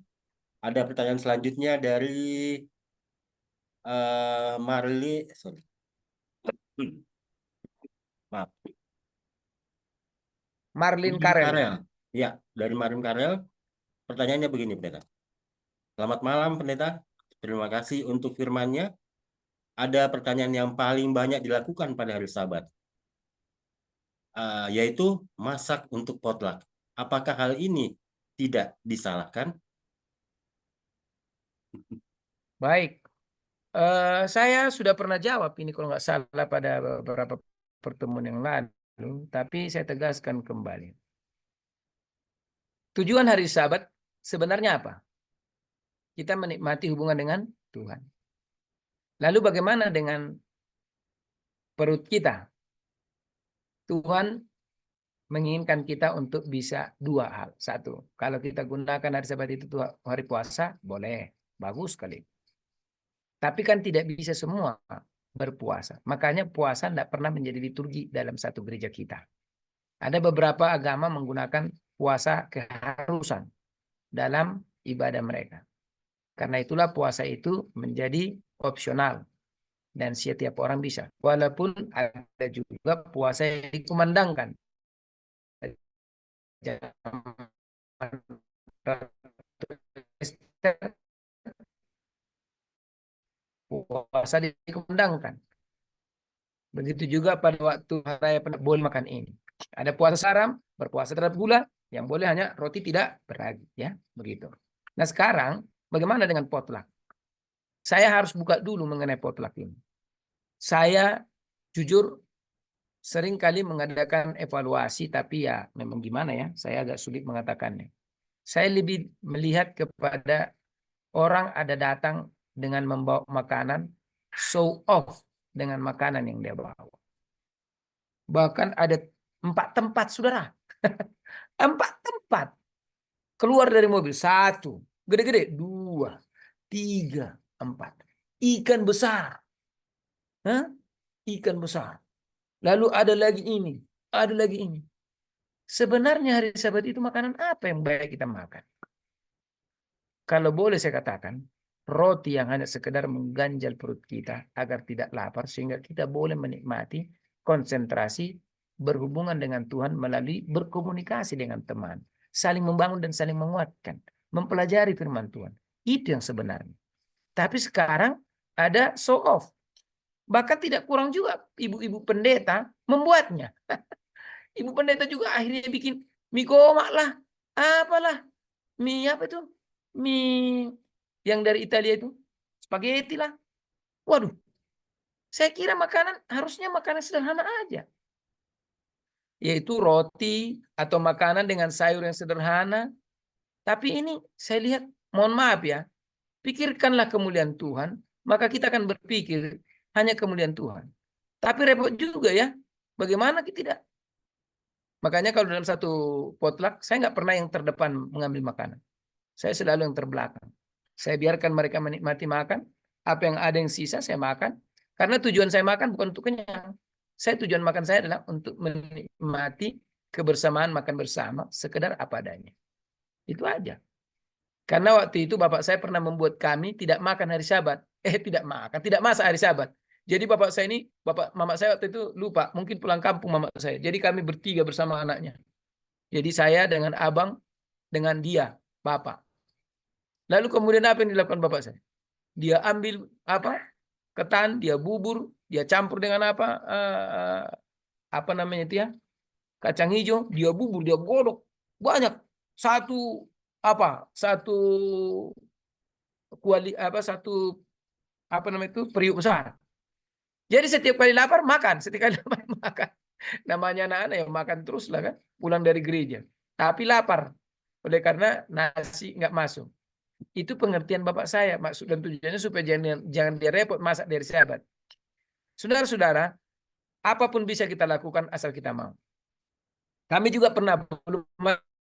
Ada pertanyaan selanjutnya dari Marlin Karel. Ya, dari Marim Karel, pertanyaannya begini, Pendeta. Selamat malam, Pendeta. Terima kasih untuk firman-Nya. Ada pertanyaan yang paling banyak dilakukan pada hari Sabat, yaitu masak untuk potluck. Apakah hal ini tidak disalahkan? Baik, saya sudah pernah jawab ini kalau nggak salah pada beberapa pertemuan yang lalu, tapi saya tegaskan kembali. Tujuan hari Sabat sebenarnya apa? Kita menikmati hubungan dengan Tuhan. Lalu bagaimana dengan perut kita? Tuhan menginginkan kita untuk bisa dua hal. Satu, kalau kita gunakan hari Sabat itu hari puasa, boleh. Bagus sekali. Tapi kan tidak bisa semua berpuasa. Makanya puasa tidak pernah menjadi liturgi dalam satu gereja kita. Ada beberapa agama menggunakan puasa keharusan dalam ibadah mereka. Karena itulah puasa itu menjadi opsional. Dan setiap orang bisa. Walaupun ada juga puasa yang dikumandangkan. Puasa dikumandangkan. Begitu juga pada waktu hari raya boleh makan ini. Ada puasa saram, berpuasa terhadap gula, yang boleh hanya roti tidak beragi, ya, begitu. Nah sekarang bagaimana dengan potluck? Saya harus buka dulu mengenai potluck ini. Saya jujur sering kali mengadakan evaluasi, tapi ya memang gimana ya, saya agak sulit mengatakannya. Saya lebih melihat kepada orang ada datang dengan membawa makanan, show off dengan makanan yang dia bawa. Bahkan ada 4 tempat, saudara. 4 tempat. Keluar dari mobil, 1. Gede-gede, 2, 3, 4. Ikan besar. Hah? Ikan besar. Lalu ada lagi ini. Ada lagi ini. Sebenarnya hari Sabat itu makanan apa yang baik kita makan? Kalau boleh saya katakan, roti yang hanya sekedar mengganjal perut kita agar tidak lapar, sehingga kita boleh menikmati konsentrasi berhubungan dengan Tuhan melalui berkomunikasi dengan teman, saling membangun dan saling menguatkan, mempelajari firman Tuhan. Itu yang sebenarnya. Tapi sekarang ada show off. Bahkan tidak kurang juga ibu-ibu pendeta membuatnya. Ibu pendeta juga akhirnya bikin mie gomak lah, apalah, mie apa itu? Mie yang dari Italia itu, spaghetti lah. Waduh, saya kira harusnya makanan sederhana aja. Yaitu roti atau makanan dengan sayur yang sederhana. Tapi ini saya lihat, mohon maaf ya, pikirkanlah kemuliaan Tuhan, maka kita akan berpikir hanya kemuliaan Tuhan. Tapi repot juga ya, bagaimana kita tidak? Makanya kalau dalam satu potluck, saya nggak pernah yang terdepan mengambil makanan. Saya selalu yang terbelakang. Saya biarkan mereka menikmati makan. Apa yang ada yang sisa saya makan. Karena tujuan saya makan bukan untuk kenyang. Tujuan makan saya adalah untuk menikmati kebersamaan makan bersama. Sekedar apa adanya. Itu aja. Karena waktu itu bapak saya pernah membuat kami tidak makan hari Sabat. Tidak masak hari Sabat. Jadi bapak saya ini, mama saya waktu itu lupa. Mungkin pulang kampung mama saya. Jadi kami bertiga bersama anaknya. Jadi saya dengan abang, dengan dia, bapak. Lalu kemudian apa yang dilakukan bapak saya? Dia ambil ketan, dia bubur, dia campur dengan apa namanya itu ya, kacang hijau, dia bubur, dia godok banyak, satu namanya itu periuk besar. Jadi setiap kali lapar makan, Namanya anak-anak yang makan terus lah kan, pulang dari gereja. Tapi lapar, oleh karena nasi nggak masuk. Itu pengertian bapak saya, maksud dan tujuannya supaya jangan dia repot masak dari Sabat. Saudara-saudara, apapun bisa kita lakukan asal kita mau. Kami juga pernah belum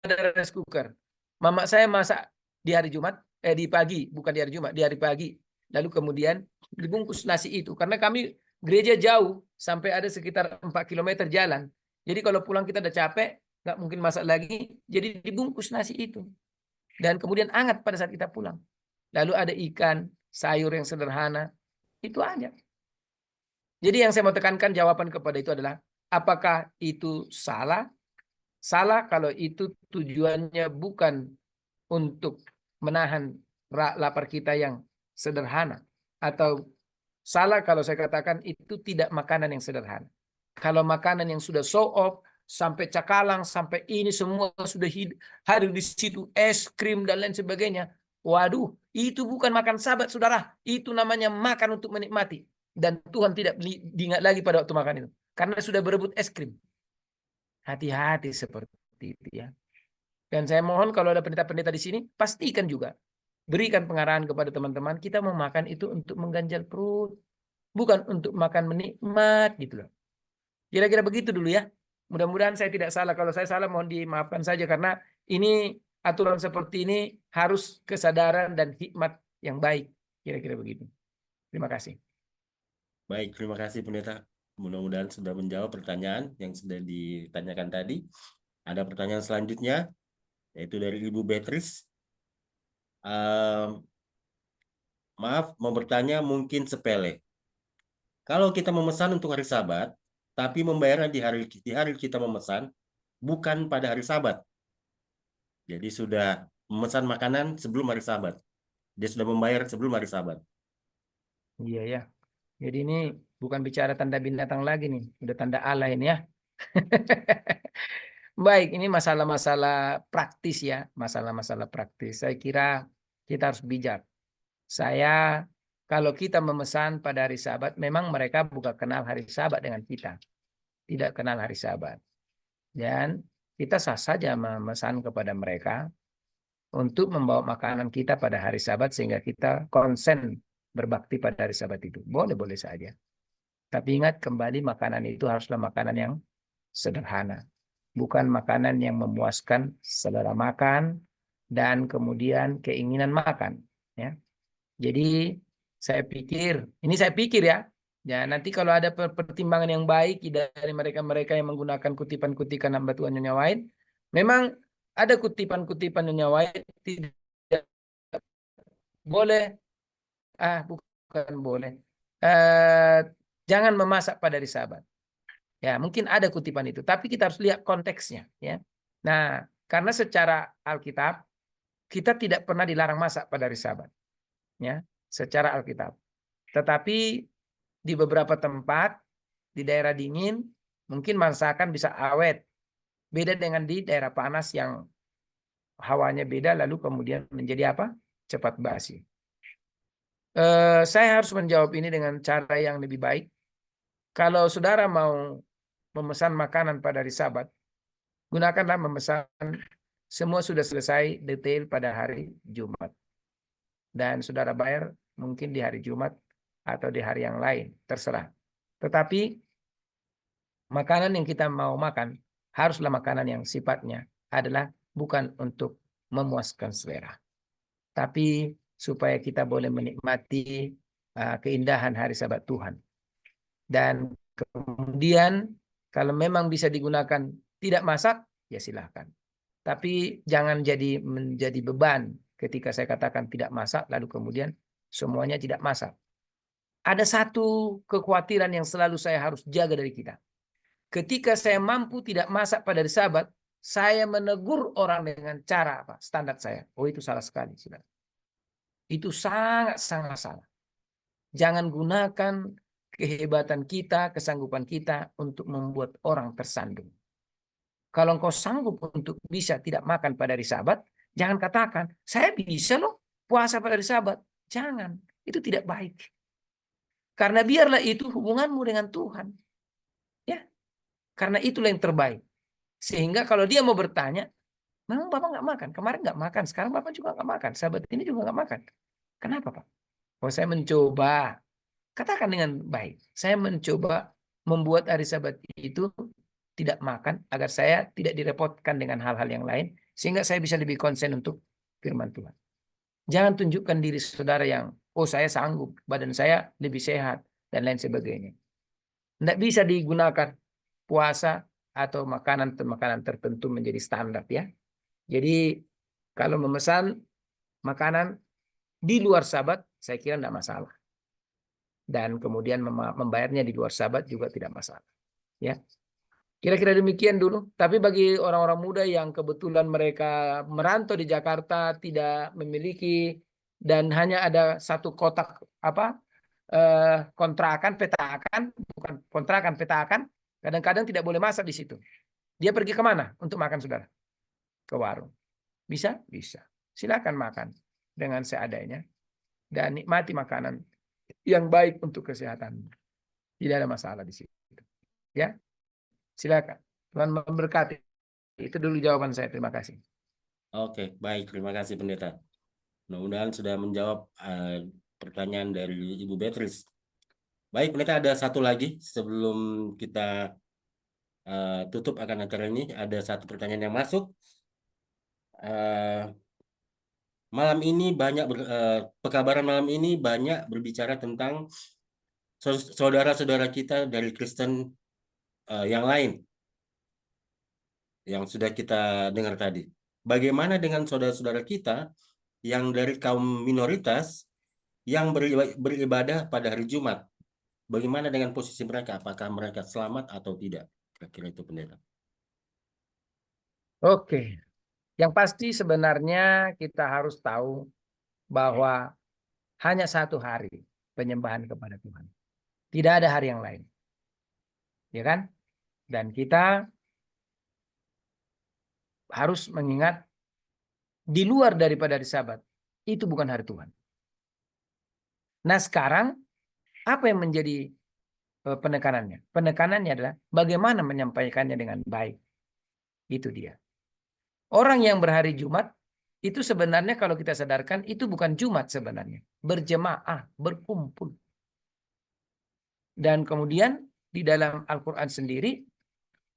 ada rice cooker. Mama saya masak di hari Jumat, di pagi, bukan di hari Jumat, di hari pagi. Lalu kemudian dibungkus nasi itu. Karena kami gereja jauh, sampai ada sekitar 4 km jalan. Jadi kalau pulang kita udah capek, nggak mungkin masak lagi, jadi dibungkus nasi itu. Dan kemudian hangat pada saat kita pulang. Lalu ada ikan, sayur yang sederhana. Itu aja. Jadi yang saya mau tekankan jawaban kepada itu adalah, apakah itu salah? Salah kalau itu tujuannya bukan untuk menahan lapar kita yang sederhana. Atau salah kalau saya katakan itu tidak makanan yang sederhana. Kalau makanan yang sudah show off, sampai cakalang, sampai ini semua sudah hadir di situ, es krim dan lain sebagainya. Waduh, itu bukan makan Sabat, saudara. Itu namanya makan untuk menikmati. Dan Tuhan tidak diingat lagi pada waktu makan itu. Karena sudah berebut es krim. Hati-hati seperti itu ya. Dan saya mohon kalau ada pendeta-pendeta di sini, pastikan juga. Berikan pengarahan kepada teman-teman, kita mau makan itu untuk mengganjal perut. Bukan untuk makan menikmat gitu loh. Kira-kira begitu dulu ya. Mudah-mudahan saya tidak salah. Kalau saya salah mohon dimaafkan saja. Karena ini aturan seperti ini harus kesadaran dan hikmat yang baik. Kira-kira begitu. Terima kasih. Baik, terima kasih Pendeta. Mudah-mudahan sudah menjawab pertanyaan yang sudah ditanyakan tadi. Ada pertanyaan selanjutnya, yaitu dari Ibu Beatrice. Maaf, mau bertanya mungkin sepele. Kalau kita memesan untuk hari Sabat, tapi membayarnya di hari kita memesan, bukan pada hari Sabat. Jadi sudah memesan makanan sebelum hari Sabat. Dia sudah membayar sebelum hari Sabat. Iya ya. Jadi ini bukan bicara tanda binatang lagi nih. Udah tanda Allah ini ya. Baik, ini masalah-masalah praktis ya. Masalah-masalah praktis. Saya kira kita harus bijak. Kalau kita memesan pada hari Sabat, memang mereka bukan kenal hari Sabat dengan kita. Tidak kenal hari Sabat. Dan kita sah saja memesan kepada mereka untuk membawa makanan kita pada hari Sabat sehingga kita konsen berbakti pada hari Sabat itu. Boleh-boleh saja. Tapi ingat kembali makanan itu haruslah makanan yang sederhana. Bukan makanan yang memuaskan selera makan dan kemudian keinginan makan. Ya. Jadi saya pikir ya. Ya, nanti kalau ada pertimbangan yang baik dari mereka-mereka yang menggunakan kutipan-kutipan hamba Tuhan Nyonya White, memang ada kutipan-kutipan Nyonya White tidak boleh, bukan boleh, jangan memasak pada hari Sabat. Ya, mungkin ada kutipan itu, tapi kita harus lihat konteksnya. Ya. Nah, karena secara Alkitab kita tidak pernah dilarang masak pada hari Sabat. Ya, secara Alkitab. Tetapi di beberapa tempat di daerah dingin mungkin masakan bisa awet. Beda dengan di daerah panas yang hawanya beda lalu kemudian menjadi apa? Cepat basi. Saya harus menjawab ini dengan cara yang lebih baik. Kalau saudara mau memesan makanan pada hari Sabat, gunakanlah memesan semua sudah selesai detail pada hari Jumat. Dan saudara bayar mungkin di hari Jumat atau di hari yang lain, terserah. Tetapi makanan yang kita mau makan haruslah makanan yang sifatnya adalah bukan untuk memuaskan selera. Tapi supaya kita boleh menikmati keindahan hari Sabat Tuhan. Dan kemudian kalau memang bisa digunakan tidak masak, ya silahkan. Tapi jangan menjadi beban ketika saya katakan tidak masak, lalu kemudian semuanya tidak masak. Ada satu kekhawatiran yang selalu saya harus jaga dari kita. Ketika saya mampu tidak masak pada hari Sabat, saya menegur orang dengan cara apa? Standar saya. Oh, itu salah sekali, saudara. Itu sangat-sangat salah. Jangan gunakan kehebatan kita, kesanggupan kita untuk membuat orang tersandung. Kalau engkau sanggup untuk bisa tidak makan pada hari Sabat, jangan katakan, saya bisa loh puasa pada hari Sabat. Jangan, itu tidak baik. Karena biarlah itu hubunganmu dengan Tuhan. Ya, karena itulah yang terbaik. Sehingga kalau dia mau bertanya, memang Bapak nggak makan? Kemarin nggak makan, sekarang Bapak juga nggak makan. Sabat ini juga nggak makan. Kenapa Pak? Oh, saya mencoba. Katakan dengan baik. Saya mencoba membuat hari Sabat itu tidak makan agar saya tidak direpotkan dengan hal-hal yang lain. Sehingga saya bisa lebih konsen untuk firman Tuhan. Jangan tunjukkan diri saudara yang, oh saya sanggup, badan saya lebih sehat, dan lain sebagainya. Tidak bisa digunakan puasa atau makanan tertentu menjadi standar ya. Jadi kalau memesan makanan di luar Sabat, saya kira tidak masalah. Dan kemudian membayarnya di luar Sabat juga tidak masalah. Ya. Kira-kira demikian dulu. Tapi bagi orang-orang muda yang kebetulan mereka merantau di Jakarta, tidak memiliki dan hanya ada satu kotak kontrakan, petakan, bukan kontrakan, petakan, kadang-kadang tidak boleh masak di situ. Dia pergi kemana untuk makan, saudara? Ke warung. Bisa? Bisa. Silakan makan dengan seadanya dan nikmati makanan yang baik untuk kesehatan. Tidak ada masalah di situ. Ya, silakan. Tuhan memberkati. Itu dulu jawaban saya. Terima kasih. Oke, baik. Terima kasih Pendeta. Mudah-mudahan sudah menjawab pertanyaan dari Ibu Beatrice. Baik, Pendeta, ada satu lagi sebelum kita tutup akan acara ini. Ada satu pertanyaan yang masuk. Malam ini pekabaran malam ini banyak berbicara tentang saudara-saudara kita dari Kristen yang lain yang sudah kita dengar tadi. Bagaimana dengan saudara-saudara kita yang dari kaum minoritas yang beribadah pada hari Jumat? Bagaimana dengan posisi mereka? Apakah mereka selamat atau tidak? Kira-kira itu, Pendeta. Oke. Yang pasti sebenarnya kita harus tahu bahwa hanya satu hari penyembahan kepada Tuhan. Tidak ada hari yang lain. Ya kan? Dan kita harus mengingat di luar daripada hari Sabat, itu bukan hari Tuhan. Nah sekarang, apa yang menjadi penekanannya? Penekanannya adalah bagaimana menyampaikannya dengan baik. Itu dia. Orang yang berhari Jumat, itu sebenarnya kalau kita sadarkan, itu bukan Jumat sebenarnya. Berjemaah, berkumpul. Dan kemudian di dalam Al-Quran sendiri,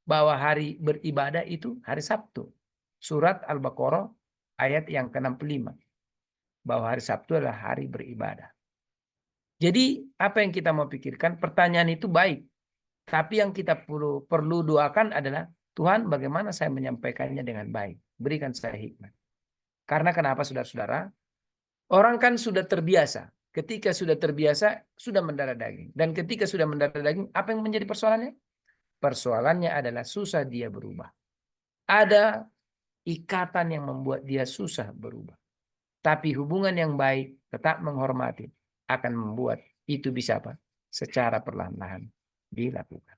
bahwa hari beribadah itu hari Sabtu. Surat Al-Baqarah ayat yang ke-65. Bahwa hari Sabtu adalah hari beribadah. Jadi apa yang kita mau pikirkan, pertanyaan itu baik. Tapi yang kita perlu doakan adalah, Tuhan bagaimana saya menyampaikannya dengan baik. Berikan saya hikmat. Karena kenapa saudara-saudara? Orang kan sudah terbiasa. Ketika sudah terbiasa, sudah mendarah daging. Dan ketika sudah mendarah daging, apa yang menjadi persoalannya? Persoalannya adalah susah dia berubah. Ada ikatan yang membuat dia susah berubah. Tapi hubungan yang baik, tetap menghormati, akan membuat itu bisa apa? Secara perlahan-lahan dilakukan.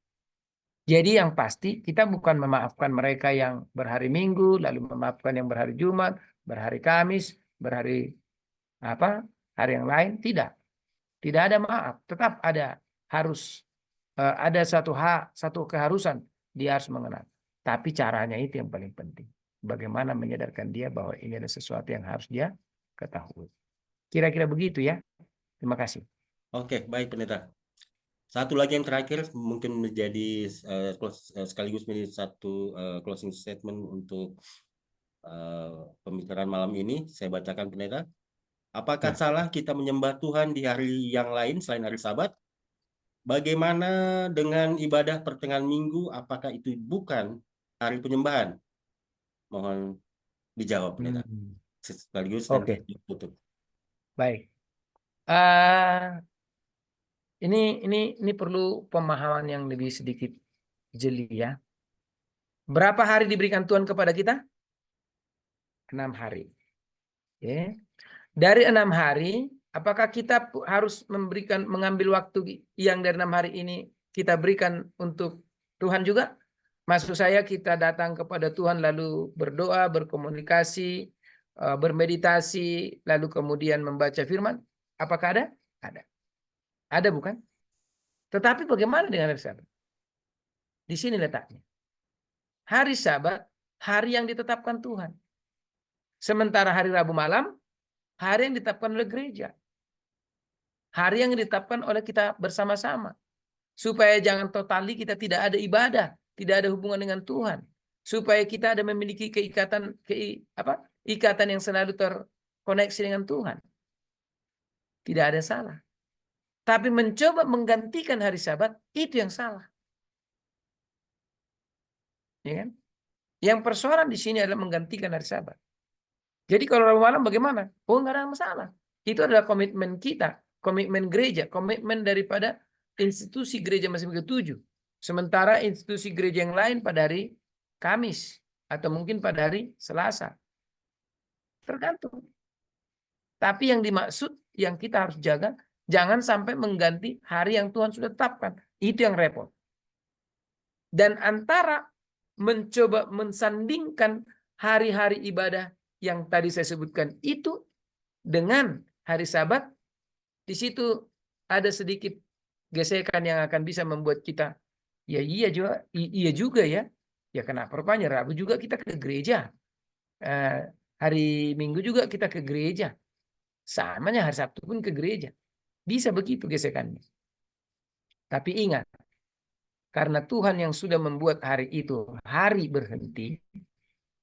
Jadi yang pasti kita bukan memaafkan mereka yang berhari Minggu, lalu memaafkan yang berhari Jumat, berhari Kamis, berhari hari yang lain. Tidak ada maaf. Tetap harus ada satu keharusan dia harus mengenal. Tapi caranya itu yang paling penting. Bagaimana menyadarkan dia bahwa ini adalah sesuatu yang harus dia ketahui. Kira-kira begitu ya. Terima kasih. Oke, baik Pendeta. Satu lagi yang terakhir mungkin menjadi sekaligus menjadi satu closing statement untuk pembicaraan malam ini. Saya bacakan, Pendeta. Apakah salah kita menyembah Tuhan di hari yang lain selain hari Sabat? Bagaimana dengan ibadah pertengahan minggu? Apakah itu bukan hari penyembahan? Mohon dijawab, Pendeta. Sekaligus Oke. tutup. Baik. Ini perlu pemahaman yang lebih sedikit jeli ya. Berapa hari diberikan Tuhan kepada kita? 6 hari. Oke. Dari 6 hari, apakah kita harus mengambil waktu yang dari 6 hari ini kita berikan untuk Tuhan juga? Maksud saya kita datang kepada Tuhan lalu berdoa, berkomunikasi, bermeditasi, lalu kemudian membaca firman. Apakah ada? Ada. Ada bukan? Tetapi bagaimana dengan hari Sabat? Di sini letaknya. Hari Sabat, hari yang ditetapkan Tuhan. Sementara hari Rabu malam, hari yang ditetapkan oleh gereja. Hari yang ditetapkan oleh kita bersama-sama. Supaya jangan totali kita tidak ada ibadah, tidak ada hubungan dengan Tuhan. Supaya kita ada memiliki ikatan yang selalu terkoneksi dengan Tuhan. Tidak ada salah. Tapi mencoba menggantikan hari Sabat, itu yang salah. Ya kan? Yang persoalan di sini adalah menggantikan hari Sabat. Jadi kalau Rabu malam bagaimana? Oh, nggak ada masalah. Itu adalah komitmen kita, komitmen gereja, komitmen daripada institusi gereja masing-masing ketujuh. Sementara institusi gereja yang lain pada hari Kamis atau mungkin pada hari Selasa. Tergantung. Tapi yang dimaksud yang kita harus jaga, jangan sampai mengganti hari yang Tuhan sudah tetapkan. Itu yang repot. Dan antara mencoba mensandingkan hari-hari ibadah yang tadi saya sebutkan itu dengan hari Sabat, di situ ada sedikit gesekan yang akan bisa membuat kita, ya iya juga ya. Ya kenapa rupanya Rabu juga kita ke gereja. Hari Minggu juga kita ke gereja. Samanya hari Sabtu pun ke gereja. Bisa begitu gesekannya. Tapi ingat, karena Tuhan yang sudah membuat hari itu hari berhenti,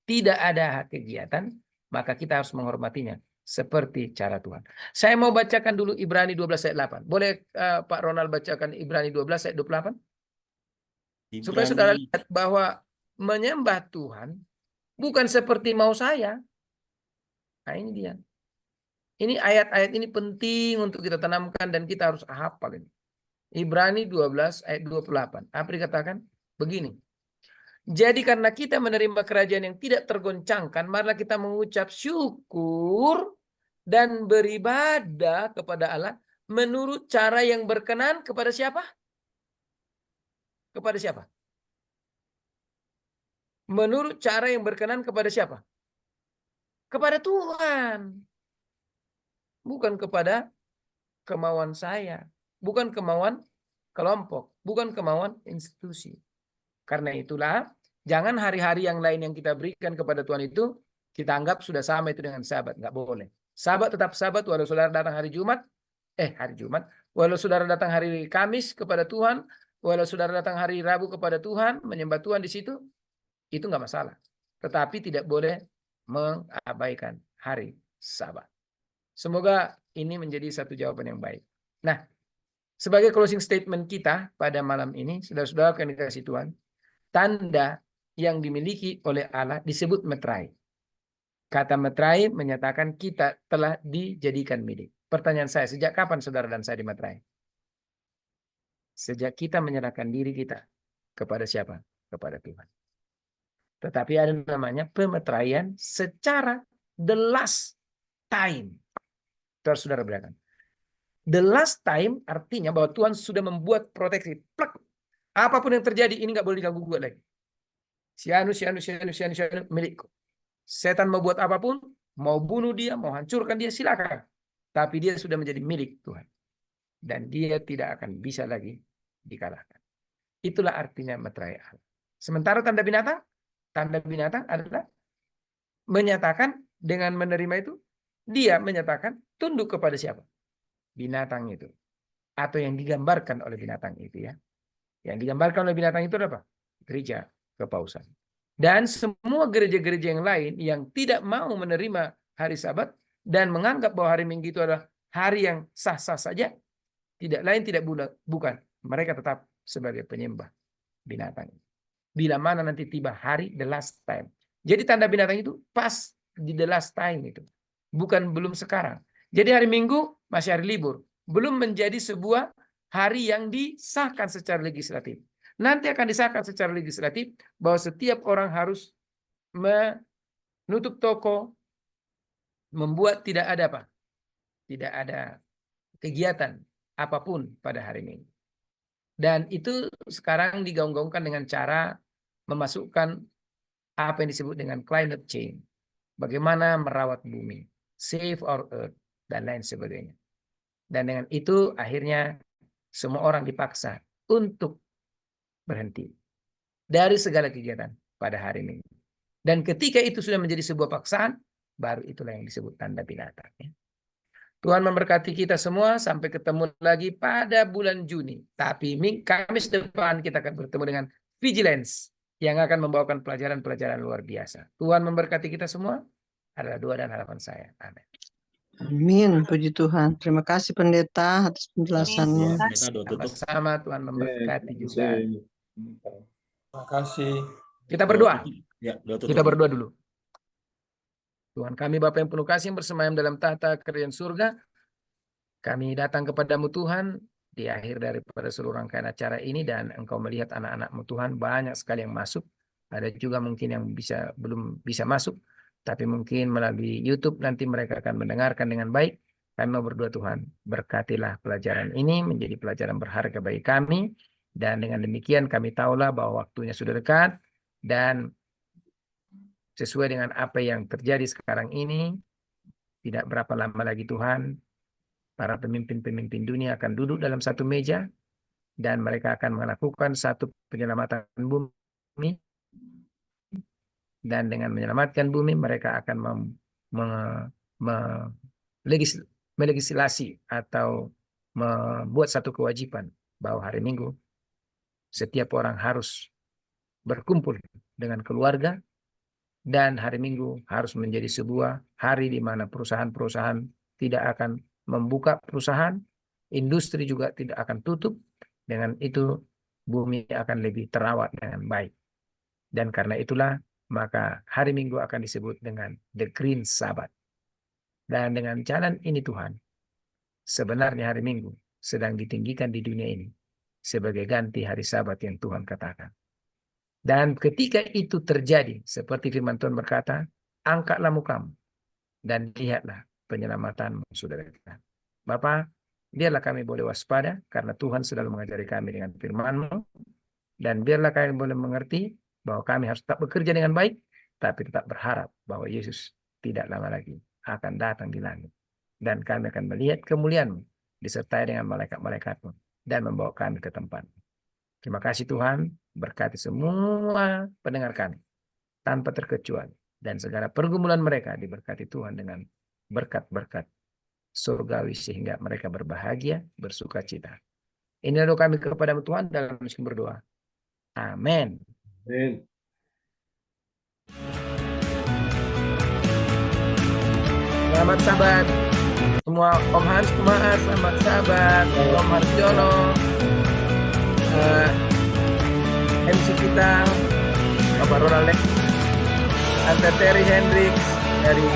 tidak ada kegiatan, maka kita harus menghormatinya seperti cara Tuhan. Saya mau bacakan dulu Ibrani 12 ayat 8. Boleh Pak Ronald bacakan Ibrani 12 ayat 28? Supaya saudara lihat bahwa menyembah Tuhan bukan seperti mau saya. Nah ini dia. Ini ayat-ayat ini penting untuk kita tanamkan dan kita harus hafal ini. Ibrani 12 ayat 28. Apa dikatakan? Begini. Jadi karena kita menerima kerajaan yang tidak tergoncangkan, marilah kita mengucap syukur dan beribadah kepada Allah menurut cara yang berkenan kepada siapa? Kepada siapa? Menurut cara yang berkenan kepada siapa? Kepada Tuhan. Bukan kepada kemauan saya. Bukan kemauan kelompok. Bukan kemauan institusi. Karena itulah, jangan hari-hari yang lain yang kita berikan kepada Tuhan itu, kita anggap sudah sama itu dengan Sabat. Nggak boleh. Sabat tetap Sabat, walau saudara datang hari Jumat. Walau saudara datang hari Kamis kepada Tuhan, walau saudara datang hari Rabu kepada Tuhan, menyembah Tuhan di situ, itu nggak masalah. Tetapi tidak boleh mengabaikan hari Sabat. Semoga ini menjadi satu jawaban yang baik. Nah, sebagai closing statement kita pada malam ini, saudara-saudara yang dikasihi Tuhan, tanda yang dimiliki oleh Allah disebut metrai. Kata metrai menyatakan kita telah dijadikan milik. Pertanyaan saya, sejak kapan saudara dan saya dimetrai? Sejak kita menyerahkan diri kita kepada siapa? Kepada Tuhan. Tetapi ada namanya pemetraian secara the last time. Terus saudara berangkat. The last time artinya bahwa Tuhan sudah membuat proteksi. Plek. Apapun yang terjadi ini nggak boleh diganggu-gugat lagi. Sianu milikku. Setan mau buat apapun, mau bunuh dia, mau hancurkan dia, silakan. Tapi dia sudah menjadi milik Tuhan. Dan dia tidak akan bisa lagi dikalahkan. Itulah artinya meterai Allah. Sementara tanda binatang adalah menyatakan dengan menerima itu, dia menyatakan tunduk kepada siapa? Binatang itu. Atau yang digambarkan oleh binatang itu ya. Yang digambarkan oleh binatang itu apa? Gereja kepausan. Dan semua gereja-gereja yang lain yang tidak mau menerima hari Sabat dan menganggap bahwa hari Minggu itu adalah hari yang sah-sah saja, tidak lain tidak bukan. Mereka tetap sebagai penyembah binatang. Bila mana nanti tiba hari the last time. Jadi tanda binatang itu pas di the last time itu. Bukan belum sekarang. Jadi hari Minggu masih hari libur. Belum menjadi sebuah hari yang disahkan secara legislatif. Nanti akan disahkan secara legislatif bahwa setiap orang harus menutup toko, membuat tidak ada apa? Tidak ada kegiatan apapun pada hari Minggu. Dan itu sekarang digaung-gaungkan dengan cara memasukkan apa yang disebut dengan climate change. Bagaimana merawat bumi, save our earth, dan lain sebagainya. Dan dengan itu akhirnya semua orang dipaksa untuk berhenti dari segala kegiatan pada hari Minggu. Dan ketika itu sudah menjadi sebuah paksaan, baru itulah yang disebut tanda binatang. Tuhan memberkati kita semua. Sampai ketemu lagi pada bulan Juni. Tapi Kamis depan kita akan bertemu dengan Vigilance yang akan membawakan pelajaran-pelajaran luar biasa. Tuhan memberkati kita semua. Adalah doa dan harapan saya. Amin. Amin, puji Tuhan. Terima kasih pendeta atas penjelasannya. Sama-sama, Tuhan memberkati juga. Terima kasih. Kita berdoa. Ya, kita berdoa dulu. Tuhan kami Bapa yang penuh kasih yang bersemayam dalam tahta kerajaan surga, kami datang kepadamu Tuhan di akhir daripada seluruh rangkaian acara ini, dan engkau melihat anak-anak-Mu Tuhan banyak sekali yang masuk. Ada juga mungkin yang belum bisa masuk, tapi mungkin melalui YouTube nanti mereka akan mendengarkan dengan baik. Kami mau berdoa Tuhan, berkatilah pelajaran ini menjadi pelajaran berharga bagi kami. Dan dengan demikian kami tahulah bahwa waktunya sudah dekat, dan sesuai dengan apa yang terjadi sekarang ini, tidak berapa lama lagi Tuhan, para pemimpin-pemimpin dunia akan duduk dalam satu meja, dan mereka akan melakukan satu penyelamatan bumi. Dan dengan menyelamatkan bumi, mereka akan melegislasi atau membuat satu kewajiban bahwa hari Minggu setiap orang harus berkumpul dengan keluarga, dan hari Minggu harus menjadi sebuah hari di mana perusahaan-perusahaan tidak akan membuka perusahaan, industri juga tidak akan tutup. Dengan itu bumi akan lebih terawat dengan baik. Dan karena itulah maka hari Minggu akan disebut dengan The Green Sabbath. Dan dengan jalan ini Tuhan, sebenarnya hari Minggu sedang ditinggikan di dunia ini sebagai ganti hari Sabat yang Tuhan katakan. Dan ketika itu terjadi, seperti firman Tuhan berkata, angkatlah mukamu dan lihatlah penyelamatan sudah dekat. Bapa, biarlah kami boleh waspada karena Tuhan selalu mengajari kami dengan firman-Mu, dan biarlah kami boleh mengerti bahwa kami harus tetap bekerja dengan baik, tapi tetap berharap bahwa Yesus tidak lama lagi akan datang di langit. Dan kami akan melihat kemuliaan-Mu disertai dengan malaikat-malaikat-Mu dan membawa kami ke tempat. Terima kasih Tuhan, berkati semua pendengar kami tanpa terkecuali, dan segala pergumulan mereka diberkati Tuhan dengan berkat-berkat surgawi sehingga mereka berbahagia, bersuka cita. Inilah doa kami kepada-Mu Tuhan dalam miskin berdoa. Amin. Amin. Selamat Sabat semua, Om Hans Kumaha, selamat Sabat, Om Harjono, MC kita, Bapak Ronald, Anta Terry Hendricks dari